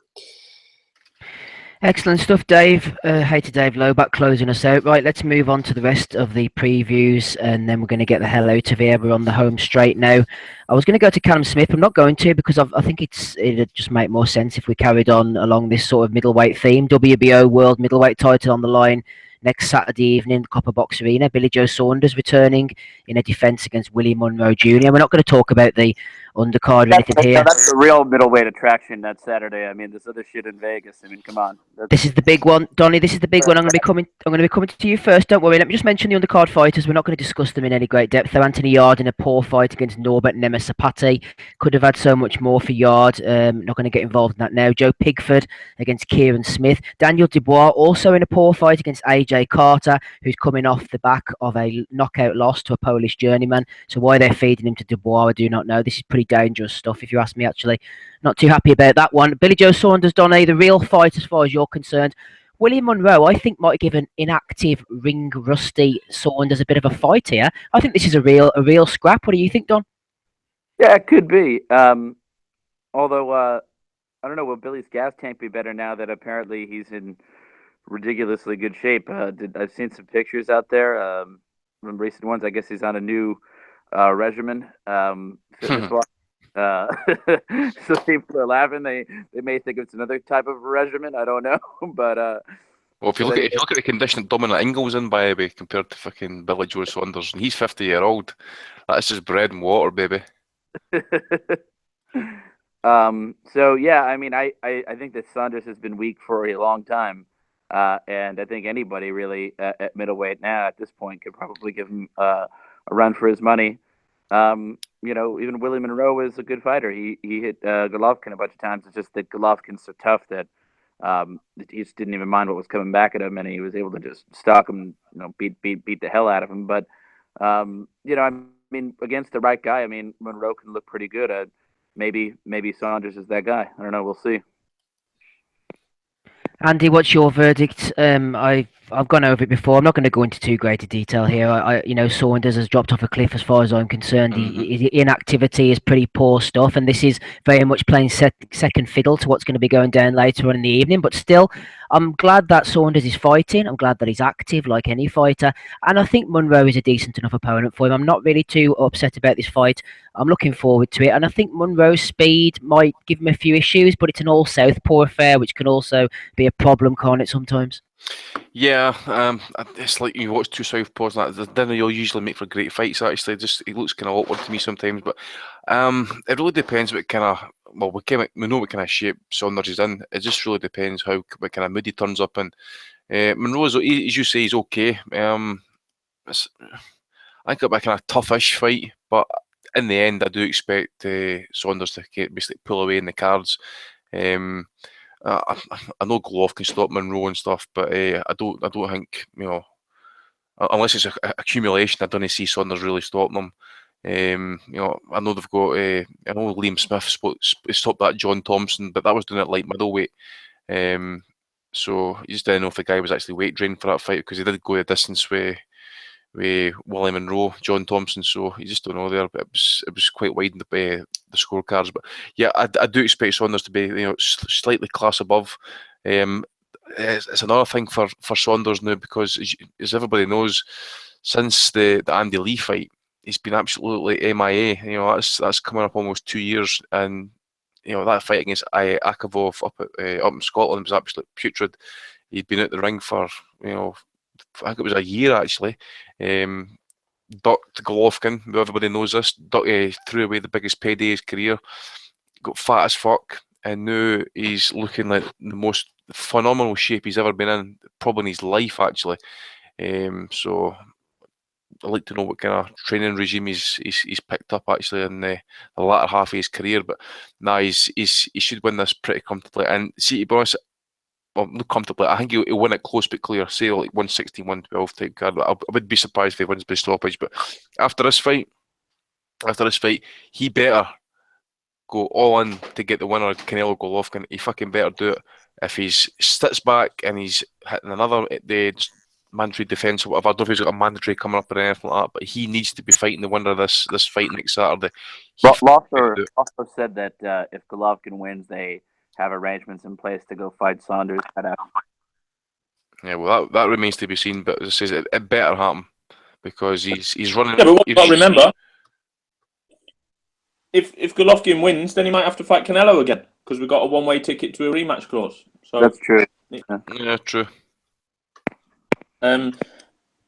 Excellent stuff, Dave. Hey to Dave Lowback closing us out. Right, let's move on to the rest of the previews, and then we're going to get the hell out of here. We're on the home straight now. I was going to go to Callum Smith. I'm not going to, because I think it'd just make more sense if we carried on along this sort of middleweight theme. WBO World Middleweight title on the line next Saturday evening, Copper Box Arena. Billy Joe Saunders returning in a defence against Willie Monroe Jr. We're not going to talk about the undercard or anything here. That's the real middleweight attraction that Saturday. I mean, this other shit in Vegas. I mean, come on. This is the big one, Donny. This is the big one. I'm going to be coming to you first. Don't worry. Let me just mention the undercard fighters. We're not going to discuss them in any great depth. Though Anthony Yard in a poor fight against Norbert Nemes-Sapati could have had so much more for Yard. Not going to get involved in that now. Joe Pigford against Kieran Smith. Daniel Dubois also in a poor fight against AJ Carter, who's coming off the back of a knockout loss to a Polish journeyman. So why they're feeding him to Dubois, I do not know. This is pretty dangerous stuff, if you ask me. Actually, not too happy about that one. Billy Joe Saunders, Donny, the real fight as far as you're concerned. William Monroe, I think, might give an inactive, ring rusty Saunders a bit of a fight here. I think this is a real scrap. What do you think, Don? Yeah, it could be. Although I don't know, will Billy's gas tank be better now that apparently he's in ridiculously good shape? I've seen some pictures out there from recent ones. I guess he's on a new regimen. Fitness-wise. So people are laughing. They may think it's another type of regimen. I don't know, but well, if you look at the condition that Dominic Ingle's in, by the way, compared to fucking Billy Joe Saunders, and he's 50-year-old, that's just bread and water, baby. So yeah, I mean, I think that Saunders has been weak for a long time, and I think anybody really at middleweight now at this point could probably give him a run for his money. You know, even Willie Monroe is a good fighter. He hit Golovkin a bunch of times. It's just that Golovkin's so tough that he just didn't even mind what was coming back at him, and he was able to just stalk him, you know, beat the hell out of him. But you know, I mean, against the right guy, I mean, Monroe can look pretty good. Maybe Saunders is that guy. I don't know. We'll see. Andy, what's your verdict? I've gone over it before. I'm not going to go into too great a detail here. You know, Saunders has dropped off a cliff as far as I'm concerned. His inactivity is pretty poor stuff, and this is very much playing second fiddle to what's going to be going down later on in the evening. But still, I'm glad that Saunders is fighting. I'm glad that he's active like any fighter, and I think Monroe is a decent enough opponent for him. I'm not really too upset about this fight. I'm looking forward to it, and I think Monroe's speed might give him a few issues, but it's an all-southpaw affair, which can also be a problem, can't it, sometimes? Yeah, it's like you watch two southpaws and that. Then you'll usually make for great fights. Actually, just he looks kind of awkward to me sometimes. But it really depends what kind of we know what kind of shape Saunders is in. It just really depends what kind of mood he turns up in. Monroe's, as you say, he's okay. I think it'll be a kind of toughish fight, but in the end, I do expect Saunders to basically pull away in the cards. I know Golovkin can stop Monroe and stuff, but I don't think, you know, unless it's accumulation, I don't see Saunders really stopping them. You know, I know they've got. I know Liam Smith stopped that John Thompson, but that was doing it light middleweight. So you just didn't know if the guy was actually weight drained for that fight, because he did go a distance with Willie Monroe, John Thompson. So you just don't know there. But it was quite wide in the scorecards. But yeah, I do expect Saunders to be, you know, slightly class above. It's another thing for Saunders now, because as everybody knows, since the Andy Lee fight, he's been absolutely MIA. You know, that's coming up almost 2 years, and you know that fight against Akavov up in Scotland was absolutely putrid. He'd been out the ring for, you know, I think it was a year actually. Ducked Golovkin, who everybody knows this, threw away the biggest payday of his career, got fat as fuck, and now he's looking like the most phenomenal shape he's ever been in, probably in his life actually. So I'd like to know what kind of training regime he's picked up actually in the latter half of his career. But nah, he should win this pretty comfortably. And see, to be honest, well, not comfortably, I think he'll win it close but clear, say like 116, 112 type card. I would be surprised if he wins by stoppage. But after this fight, after this fight, he better go all in to get the winner, Canelo Golovkin. He fucking better do it. If he's sits back and he's hitting another mandatory defence or whatever, I don't know if he's got a mandatory coming up or anything like that, but he needs to be fighting the winner of this fight next Saturday. Lofter said that if Golovkin wins, they have arrangements in place to go fight Saunders. Yeah, well, that remains to be seen, but as I say, it better happen because he's running. Yeah, but what you've got to remember, if Golovkin wins, then he might have to fight Canelo again because we've got a one-way ticket to a rematch clause. So that's true. Yeah, true. I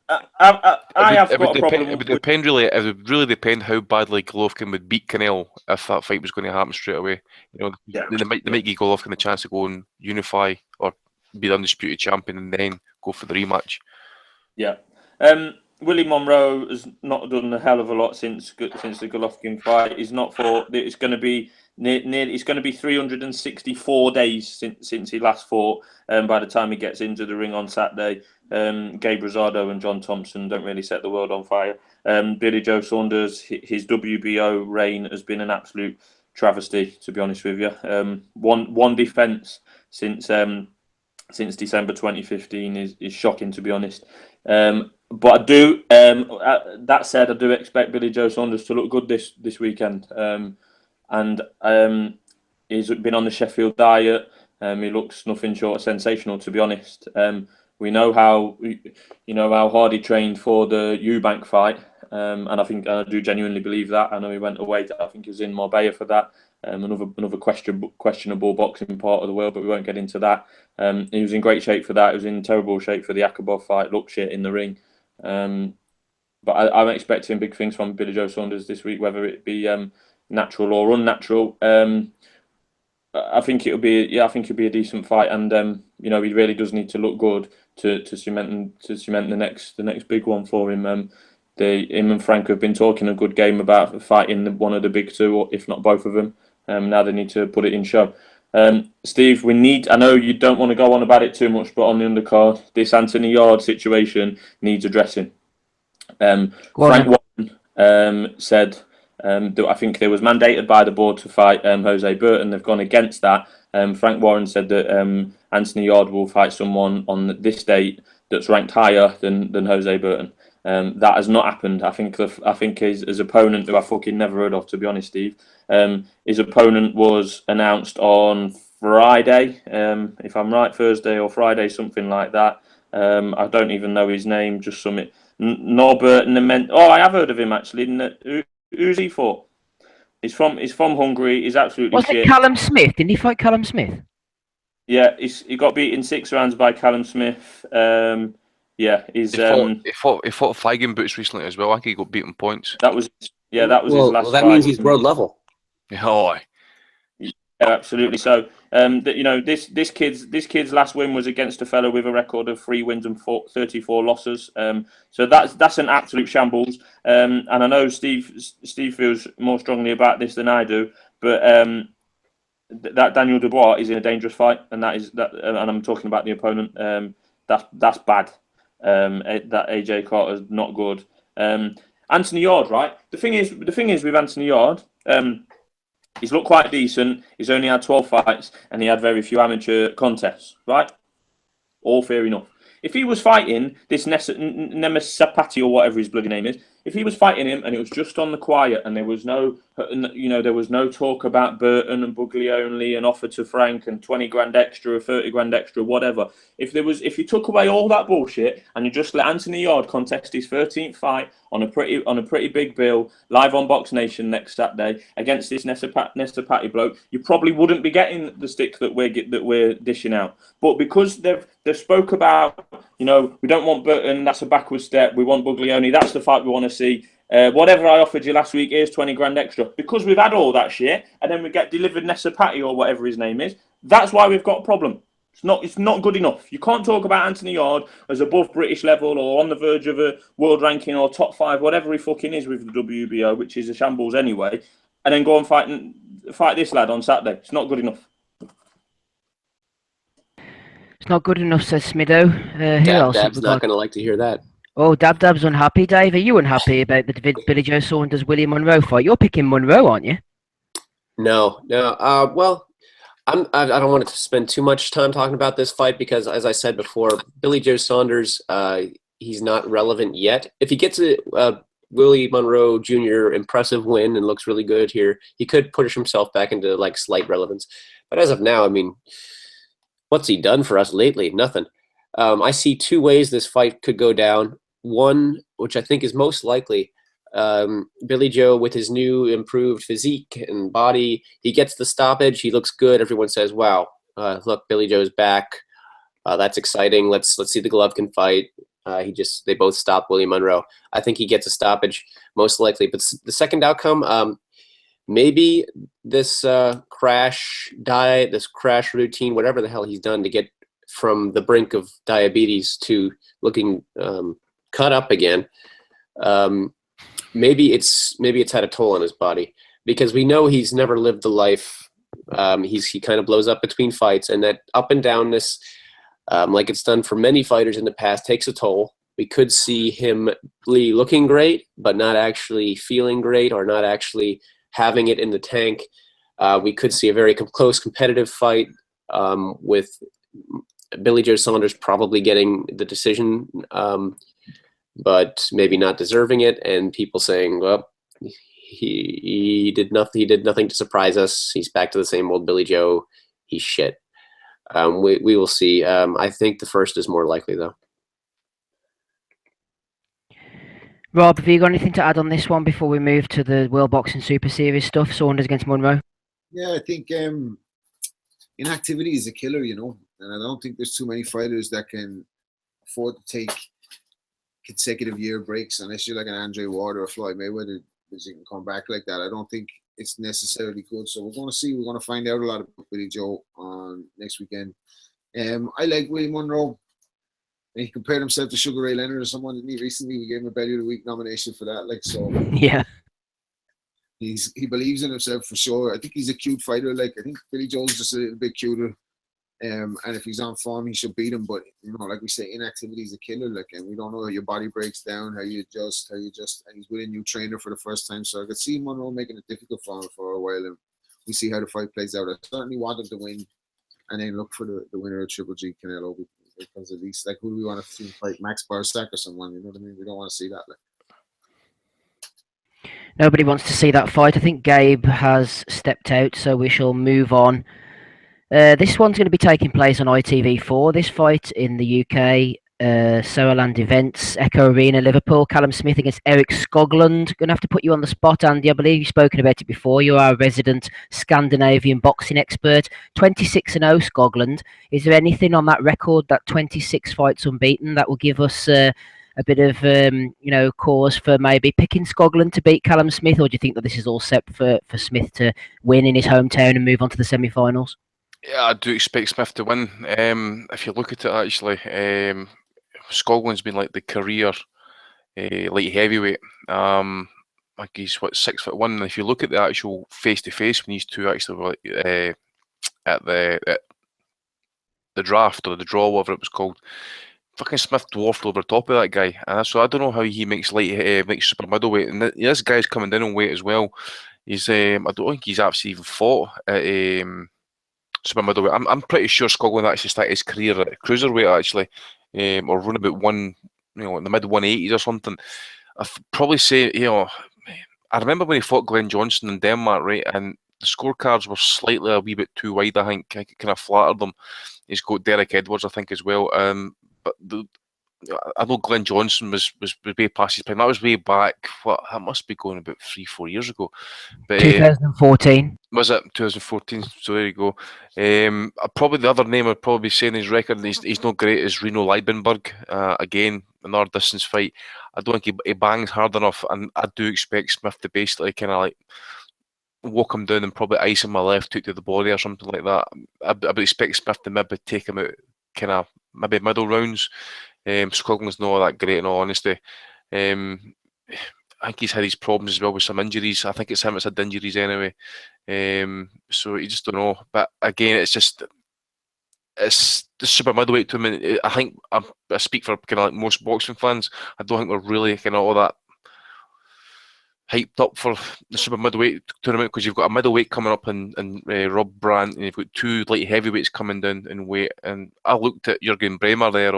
have got a problem. It would depend really. It would really depend how badly Golovkin would beat Canelo if that fight was going to happen straight away. You know, they might give Golovkin the chance to go and unify or be the undisputed champion and then go for the rematch. Yeah. Willie Monroe has not done a hell of a lot since the Golovkin fight. It's going to be it's going to be 364 days since he last fought. By the time he gets into the ring on Saturday, Gabe Rosado and John Thompson don't really set the world on fire. Billy Joe Saunders, his WBO reign has been an absolute travesty, to be honest with you. One defense since December 2015 is shocking, to be honest. But I do. That said, I do expect Billy Joe Saunders to look good this weekend. And he's been on the Sheffield diet. He looks nothing short of sensational, to be honest. We know how hard he trained for the Eubank fight, and I do genuinely believe that. I know he went away. I think he was in Marbella for that. Another questionable boxing part of the world, but we won't get into that. He was in great shape for that. He was in terrible shape for the Akabov fight. Looked shit in the ring. But I'm expecting big things from Billy Joe Saunders this week, whether it be natural or unnatural. I think it'll be a decent fight, and he really does need to look good to cement the next big one for him. Him and Frank have been talking a good game about fighting one of the big two, or if not both of them. Now they need to put it in show. Steve, I know you don't want to go on about it too much, but on the undercard, this Anthony Yarde situation needs addressing. Frank Warren said that I think they was mandated by the board to fight Jose Burton. They've gone against that. Frank Warren said that Anthony Yarde will fight someone on this date that's ranked higher than Jose Burton. That has not happened. I think his opponent, who I fucking never heard of, to be honest, Steve, his opponent was announced on Friday, if I'm right, Thursday or Friday, something like that. I don't even know his name, just something. Norbert Nement. Oh, I have heard of him actually. Who's he for? He's from Hungary. He's absolutely Was shit. it Callum Smith? Didn't he fight Callum Smith? Yeah, he got beat in 6 rounds by Callum Smith. Yeah, he's he fought Feigen boots recently as well. I think he got beaten points. That was his last well, that fight, means he's wasn't world it? level. Oh, yeah, absolutely. So, this kid's last win was against a fellow with a record of 3 wins and 34 losses. So that's an absolute shambles. And I know Steve feels more strongly about this than I do, but that Daniel Dubois is in a dangerous fight, and and I'm talking about the opponent. That's bad. That AJ Carter's not good. Anthony Yarde, right? The thing is with Anthony Yarde, he's looked quite decent. He's only had 12 fights, and he had very few amateur contests, right? All fair enough. If he was fighting this Nemes Sapati or whatever his bloody name is, if he was fighting him and it was just on the quiet and there was no talk about Burton and Buglioni and offer to Frank and 20 grand extra or 30 grand extra, whatever. If you took away all that bullshit and you just let Anthony Yarde contest his 13th fight on a pretty big bill live on Box Nation next Saturday against this Nesapati bloke, you probably wouldn't be getting the stick that we're dishing out. But because they've spoke about, we don't want Burton, that's a backward step. We want Buglioni, that's the fight we want to see. Whatever I offered you last week, here's 20 grand extra. Because we've had all that shit, and then we get delivered Nesapati or whatever his name is, that's why we've got a problem. It's not good enough. You can't talk about Anthony Yarde as above British level or on the verge of a world ranking or top 5, whatever he fucking is with the WBO, which is a shambles anyway, and then go and fight this lad on Saturday. It's not good enough. It's not good enough, says Smido. Who else? Dab's not going to like to hear that. Oh, Dab's unhappy, Dave. Are you unhappy about the Billy Joe Saunders Willie Monroe fight? You're picking Monroe, aren't you? No. Well, I don't want to spend too much time talking about this fight because, as I said before, Billy Joe Saunders, he's not relevant yet. If he gets a Willie Monroe Jr. impressive win and looks really good here, he could push himself back into like slight relevance. But as of now, I mean, what's he done for us lately? Nothing. I see two ways this fight could go down. One, which I think is most likely, Billy Joe with his new improved physique and body, he gets the stoppage. He looks good. Everyone says, "Wow, look, Billy Joe's back. That's exciting. Let's see the Golovkin fight." They both stop Willie Monroe. I think he gets a stoppage most likely. But the second outcome, maybe this crash diet, this crash routine, whatever the hell he's done to get from the brink of diabetes to looking cut up again. Maybe it's had a toll on his body because we know he's never lived the life. He kind of blows up between fights, and that up and downness, like it's done for many fighters in the past, takes a toll. We could see him looking great, but not actually feeling great or not actually having it in the tank. We could see a very close competitive fight with Billy Joe Saunders probably getting the decision, but maybe not deserving it, and people saying, well, he did nothing. He did nothing to surprise us. He's back to the same old Billy Joe. He's shit. We will see. I think the first is more likely, though. Rob, have you got anything to add on this one before we move to the World Boxing Super Series stuff? Saunders against Monroe. Yeah, I think inactivity is a killer, you know, and I don't think there's too many fighters that can afford to take consecutive year breaks unless you're like an Andre Ward or a Floyd Mayweather, because you can come back like that. I don't think it's necessarily good. So we're going to see. We're going to find out a lot about Billy Joe on next weekend. I like Willie Monroe. And he compared himself to Sugar Ray Leonard or someone, didn't he? Recently, we gave him a Belly of the Week nomination for that. Like, so Yeah. he believes in himself for sure. I think he's a cute fighter. Like, I think Billy Joe's just a little bit cuter. And if he's on form, he should beat him. But, you know, like we say, inactivity is a killer. Like, and we don't know how your body breaks down, how you adjust, and he's with a new trainer for the first time. So I could see Monroe making it difficult for him for a while. And we see how the fight plays out. I certainly want him to win and then look for the winner of Triple G Canelo, because at least, like, who do we want to see fight? Max Barsack or someone? You know what I mean? We don't want to see that. Like. Nobody wants to see that fight. I think Gabe has stepped out, so we shall move on. This one's going to be taking place on ITV4. This fight in the UK, Sowerland Events, Echo Arena, Liverpool. Callum Smith against Eric Skoglund. Going to have to put you on the spot, Andy. I believe you've spoken about it before. You're our resident Scandinavian boxing expert. 26-0 Skoglund. Is there anything on that record, that 26 fights unbeaten, that will give us a bit of cause for maybe picking Skoglund to beat Callum Smith, or do you think that this is all set for Smith to win in his hometown and move on to the semi-finals? Yeah, I do expect Smith to win. If you look at it, actually, Skoglund's been like the career light heavyweight. Like he's 6'1", and if you look at the actual face-to-face when these two actually were at the draft or the draw, whatever it was called, fucking Smith dwarfed over the top of that guy, and so I don't know how he makes makes super middleweight. And this guy's coming down in weight as well. He's I don't think he's actually even fought at super middleweight. I'm pretty sure Skoglund actually started his career at cruiserweight actually, or run about in the mid 180s or something. I'd probably say, I remember when he fought Glenn Johnson in Denmark, right, and the scorecards were slightly a wee bit too wide. I think I kind of flattered them. He's got Derek Edwards, I think, as well. But I know Glenn Johnson was way past his prime. That was way back. That must be going about 3-4 years ago. But 2014. Was it 2014? So there you go. Probably the other name I'd probably be saying his record, he's not great, is Reno Liebenberg. Again, another distance fight. I don't think he bangs hard enough, and I do expect Smith to basically kind of like walk him down and probably ice him my left hook to the body or something like that. I would expect Smith to maybe take him out kind of maybe middle rounds. Skoglund's not that great in all honesty. I think he's had his problems as well with some injuries. I think it's him that's had injuries anyway. So you just don't know. But again, it's it's the super middleweight tournament. I think I speak for kind of like most boxing fans. I don't think we're really kind of all that hyped up for the super middleweight tournament because you've got a middleweight coming up in Rob Brandt, and you've got two light heavyweights coming down in weight. And I looked at Jürgen Bremer there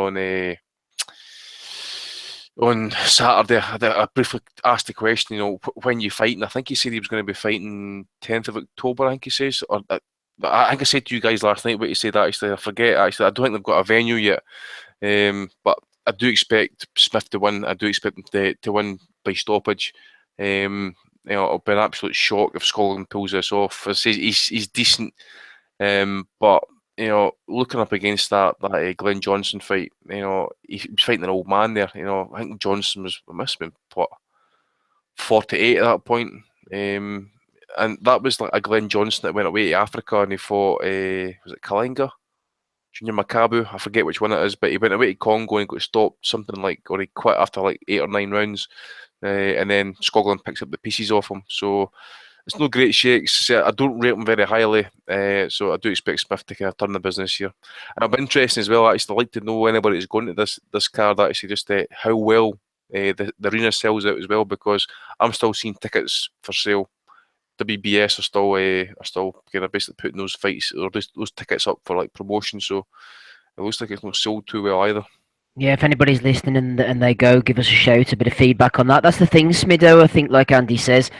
on Saturday. I briefly asked the question, you know, when you fighting? I think he said he was going to be fighting 10th of October, I think he says. Or I think I said to you guys last night what he said, actually. I forget, actually. I don't think they've got a venue yet. But I do expect Smith to win. I do expect him to win by stoppage. You know, it'll be an absolute shock if Skoglund pulls this off. He's decent, but you know, looking up against that Glenn Johnson fight, you know, he was fighting an old man there. You know, I think Johnson must have been what 48 at that point, and that was like a Glenn Johnson that went away to Africa and he fought was it Kalinga? Junior Makabu, I forget which one it is, but he went away to Congo and got stopped something like, or he quit after like 8 or 9 rounds, and then Skoglund picks up the pieces off him. So it's no great shakes. I don't rate him very highly, so I do expect Smith to kind of turn the business here. And it'll be interesting as well. Actually, I'd like to know anybody who's going to this card actually just how well the arena sells out as well, because I'm still seeing tickets for sale. WBS are still kind of basically putting those fights or those tickets up for like promotion, so it looks like it's not sold too well either. Yeah, if anybody's listening and they go, give us a shout, a bit of feedback on that. That's the thing, Smido. I think, like Andy says,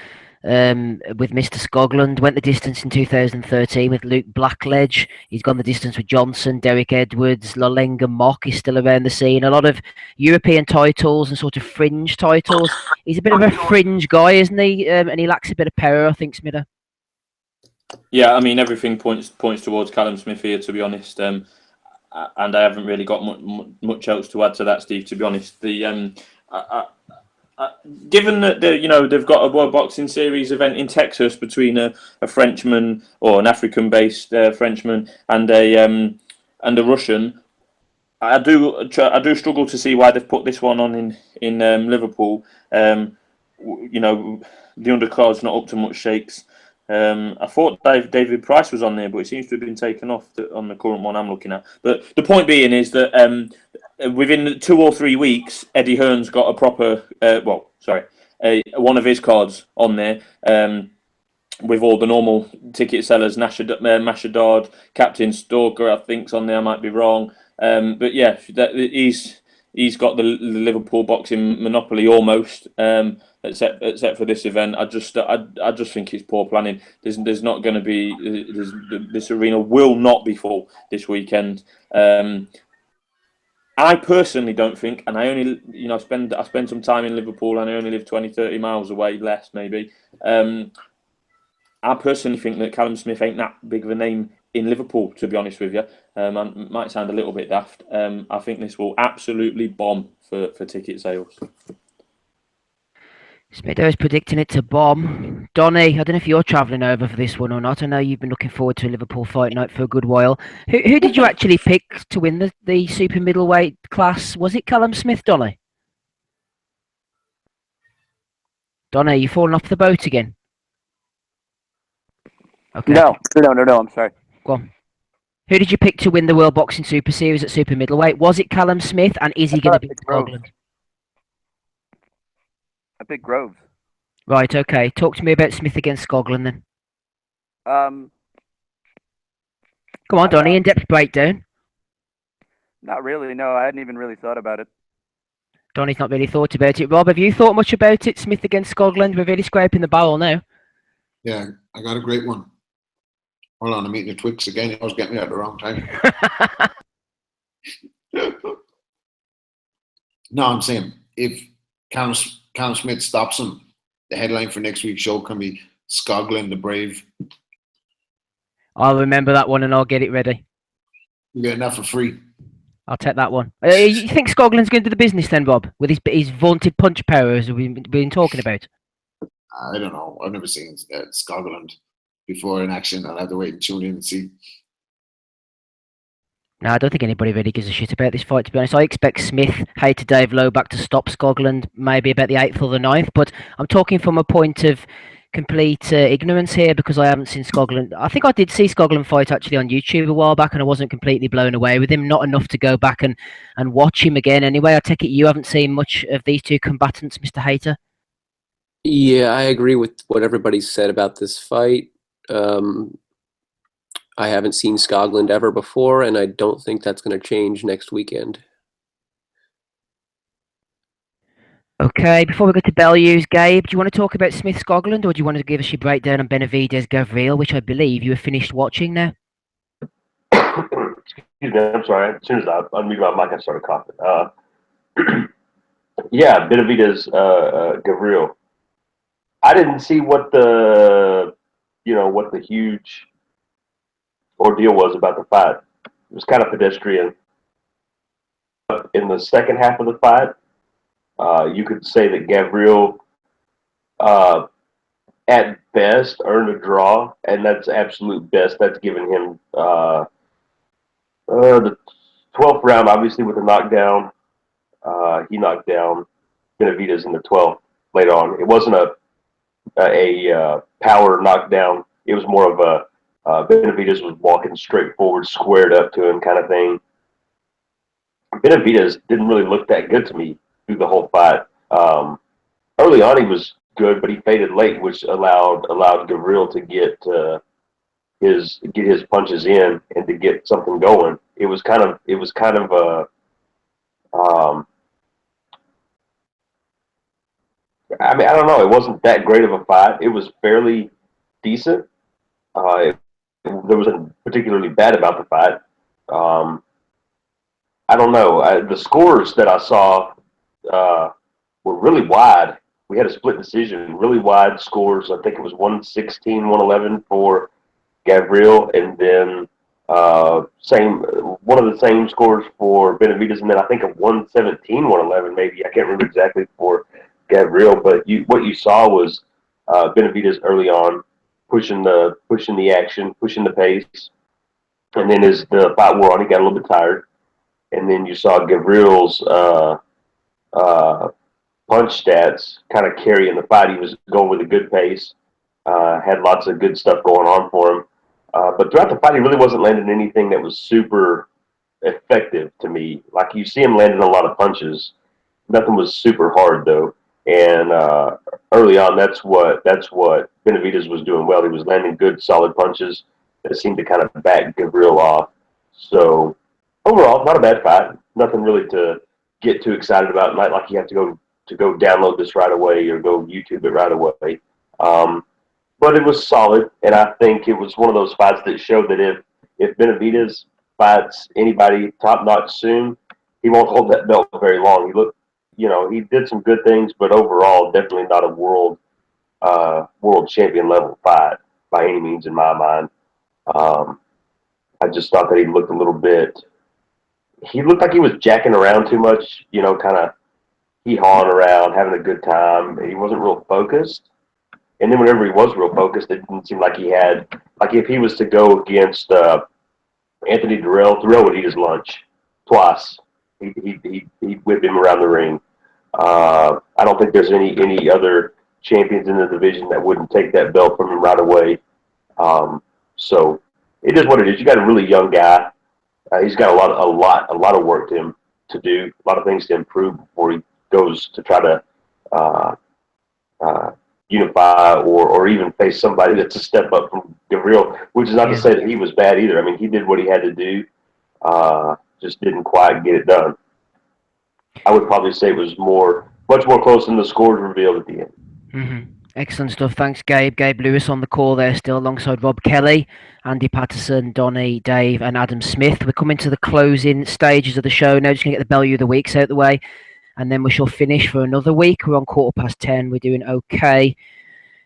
with Mr. Skoglund, went the distance in 2013 with Luke Blackledge. He's gone the distance with Johnson, Derek Edwards, Lolenga Mock is still around the scene. A lot of European titles and sort of fringe titles. He's a bit of a fringe guy, isn't he? And he lacks a bit of power, I think, Smido. Yeah, I mean, everything points towards Callum Smith here, to be honest. And I haven't really got much else to add to that, Steve. To be honest, given that they've got a World Boxing Series event in Texas between a Frenchman or an African-based Frenchman and a Russian, I do struggle to see why they've put this one on in Liverpool. You know, the undercard's not up to much shakes. I thought David Price was on there, but it seems to have been taken off on the current one I'm looking at. But the point being is that within 2 or 3 weeks, Eddie Hearn's got a proper, one of his cards on there with all the normal ticket sellers, Mashadard, Captain Stalker, I think's on there. I might be wrong, but yeah, he's got the Liverpool boxing monopoly almost. Except for this event, I just think it's poor planning. There's not going to be this arena will not be full this weekend. I personally don't think, and I only I spend some time in Liverpool and I only live 20-30 miles away, less maybe. I personally think that Callum Smith ain't that big of a name in Liverpool, to be honest with you. Might sound a little bit daft. I think this will absolutely bomb for ticket sales. Smido is predicting it to bomb. Donny, I don't know if you're travelling over for this one or not. I know you've been looking forward to a Liverpool fight night for a good while. Who did you actually pick to win the super middleweight class? Was it Callum Smith, Donny? Donny, you falling off the boat again? Okay. No, I'm sorry. Go on. Who did you pick to win the World Boxing Super Series at super middleweight? Was it Callum Smith, and is he going to beat Skoglund? I picked Groves. Right, okay. Talk to me about Smith against Skoglund then. Come on, Donny, in-depth breakdown. Not really, no. I hadn't even really thought about it. Donny's not really thought about it. Rob, have you thought much about it? Smith against Skoglund? We're really scraping the barrel now. Yeah, I got a great one. Hold on, I'm eating a Twix again. I was getting me at the wrong time. No, I'm saying if Callum Smith stops him, the headline for next week's show can be Skoglund the Brave. I'll remember that one and I'll get it ready. You're getting that for free. I'll take that one. You think Skoglund's going to do the business then, Bob, with his vaunted punch power as we've been talking about? I don't know. I've never seen Skoglund before in action. I'll have to wait and tune in and see. No, I don't think anybody really gives a shit about this fight, to be honest. I expect Smith, to Dave Lowe back to stop Skoglund maybe about the 8th or the 9th, but I'm talking from a point of complete ignorance here because I haven't seen Skoglund. I think I did see Skoglund fight actually on YouTube a while back, and I wasn't completely blown away with him. Not enough to go back and watch him again. Anyway, I take it you haven't seen much of these two combatants, Mr. Hayter? Yeah, I agree with what everybody said about this fight. I haven't seen Skoglund ever before, and I don't think that's going to change next weekend. Okay, before we go to Bellews, Gabe, do you want to talk about Smith Skoglund, or do you want to give us your breakdown on Benavidez-GAVRIL, which I believe you have finished watching now? Excuse me, I'm sorry. As soon as I unmuted my mic, I started coughing. Yeah, Benavidez-GAVRIL. I didn't see what the huge ordeal was about the fight. It was kind of pedestrian. In the second half of the fight, you could say that Gavril, at best, earned a draw, and that's absolute best. That's given him the 12th round, obviously, with a knockdown. He knocked down Benavidez in the 12th later on. It wasn't a power knockdown. It was more of a Benavidez was walking straight forward, squared up to him kind of thing. Benavidez didn't really look that good to me through the whole fight. Early on, he was good, but he faded late, which allowed GAVRIL to get his punches in and to get something going. It was kind of a I mean, I don't know. It wasn't that great of a fight. It was fairly decent. There wasn't particularly bad about the fight. I don't know. The scores that I saw were really wide. We had a split decision, really wide scores. I think it was 116, 111 for GAVRIL, and then one of the same scores for Benavidez, and then I think a 117, 111 maybe. I can't remember exactly for GAVRIL, but what you saw was Benavidez early on pushing the action, pushing the pace, and then as the fight wore on, he got a little bit tired, and then you saw GAVRIL's punch stats kind of carrying the fight. He was going with a good pace, had lots of good stuff going on for him, but throughout the fight, he really wasn't landing anything that was super effective to me. Like you see him landing a lot of punches, nothing was super hard though. And early on, that's what Benavidez was doing well. He was landing good, solid punches that seemed to kind of back GAVRIL off. So overall, not a bad fight. Nothing really to get too excited about. Not like you have to go download this right away or go YouTube it right away. But it was solid, and I think it was one of those fights that showed that if Benavidez fights anybody top notch soon, he won't hold that belt very long. He did some good things, but overall, definitely not a world champion level fight by any means in my mind. I just thought that he looked a little bit. He looked like he was jacking around too much, kind of hee-hawing around, having a good time. He wasn't real focused. And then whenever he was real focused, it didn't seem like he had, like if he was to go against Anthony Durrell would eat his lunch twice. He'd whip him around the ring. I don't think there's any other champions in the division that wouldn't take that belt from him right away. So it is what it is. You got a really young guy. He's got a lot of work to do, a lot of things to improve before he goes to try to unify or even face somebody that's a step up from GAVRIL, which is not to say that he was bad either. I mean, he did what he had to do, just didn't quite get it done. I would probably say it was much more close than the scores revealed at the end. Mm-hmm. Excellent stuff. Thanks, Gabe. Gabe Lewis on the call there still alongside Rob Kelly, Andy Patterson, Donny, Dave and Adam Smith. We're coming to the closing stages of the show now. Just going to get the Bellew of the Weeks out of the way, and then we shall finish for another week. We're on 10:15. We're doing okay.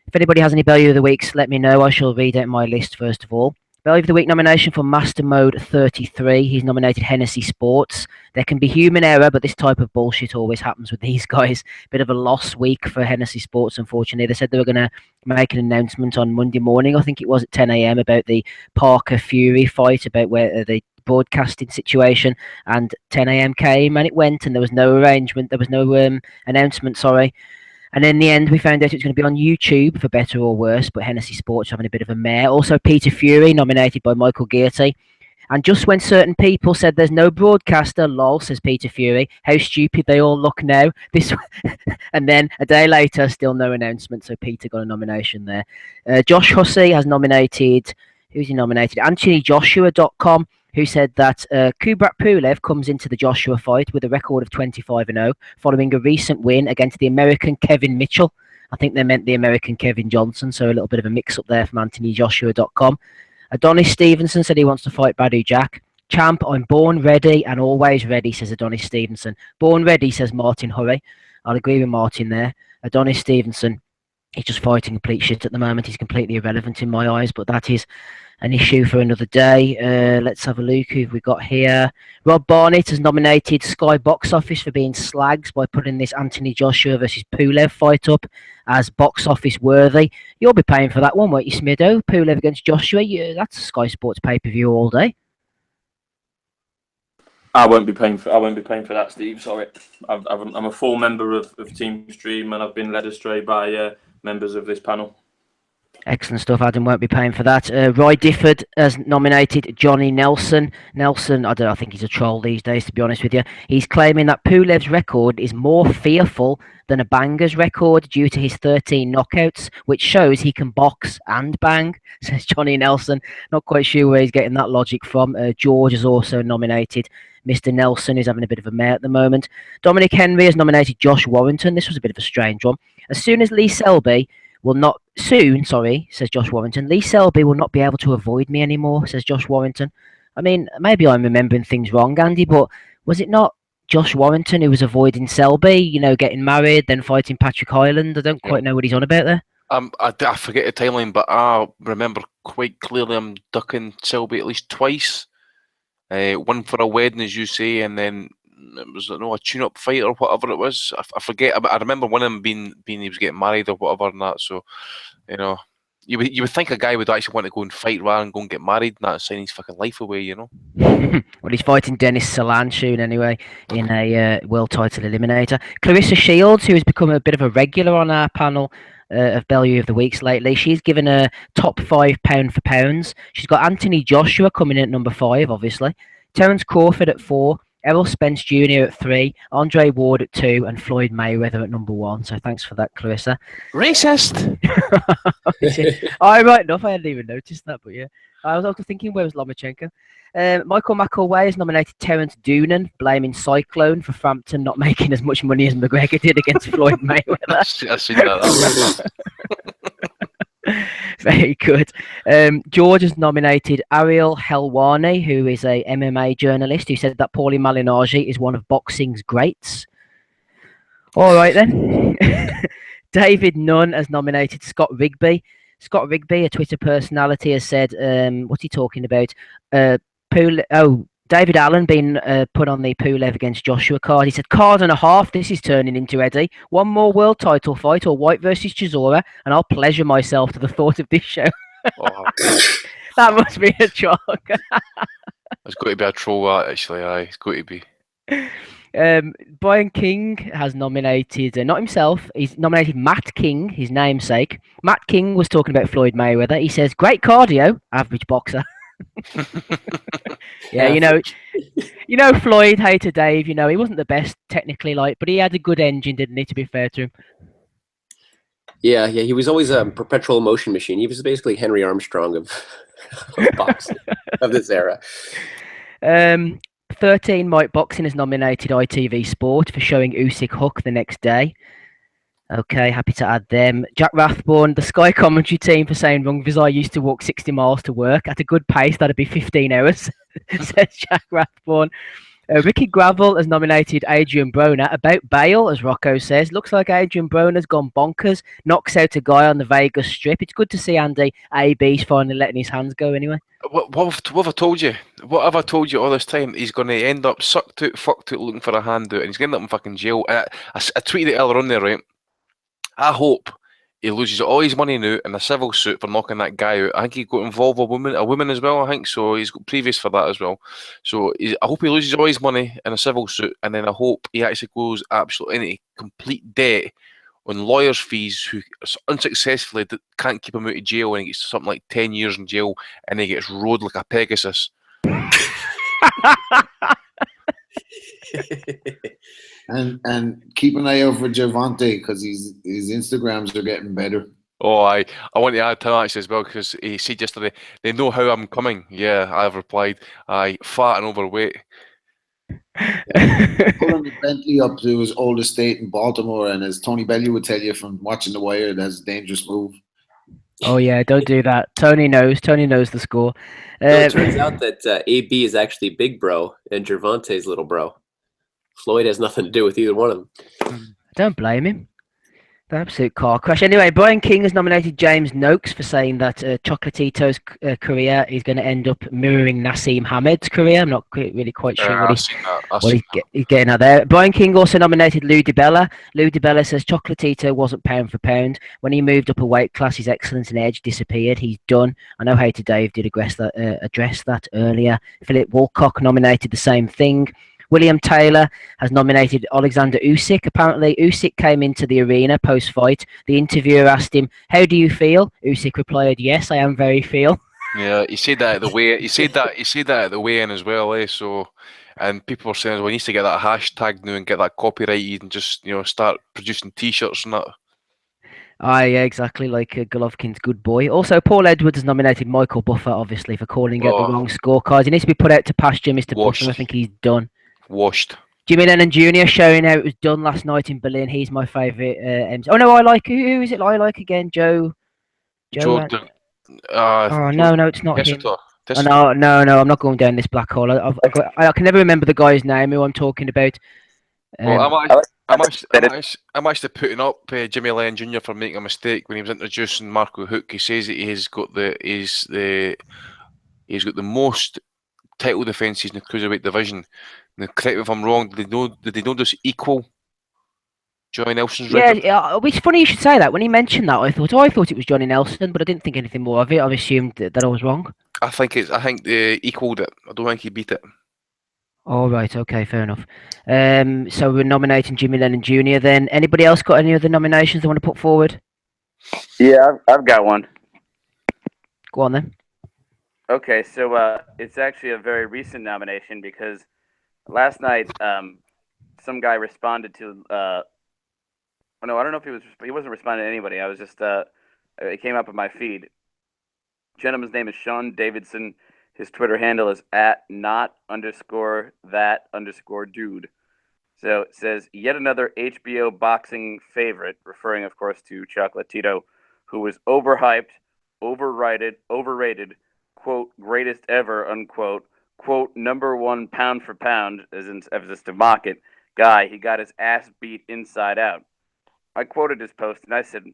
If anybody has any Bellew of the Weeks, let me know. I shall read out my list first of all. Bellew of the Week nomination for Master Mode 33. He's nominated Hennessy Sports. There can be human error, but this type of bullshit always happens with these guys. Bit of a lost week for Hennessy Sports, unfortunately. They said they were going to make an announcement on Monday morning, I think it was at 10 a.m, about the Parker Fury fight, about where the broadcasting situation, and 10 a.m. came and it went, and there was no arrangement, there was no announcement, sorry. And in the end, we found out it was going to be on YouTube for better or worse, but Hennessy Sports having a bit of a mare. Also, Peter Fury, nominated by Michael Gearty. And just when certain people said there's no broadcaster, lol, says Peter Fury, how stupid they all look now. And then a day later, still no announcement, so Peter got a nomination there. Josh Hussey has nominated, who's he nominated? AnthonyJoshua.com, who said that Kubrat Pulev comes into the Joshua fight with a record of 25-0, following a recent win against the American Kevin Mitchell. I think they meant the American Kevin Johnson, so a little bit of a mix-up there from AnthonyJoshua.com. Adonis Stevenson said he wants to fight Badu Jack. Champ, I'm born ready and always ready, says Adonis Stevenson. Born ready, says Martin Hurry. I'll agree with Martin there. Adonis Stevenson, he's just fighting complete shit at the moment. He's completely irrelevant in my eyes, but that is an issue for another day. Let's have a look who we got here. Rob Barnett has nominated Sky Box Office for being slags by putting this Anthony Joshua versus Pulev fight up as box office worthy. You'll be paying for that one, won't you, Smido? Pulev against Joshua. That's a Sky Sports pay-per-view all day. I won't be paying for that, Steve. Sorry, I'm a full member of Team Stream, and I've been led astray by members of this panel. Excellent stuff. Adam won't be paying for that. Roy Difford has nominated Johnny Nelson. Nelson, I think he's a troll these days, to be honest with you. He's claiming that Pulev's record is more fearful than a banger's record due to his 13 knockouts, which shows he can box and bang, says Johnny Nelson. Not quite sure where he's getting that logic from. George has also nominated Mr. Nelson, who's having a bit of a mare at the moment. Dominic Henry has nominated Josh Warrington. This was a bit of a strange one. As soon as Lee Selby says Josh Warrington. Lee Selby will not be able to avoid me anymore, says Josh Warrington. I mean, maybe I'm remembering things wrong, Andy, but was it not Josh Warrington who was avoiding Selby, getting married, then fighting Patrick Hyland? I don't quite know what he's on about there. I forget the timeline, but I remember quite clearly I'm ducking Selby at least twice. One for a wedding, as you say, and then it was a tune-up fight or whatever it was. I forget. I remember one of them being he was getting married or whatever and that. So, you would think a guy would actually want to go and fight rather than go and get married and that, sign his fucking life away, Well, he's fighting Dennis Salan soon anyway in a world title eliminator. Clarissa Shields, who has become a bit of a regular on our panel of Bellew of the Weeks lately, she's given a top 5 pound for pounds. She's got Anthony Joshua coming in at number 5, obviously. Terence Crawford at 4. Errol Spence Jr. at 3, Andre Ward at 2, and Floyd Mayweather at number 1. So thanks for that, Clarissa. Racist! Right enough. I hadn't even noticed that, but yeah. I was also thinking, where was Lomachenko? Michael McElway has nominated Terence Doonan, blaming Cyclone for Frampton not making as much money as McGregor did against Floyd Mayweather. I've seen that. Very good. George has nominated Ariel Helwani, who is a MMA journalist, who said that Paulie Malignaggi is one of boxing's greats. All right, then. David Nunn has nominated Scott Rigby. Scott Rigby, a Twitter personality, has said, what's he talking about? David Allen being put on the Pulev against Joshua card. He said, card and a half, this is turning into Eddie. One more world title fight or White versus Chisora, and I'll pleasure myself to the thought of this show. That must be a joke. It's got to be a troll, actually. It's got to be. Brian King has nominated, not himself, he's nominated Matt King, his namesake. Matt King was talking about Floyd Mayweather. He says, great cardio, average boxer. Yeah, Floyd, hater Dave, he wasn't the best technically, but he had a good engine, didn't he, to be fair to him? Yeah, he was always a perpetual motion machine. He was basically Henry Armstrong of boxing of this era. 13 Mike Boxing has nominated ITV Sport for showing USYK-HUCK the next day. Okay, happy to add them. Jack Rathbone, the Sky commentary team for saying Rungvisai used to walk 60 miles to work. At a good pace, that'd be 15 hours, says Jack Rathbone. Ricky Gravel has nominated Adrian Broner. About Bale, as Rocco says. Looks like Adrian Broner's gone bonkers. Knocks out a guy on the Vegas Strip. It's good to see Andy AB's finally letting his hands go anyway. What have I told you? What have I told you all this time? He's going to end up sucked out, fucked out, looking for a handout, and he's going to end up in fucking jail. I tweeted it earlier on there, right? I hope he loses all his money now in a civil suit for knocking that guy out. I think he got involved with a woman as well, I think, so he's got previous for that as well. So I hope he loses all his money in a civil suit, and then I hope he actually goes absolutely into complete debt on lawyers' fees who unsuccessfully can't keep him out of jail, and he gets something like 10 years in jail, and he gets rode like a Pegasus. And keep an eye out for Gervonta because his Instagrams are getting better. Oh, I want to add to that actually as well, because he said yesterday, they know how I'm coming. Yeah, I've replied, fat and overweight. Pulling the Bentley up to his old estate in Baltimore, and as Tony Bellew would tell you from watching The Wire, that's a dangerous move. Oh yeah, don't do that. Tony knows the score. So it turns out that AB is actually big bro and Gervonta's little bro. Floyd has nothing to do with either one of them. Don't blame him. The absolute car crash. Anyway, Brian King has nominated James Noakes for saying that Chocolatito's career is going to end up mirroring Nassim Hamed's career. I'm not really quite sure what he's getting at there. Brian King also nominated Lou DiBella. Lou DiBella says Chocolatito wasn't pound for pound. When he moved up a weight class, his excellence and edge disappeared. He's done. I know Hater Dave did address that earlier. Philip Walcock nominated the same thing. William Taylor has nominated Alexander Usyk. Apparently, Usyk came into the arena post-fight. The interviewer asked him, "How do you feel?" Usyk replied, "Yes, I am very feel." Yeah, he said that at the weigh. He said that at the weigh-in as well. So, and people were saying, "Well, he needs to get that hashtag now and get that copyrighted and just start producing T-shirts and that." Yeah, exactly, like Golovkin's good boy. Also, Paul Edwards has nominated Michael Buffer, obviously, for calling out the wrong scorecards. He needs to be put out to pasture, Mr. Buffer. I think he's done. Washed. Jimmy Lennon Jr. showing how it was done last night in Berlin. He's my favourite MC. Oh no, I like who is it? I like again, Joe. No, it's not him. Oh, no, I'm not going down this black hole. I can never remember the guy's name who I'm talking about. I'm actually putting up Jimmy Lennon Jr. for making a mistake when he was introducing Marco Huck. He says that he's got the most title defences in the cruiserweight division. Now, correct me if I'm wrong. Did they know this equal Johnny Nelson's record? Yeah, it's funny you should say that. When he mentioned that, I thought it was Johnny Nelson, but I didn't think anything more of it. I've assumed that I was wrong. I think they equalled it. I don't think he beat it. All right, okay, fair enough. So we're nominating Jimmy Lennon Jr. Then anybody else got any other nominations they want to put forward? Yeah, I've got one. Go on then. Okay, so it's actually a very recent nomination because last night some guy responded to. I don't know if he wasn't responding to anybody. I was just it came up in my feed. Gentleman's name is Sean Davidson. His Twitter handle is @not_that_dude. So it says, yet another HBO boxing favorite, referring, of course, to Chocolatito, who was overhyped, overrated, quote, greatest ever, unquote, quote, #1 pound for pound, as to mock it, guy. He got his ass beat inside out. I quoted his post, and I said,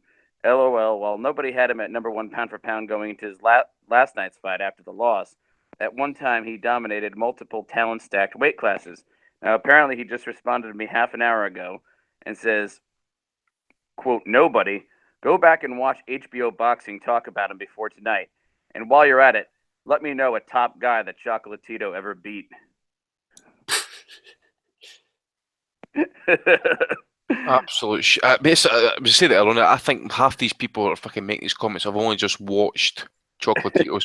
LOL, while nobody had him at #1 pound for pound going into his last night's fight after the loss, at one time he dominated multiple talent-stacked weight classes. Now, apparently he just responded to me half an hour ago and says, quote, nobody, go back and watch HBO Boxing talk about him before tonight. And while you're at it, let me know a top guy that Chocolatito ever beat. Absolute I say that alone. I think half these people are fucking making these comments. I've only just watched Chocolatito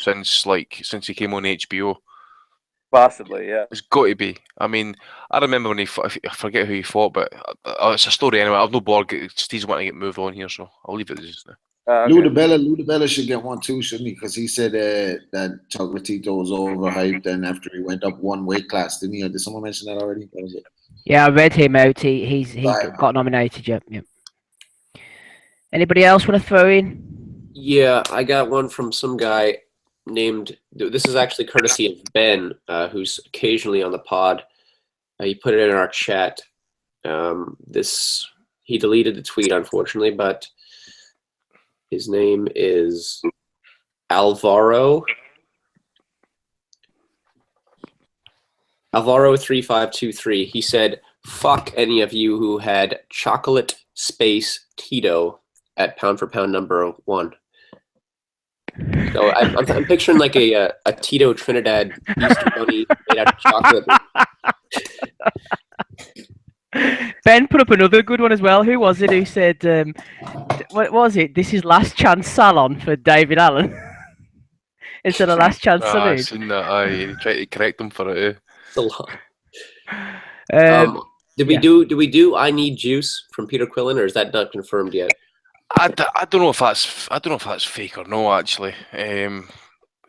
since he came on HBO. Possibly, yeah. It's got to be. I mean, I remember when I forget who he fought, but it's a story anyway. I've no blog. Steve's wanting to get moved on here, so I'll leave it just now. Okay. Lou DiBella should get one too, shouldn't he? Because he said that Chocolatito was overhyped, and after he went up one weight class, didn't he? Or did someone mention that already? What was it? Yeah, I read him out. He's got nominated. Yep. Anybody else want to throw in? Yeah, I got one from some guy named. This is actually courtesy of Ben, who's occasionally on the pod. He put it in our chat. He deleted the tweet, unfortunately, but his name is Alvaro 3523. He said, fuck any of you who had chocolate space Tito at pound for pound #1. So I'm picturing like a Tito Trinidad Easter bunny made out of chocolate. Ben put up another good one as well. Who was it who said, what was it? This is last chance salon for David Allen instead of last chance I saloon. seen that. I tried to correct him for it. Salon. Did yeah. we do I Need Juice from Peter Quillen, or is that not confirmed yet? I don't know if that's fake or no. Actually,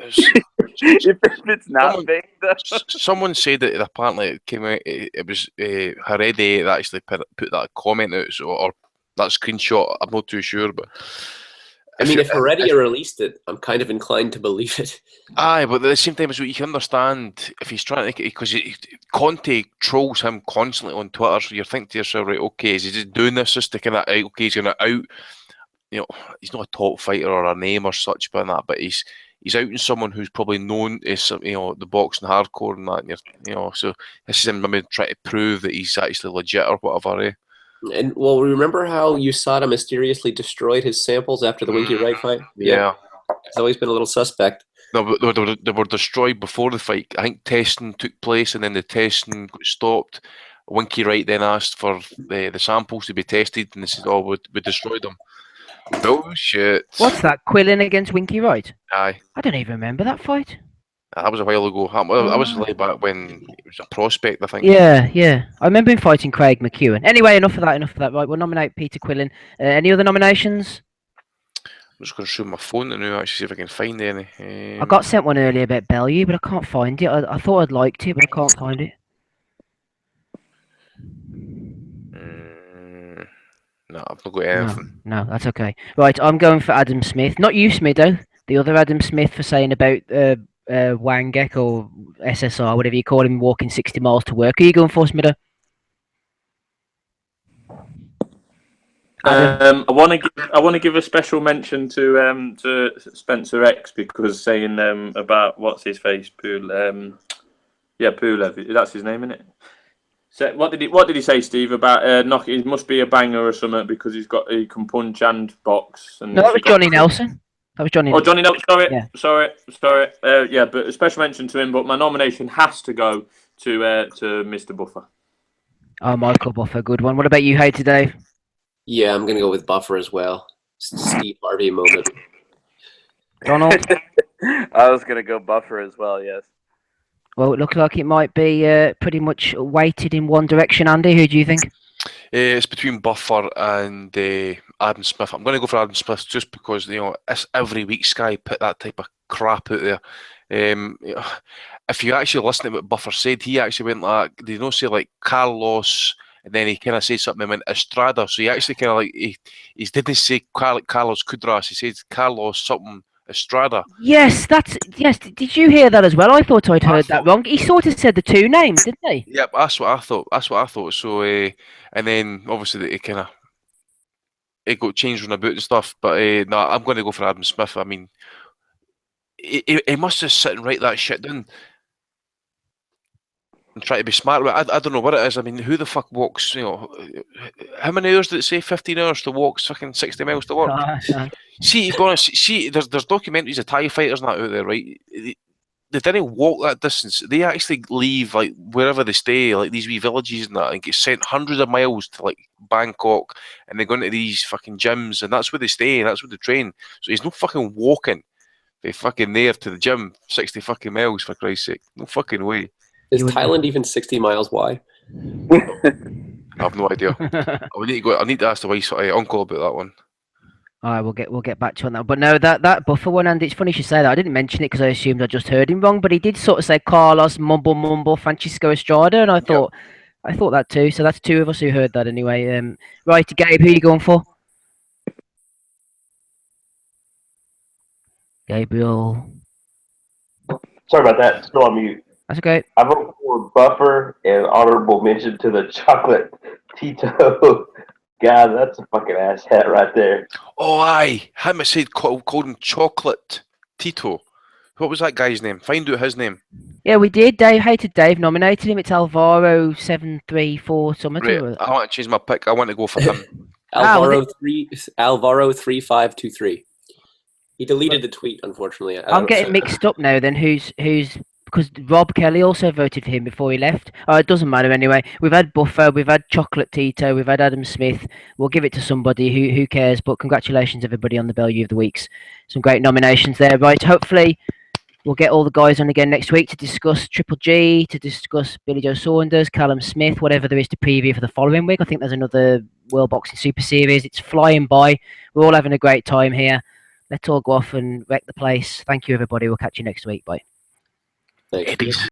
If it's not fake, though. someone said that apparently it came out. It was Heredia that actually put that comment out, or that screenshot. I'm not too sure, but I mean, if Heredia released it, I'm kind of inclined to believe it. aye, but at the same time, as you can understand, if he's trying to, because Conte trolls him constantly on Twitter, so you're thinking to yourself, right, okay, is he just doing this just to kind of okay, he's going to out, you know, he's not a top fighter or a name or such, but he's outing someone who's probably known as, you know, the boxing hardcore and that, and you know, so this is him maybe trying to prove that he's actually legit or whatever, eh? And well, remember how USADA mysteriously destroyed his samples after the Winky Wright fight? Yeah. It's always been a little suspect. No, but they were destroyed before the fight. I think testing took place, and then the testing got stopped. Winky Wright then asked for the samples to be tested, and they said, "Oh, we destroyed them." Bullshit. What's that? Quillen against Winky Wright? Aye, I don't even remember that fight. that was a while ago. I was like back when it was a prospect, I think. Yeah. I remember him fighting Craig McEwen. Anyway, enough of that. Right, we'll nominate Peter Quillen. Any other nominations? I'm just going to show my phone now, actually, see if I can find any. I got sent one earlier about Bellew, but I can't find it. I thought I'd liked it, but I can't find it. No, I've not got anything. No, that's okay. Right, I'm going for Adam Smith. Not you, Smido. The other Adam Smith for saying about Wangek or SSR, whatever you call him, walking 60 miles to work. Who are you going for, Smido? I want to give a special mention to Spencer X, because saying about what's his face, Pulev. That's his name, isn't it? So what did he say, Steve, about knock? It must be a banger or something because he can punch and box. And No, that was Johnny Nelson. That was Johnny. Oh, Johnny Nelson. Sorry. Yeah. Yeah, but a special mention to him. But my nomination has to go to Mr. Buffer. Oh, Michael Buffer, good one. What about you, Hater Dave? Yeah, I'm gonna go with Buffer as well. Steve Harvey moment. Donald? I was gonna go Buffer as well. Yes. Well, it looks like it might be pretty much weighted in one direction. Andy, who do you think? It's between Buffer and Adam Smith. I'm going to go for Adam Smith just because, you know, it's every week Sky put that type of crap out there. If you actually listen to what Buffer said, he actually went like, did you know, say like Carlos, and then he kind of said something and went Estrada. So he actually kind of like, he didn't say Carlos Cudras, he said Carlos something Estrada. Yes. Did you hear that as well? I thought I'd heard that wrong. He sort of said the two names, didn't he? Yep, that's what I thought. So, and then obviously it got changed on about and stuff. But no, I'm going to go for Adam Smith. I mean, he must just sit and write that shit down and try to be smart. I don't know what it is. I mean, who the fuck walks? You know, how many hours did it say? 15 hours to walk fucking 60 miles to work. See, to be honest, there's documentaries of Thai fighters and that out there, right? They didn't walk that distance. They actually leave like wherever they stay, like these wee villages and that, and get sent hundreds of miles to like Bangkok, and they go into these fucking gyms, and that's where they stay, and that's where they train. So he's no fucking walking. They fucking there to the gym 60 fucking miles, for Christ's sake. No fucking way. Is Thailand even 60 miles wide? I have no idea. I need to ask the wife's uncle about that one. All right, we'll get back to on that. But no, that Buffer one, and it's funny you should say that. I didn't mention it because I assumed I just heard him wrong. But he did sort of say Carlos mumble Francisco Estrada, and I thought that too. So that's two of us who heard that anyway. Right, Gabe, who are you going for? Gabriel. Sorry about that. Still on mute. That's okay. I vote for Buffer and honorable mention to the Chocolatito. God, that's a fucking ass hat right there. Oh, aye. Him said called him Chocolatito. What was that guy's name? Find out his name. Yeah, we did. Dave nominated him. It's Alvaro 734 something. Right. I want to change my pick. I want to go for him. Alvaro 3523. He deleted the tweet, unfortunately. I'm getting mixed up now. Then who's because Rob Kelly also voted for him before he left. Oh, it doesn't matter anyway. We've had Buffer, we've had Chocolatito, we've had Adam Smith. We'll give it to somebody who cares. But congratulations, everybody, on the Bellew of the Weeks. Some great nominations there. Right, hopefully we'll get all the guys on again next week to discuss Triple G, to discuss Billy Joe Saunders, Callum Smith, whatever there is to preview for the following week. I think there's another World Boxing Super Series. It's flying by. We're all having a great time here. Let's all go off and wreck the place. Thank you, everybody. We'll catch you next week. Bye. Thanks. Eddie's.